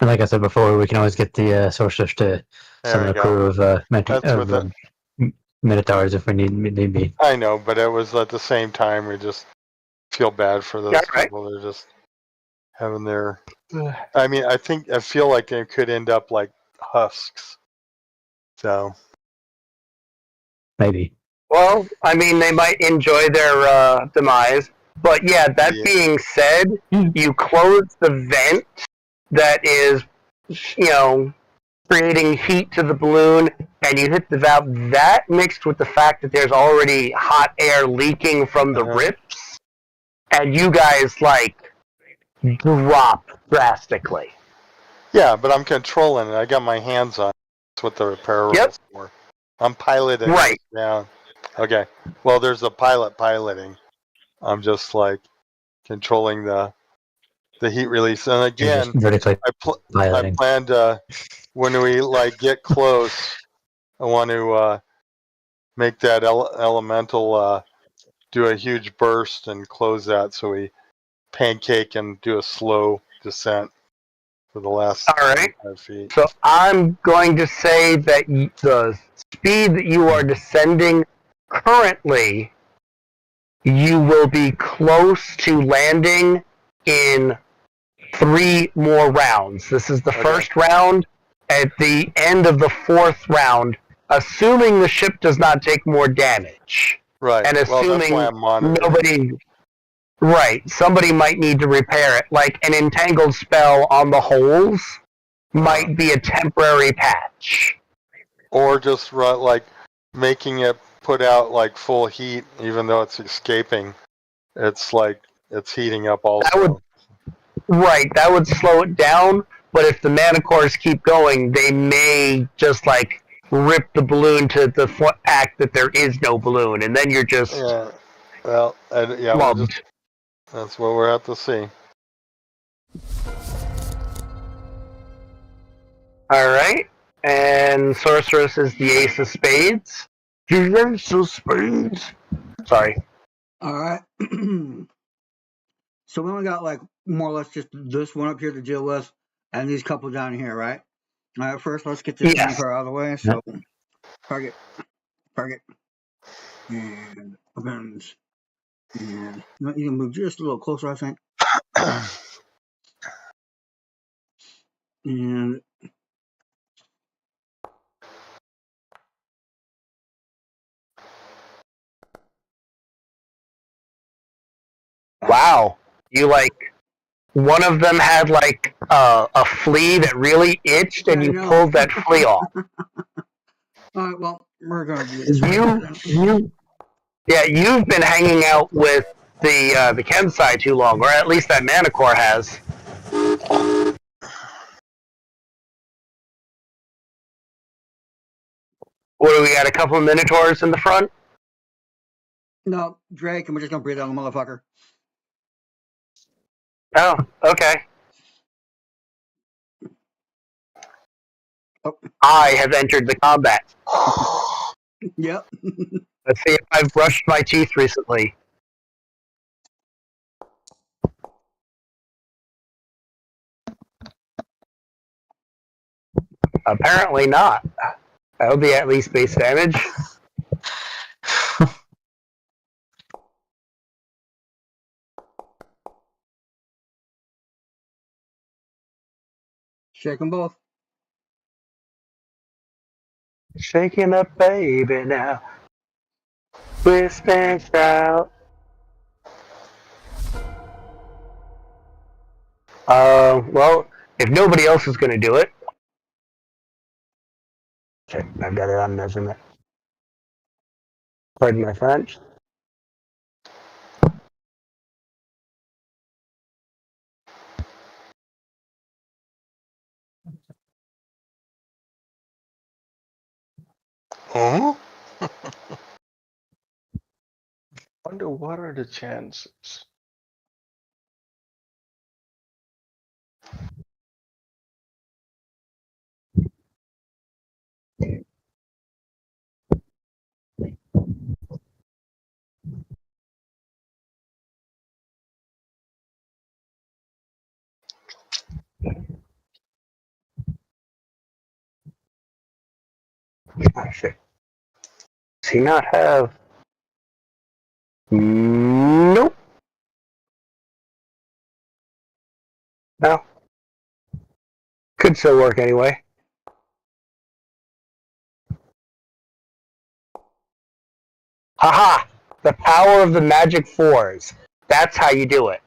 And like I said before, we can always get the sorceress to There summon we a go. crew of That's with it. Minotaurs if we need be. I know, but it was at the same time, we just feel bad for those Yeah, right. people. They're just having their... I mean, I feel like they could end up like husks. So... Maybe. Well, I mean, they might enjoy their demise. But yeah, that Yeah. being said, you close the vent that is, creating heat to the balloon, and you hit the valve. That mixed with the fact that there's already hot air leaking from the rips, and you guys like drop drastically. Yeah, but I'm controlling it. I got my hands on it. That's what the repair roll Yep. is for. I'm piloting Right. it down. Okay. Well, there's a pilot piloting. I'm just like controlling the heat release. And You're again, just vertically I piloting. plan to, when we like get close, I want to make that elemental do a huge burst and close that, so we pancake and do a slow descent for the last All right. 5 feet. So I'm going to say that the speed that you are descending currently, you will be close to landing in 3 more rounds. This is the Okay. first round. At the end of the 4th round, assuming the ship does not take more damage, Right. and Well, that's assuming why I'm monitoring. nobody... Right, somebody might need to repair it. Like an entangled spell on the holes might be a temporary patch. Or just like making it put out like full heat, even though it's escaping. It's like it's heating up also. That would slow it down, but if the mana cores keep going, they may just like rip the balloon to the fact that there is no balloon, and then you're just Yeah. Well, yeah. plugged. That's what we're at to see. Alright, and Sorceress is the Ace of Spades. The Ace of Spades! Sorry. All right. So we only got like more or less just this one up here to deal with, and these couple down here, right? All right. First, let's get this Yes. part out of the way. So, target, and events, and you can move just a little closer, I think. And Wow. You like, one of them had like a flea that really itched, and I you know. pulled that flea off. all right, well, we're gonna do this. You've been hanging out with the Kensai too long, or at least that Manicore has. What do we got? A couple of Minotaurs in the front? No, Drake, and we're just gonna breathe on the motherfucker. Oh, okay. Oh. I have entered the combat. Yep. Let's see if I've brushed my teeth recently. Apparently not. That would be at least base damage. Shake them both. Shaking up, baby, now. We're spanked out. Well, if nobody else is going to do it. Okay, I've got it on measurement. Pardon my French. Huh? Wonder what are the chances? Oh, shit. Does he not have... Nope. No. Could still work anyway. Haha! The power of the magic fours. That's how you do it.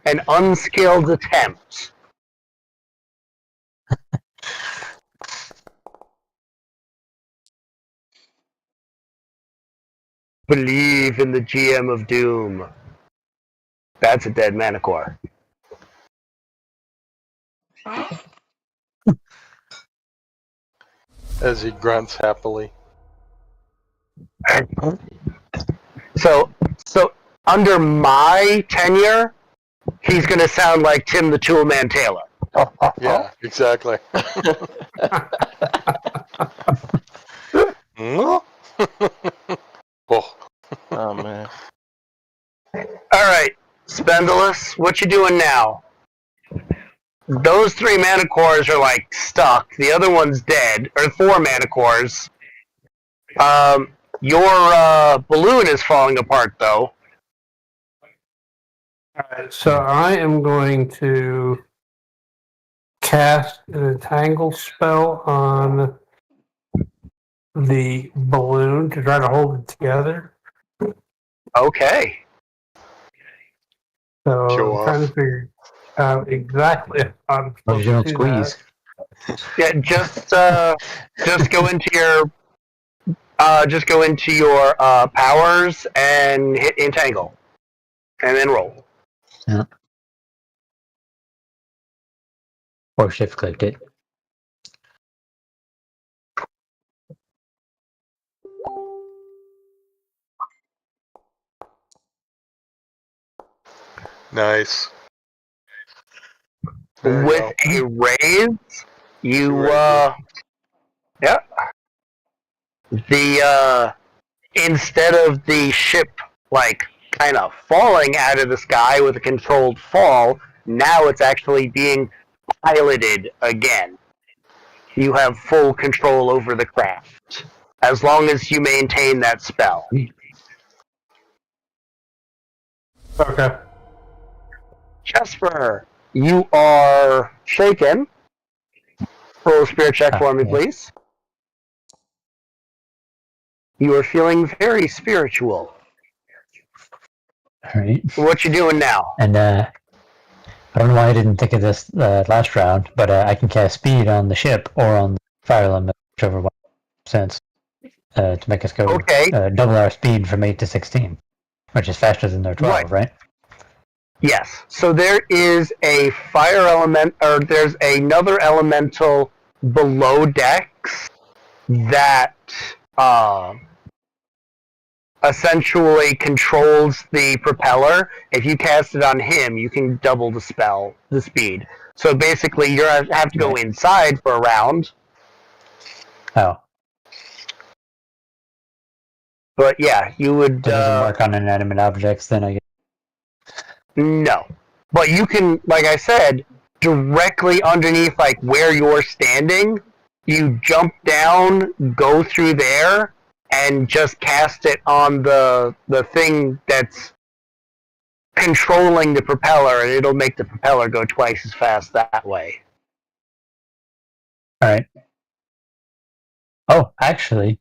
An unskilled attempt. Believe in the GM of Doom. That's a dead Manicore. As he grunts happily. So under my tenure, he's going to sound like Tim the Toolman Taylor. Yeah, exactly. Oh. Oh man. All right, Spendulous, what you doing now? Those 3 Manicores are like stuck. The other one's dead, or 4 Manicores. Your balloon is falling apart, though. Alright, so I am going to cast an entangle spell on the balloon to try to hold it together. Okay. So Show I'm trying off. to figure out exactly how I'm Well, supposed you don't to do squeeze. Yeah, just go into your powers and hit entangle, and then roll. Or shift clicked it. Nice. There you With go. a raise, you Raise yeah. The instead of the ship like kind of falling out of the sky with a controlled fall, now it's actually being piloted again. You have full control over the craft as long as you maintain that spell. Okay. Jasper, you are shaken. Roll a spirit check for me, Yeah. please. You are feeling very spiritual. Alright. What you doing now? And I don't know why I didn't think of this last round, but I can cast speed on the ship or on the fire element, whichever one makes sense, to make us go Okay. double our speed from 8 to 16, which is faster than their 12, right? Yes. So there is a fire element, or there's another elemental below decks that essentially controls the propeller. If you cast it on him, you can double the speed. So basically, you have to go inside for a round. Oh, But yeah, you would. that doesn't work on inanimate objects, then I guess. No. But you can, like I said, directly underneath like where you're standing, you jump down, go through there, and just cast it on the thing that's controlling the propeller, and it'll make the propeller go twice as fast that way. Alright. Oh, actually,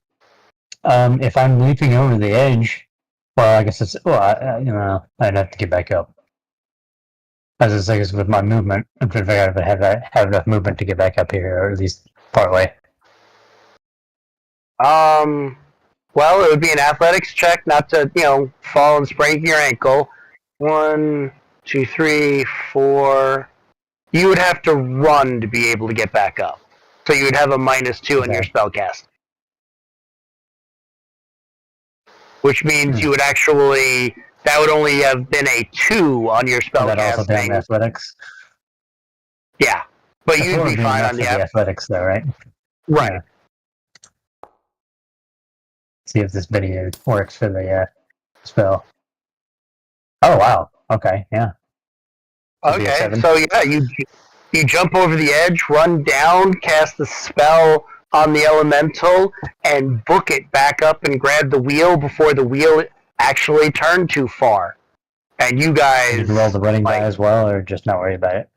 if I'm leaping over the edge, well, I guess it's, I'd have to get back up. As I say, with my movement, I'm trying to figure out if I have enough movement to get back up here, or at least part way. Well, it would be an athletics check, not to, fall and sprain your ankle. 1, 2, 3, 4. You would have to run to be able to get back up. So you would have a -2 in your spellcast. Which means you would actually, that would only have been a 2 on your Would that also be on the spellcasting. athletics? Yeah, but That's you'd what be would be fine enough on for the the athletics, though, right? right. Yeah. See if this video works for the spell. Oh wow! Okay, yeah. Should be a Okay, 7. so yeah, you jump over the edge, run down, cast the spell on the elemental, and book it back up and grab the wheel before the wheel actually turned too far. And you guys Did you roll the running die like, as well, or just not worry about it?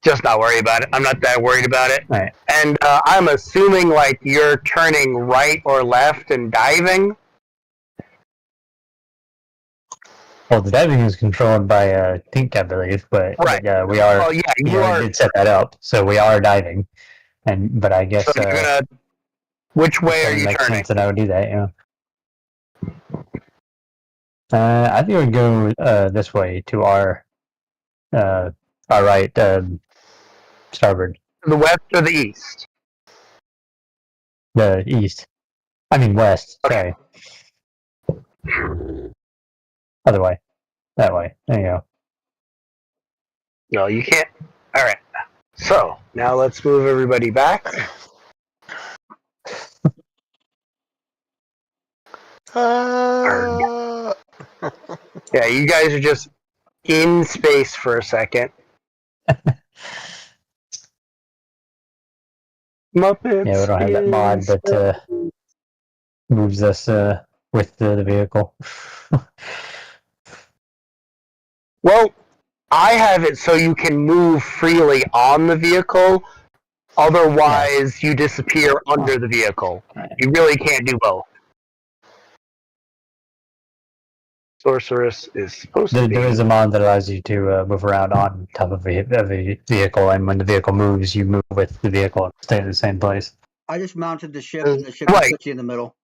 just not worry about it. I'm not that worried about it. All right. And I'm assuming like you're turning right or left and diving. Well, the diving is controlled by Tink, I believe, but Right. we are. Oh yeah, you We are. did set that up, so we are diving, but I guess So you're gonna. Which way it are you makes turning? sense that I would do that. Yeah. I think we go this way to our right, starboard, The west or the east? the east. I mean west. Okay. Sorry. Other way. That way. There you go. No, you can't. All right. So now let's move everybody back. Ah. Yeah, you guys are just in space for a second. Muppets. Yeah, we don't have that mod in that moves us with the vehicle. Well, I have it so you can move freely on the vehicle. Otherwise, you disappear under the vehicle. You really can't do both. Sorceress is supposed to be. There is a mod that allows you to move around on top of a vehicle, and when the vehicle moves, you move with the vehicle and stay in the same place. I just mounted the ship, and the ship Right. is put you in the middle.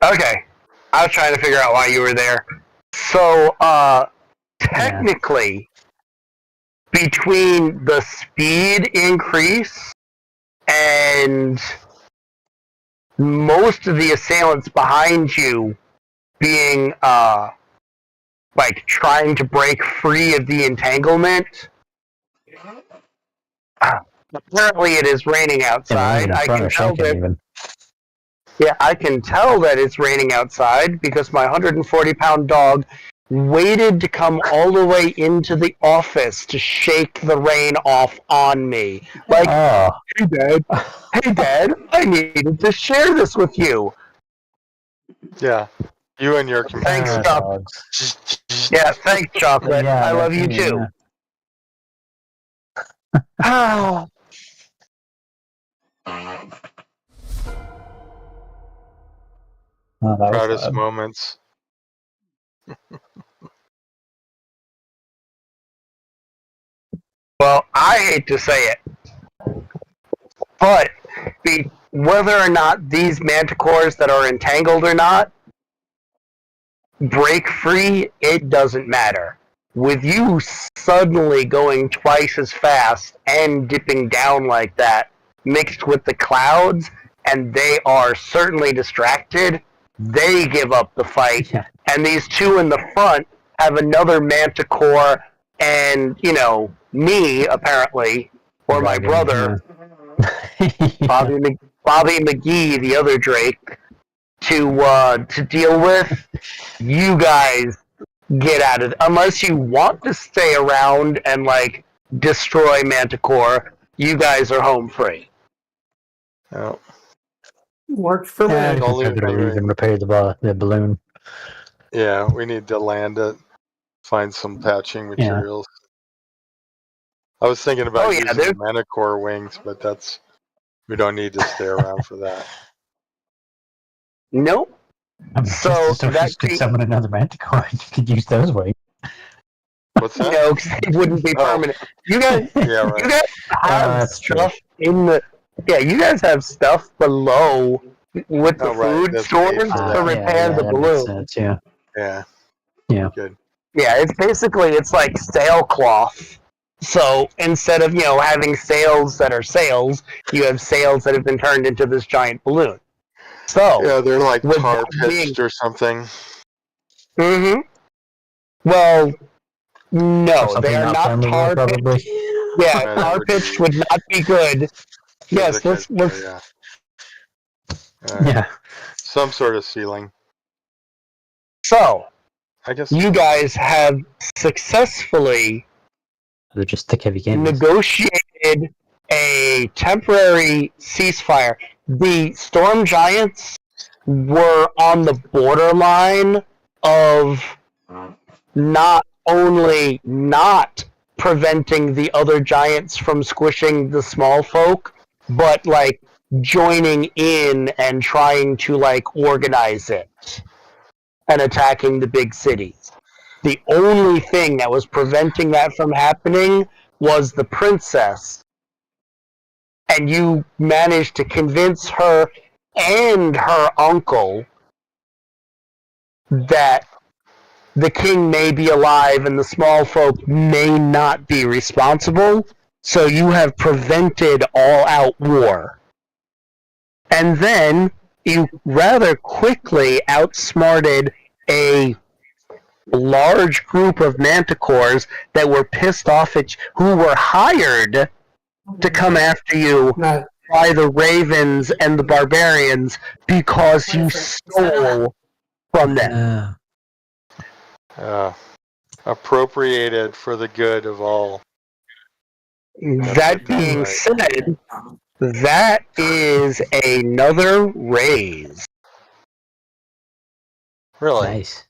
Okay. I was trying to figure out why you were there. So, technically, between the speed increase and most of the assailants behind you being, like, trying to break free of the entanglement, apparently it is raining outside. I can tell that. Even. Yeah, I can tell that it's raining outside because my 140-pound dog waited to come all the way into the office to shake the rain off on me. Like, Oh. hey dad, I needed to share this with you. Yeah. You and your Thanks, companion. Doc. Yeah, thanks, Chocolate. Yeah, I love you that's me, too. yeah. Oh, that was Proudest loud. moments. Well, I hate to say it, but whether or not these manticores that are entangled or not break free, it doesn't matter. With you suddenly going twice as fast and dipping down like that, mixed with the clouds, and they are certainly distracted, they give up the fight. Yeah. And these two in the front have another manticore and, me, apparently, or my Dragon, brother, yeah. Bobby McGee, the other Drake, to deal with. You guys get out of unless you want to stay around and like destroy Manticore. You guys are home free. Oh. Works for Yeah, me. you Only can if I- even repair the balloon. Yeah, we need to land it. Find some patching materials. I was thinking about using the Manticore wings, but we don't need to stay around for that. Nope. I mean, So that could summon another manticore. You could use those wings. What's that? No, 'cause it wouldn't be Oh. permanent. You guys, Yeah, right. you guys have that's true. stuff in the. Yeah, you guys have stuff below with the Oh, right, food that's stores paid for to that. repair the that balloon. makes sense, yeah. Yeah. Yeah. Good. Yeah, it's like sailcloth. So instead of having sails that are sails, you have sails that have been turned into this giant balloon. So Yeah, they're like with tar that being- pitched or something. Well, Or no, something they are not flammable, tar pitched. probably. Yeah, Yeah, that tar would pitched be- would not be good. Yes, Physics, let's yeah. All right. Yeah. Some sort of ceiling. So I guess. you guys have successfully They're just thick, heavy cannons. negotiated a temporary ceasefire. The Storm Giants were on the borderline of not only not preventing the other giants from squishing the small folk, but like joining in and trying to like organize it and attacking the big cities. The only thing that was preventing that from happening was the princess. And you managed to convince her and her uncle that the king may be alive and the small folk may not be responsible, so you have prevented all-out war. And then you rather quickly outsmarted a large group of manticores that were pissed off at who were hired to come after you Not by the ravens and the barbarians because you stole from them. Appropriated for the good of all. That being Right. said, that is another raise. Really? Nice.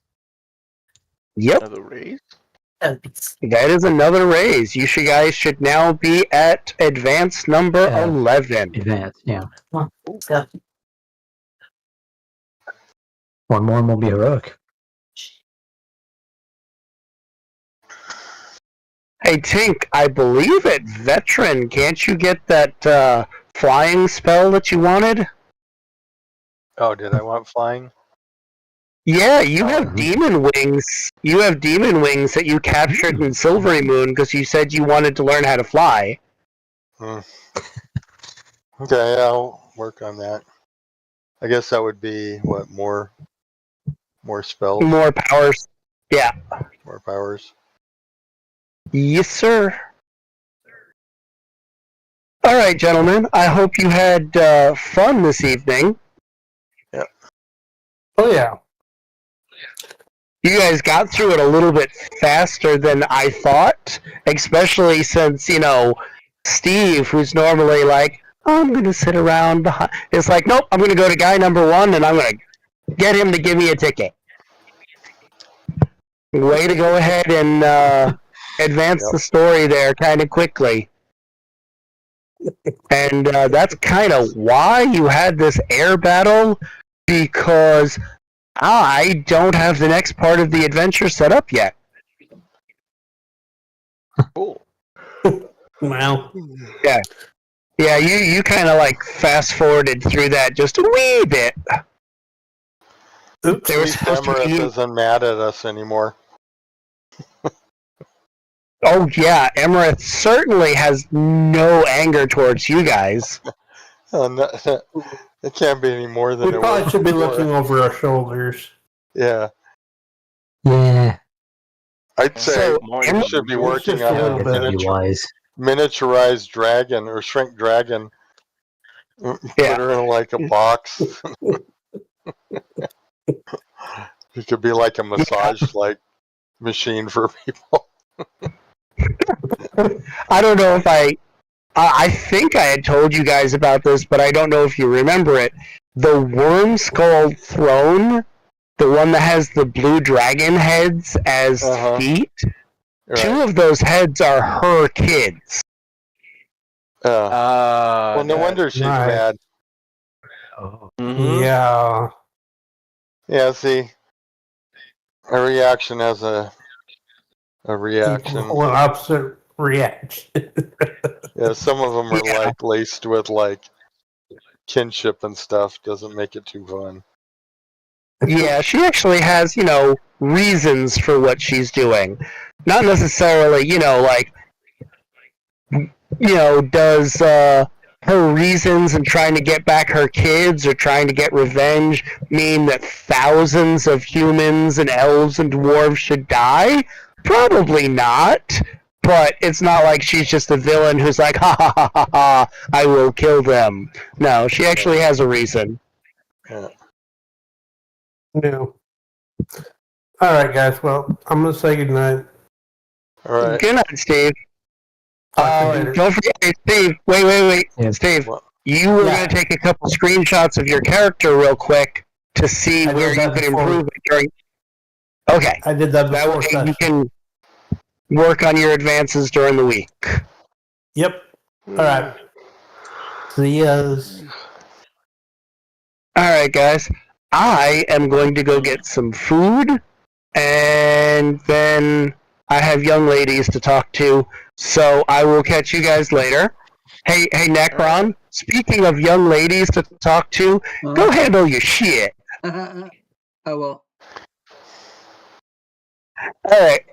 Yep, Another raise? that is another raise. You guys should now be at advance number Yeah. 11. Advance, yeah. One more and we'll be heroic. Hey, Tink, I believe at Veteran, can't you get that flying spell that you wanted? Oh, did I want flying? Yeah, you Oh. have demon wings. You have demon wings that you captured in Silvery Moon because you said you wanted to learn how to fly. Okay, I'll work on that. I guess that would be what, more spells, More powers. Yeah. more powers. Yes, sir. All right, gentlemen. I hope you had fun this evening. Oh yeah. You guys got through it a little bit faster than I thought, especially since, Steve, who's normally like, oh, I'm going to sit around behind. It's like, nope, I'm going to go to guy number 1 and I'm going to get him to give me a ticket. Way to go ahead and advance the story there kind of quickly. And that's kind of why you had this air battle, because I don't have the next part of the adventure set up yet. Cool. Wow. Yeah, you kind of like fast forwarded through that just a wee bit. Oops. There At was least supposed to Emerith be. isn't mad at us anymore. Oh yeah, Emerith certainly has no anger towards you guys. It can't be any more than We it probably was should be before. looking over our shoulders. Yeah, Yeah. I'd say So, we Em- should be It's working just a on little a bit. Be wise. miniaturized dragon or shrink dragon. Put Yeah. her in like a box. He could be like a massage like machine for people. I don't know if I think I had told you guys about this, but I don't know if you remember it. The Worm Skull throne, the one that has the blue dragon heads as Uh-huh. feet, Right. 2 of those heads are her kids. Well, no wonder she's Right. mad. Oh. Mm-hmm. Yeah. Yeah, see, a reaction has a reaction. Equal and opposite reaction. Yeah, some of them are Yeah. like laced with like kinship and stuff. Doesn't make it too fun. Yeah, she actually has, reasons for what she's doing. Not necessarily, does her reasons in trying to get back her kids or trying to get revenge mean that thousands of humans and elves and dwarves should die? Probably not. But it's not like she's just a villain who's like, ha ha ha ha ha, I will kill them. No, she actually has a reason. Yeah. No. All right, guys. Well, I'm gonna say goodnight. All right. Good night, Steve. Talk to you later. Don't forget, hey, Steve. Wait. Yeah. Steve, What? you were Yeah. going to take a couple screenshots of your character real quick to see I where did you that could before. improve it during. Okay, I did that that before way session. you can work on your advances during the week. Yep. All right. See yas. All right, guys. I am going to go get some food, and then I have young ladies to talk to. So I will catch you guys later. Hey, Necron. Speaking of young ladies to talk to, go handle your shit. Oh well. All right.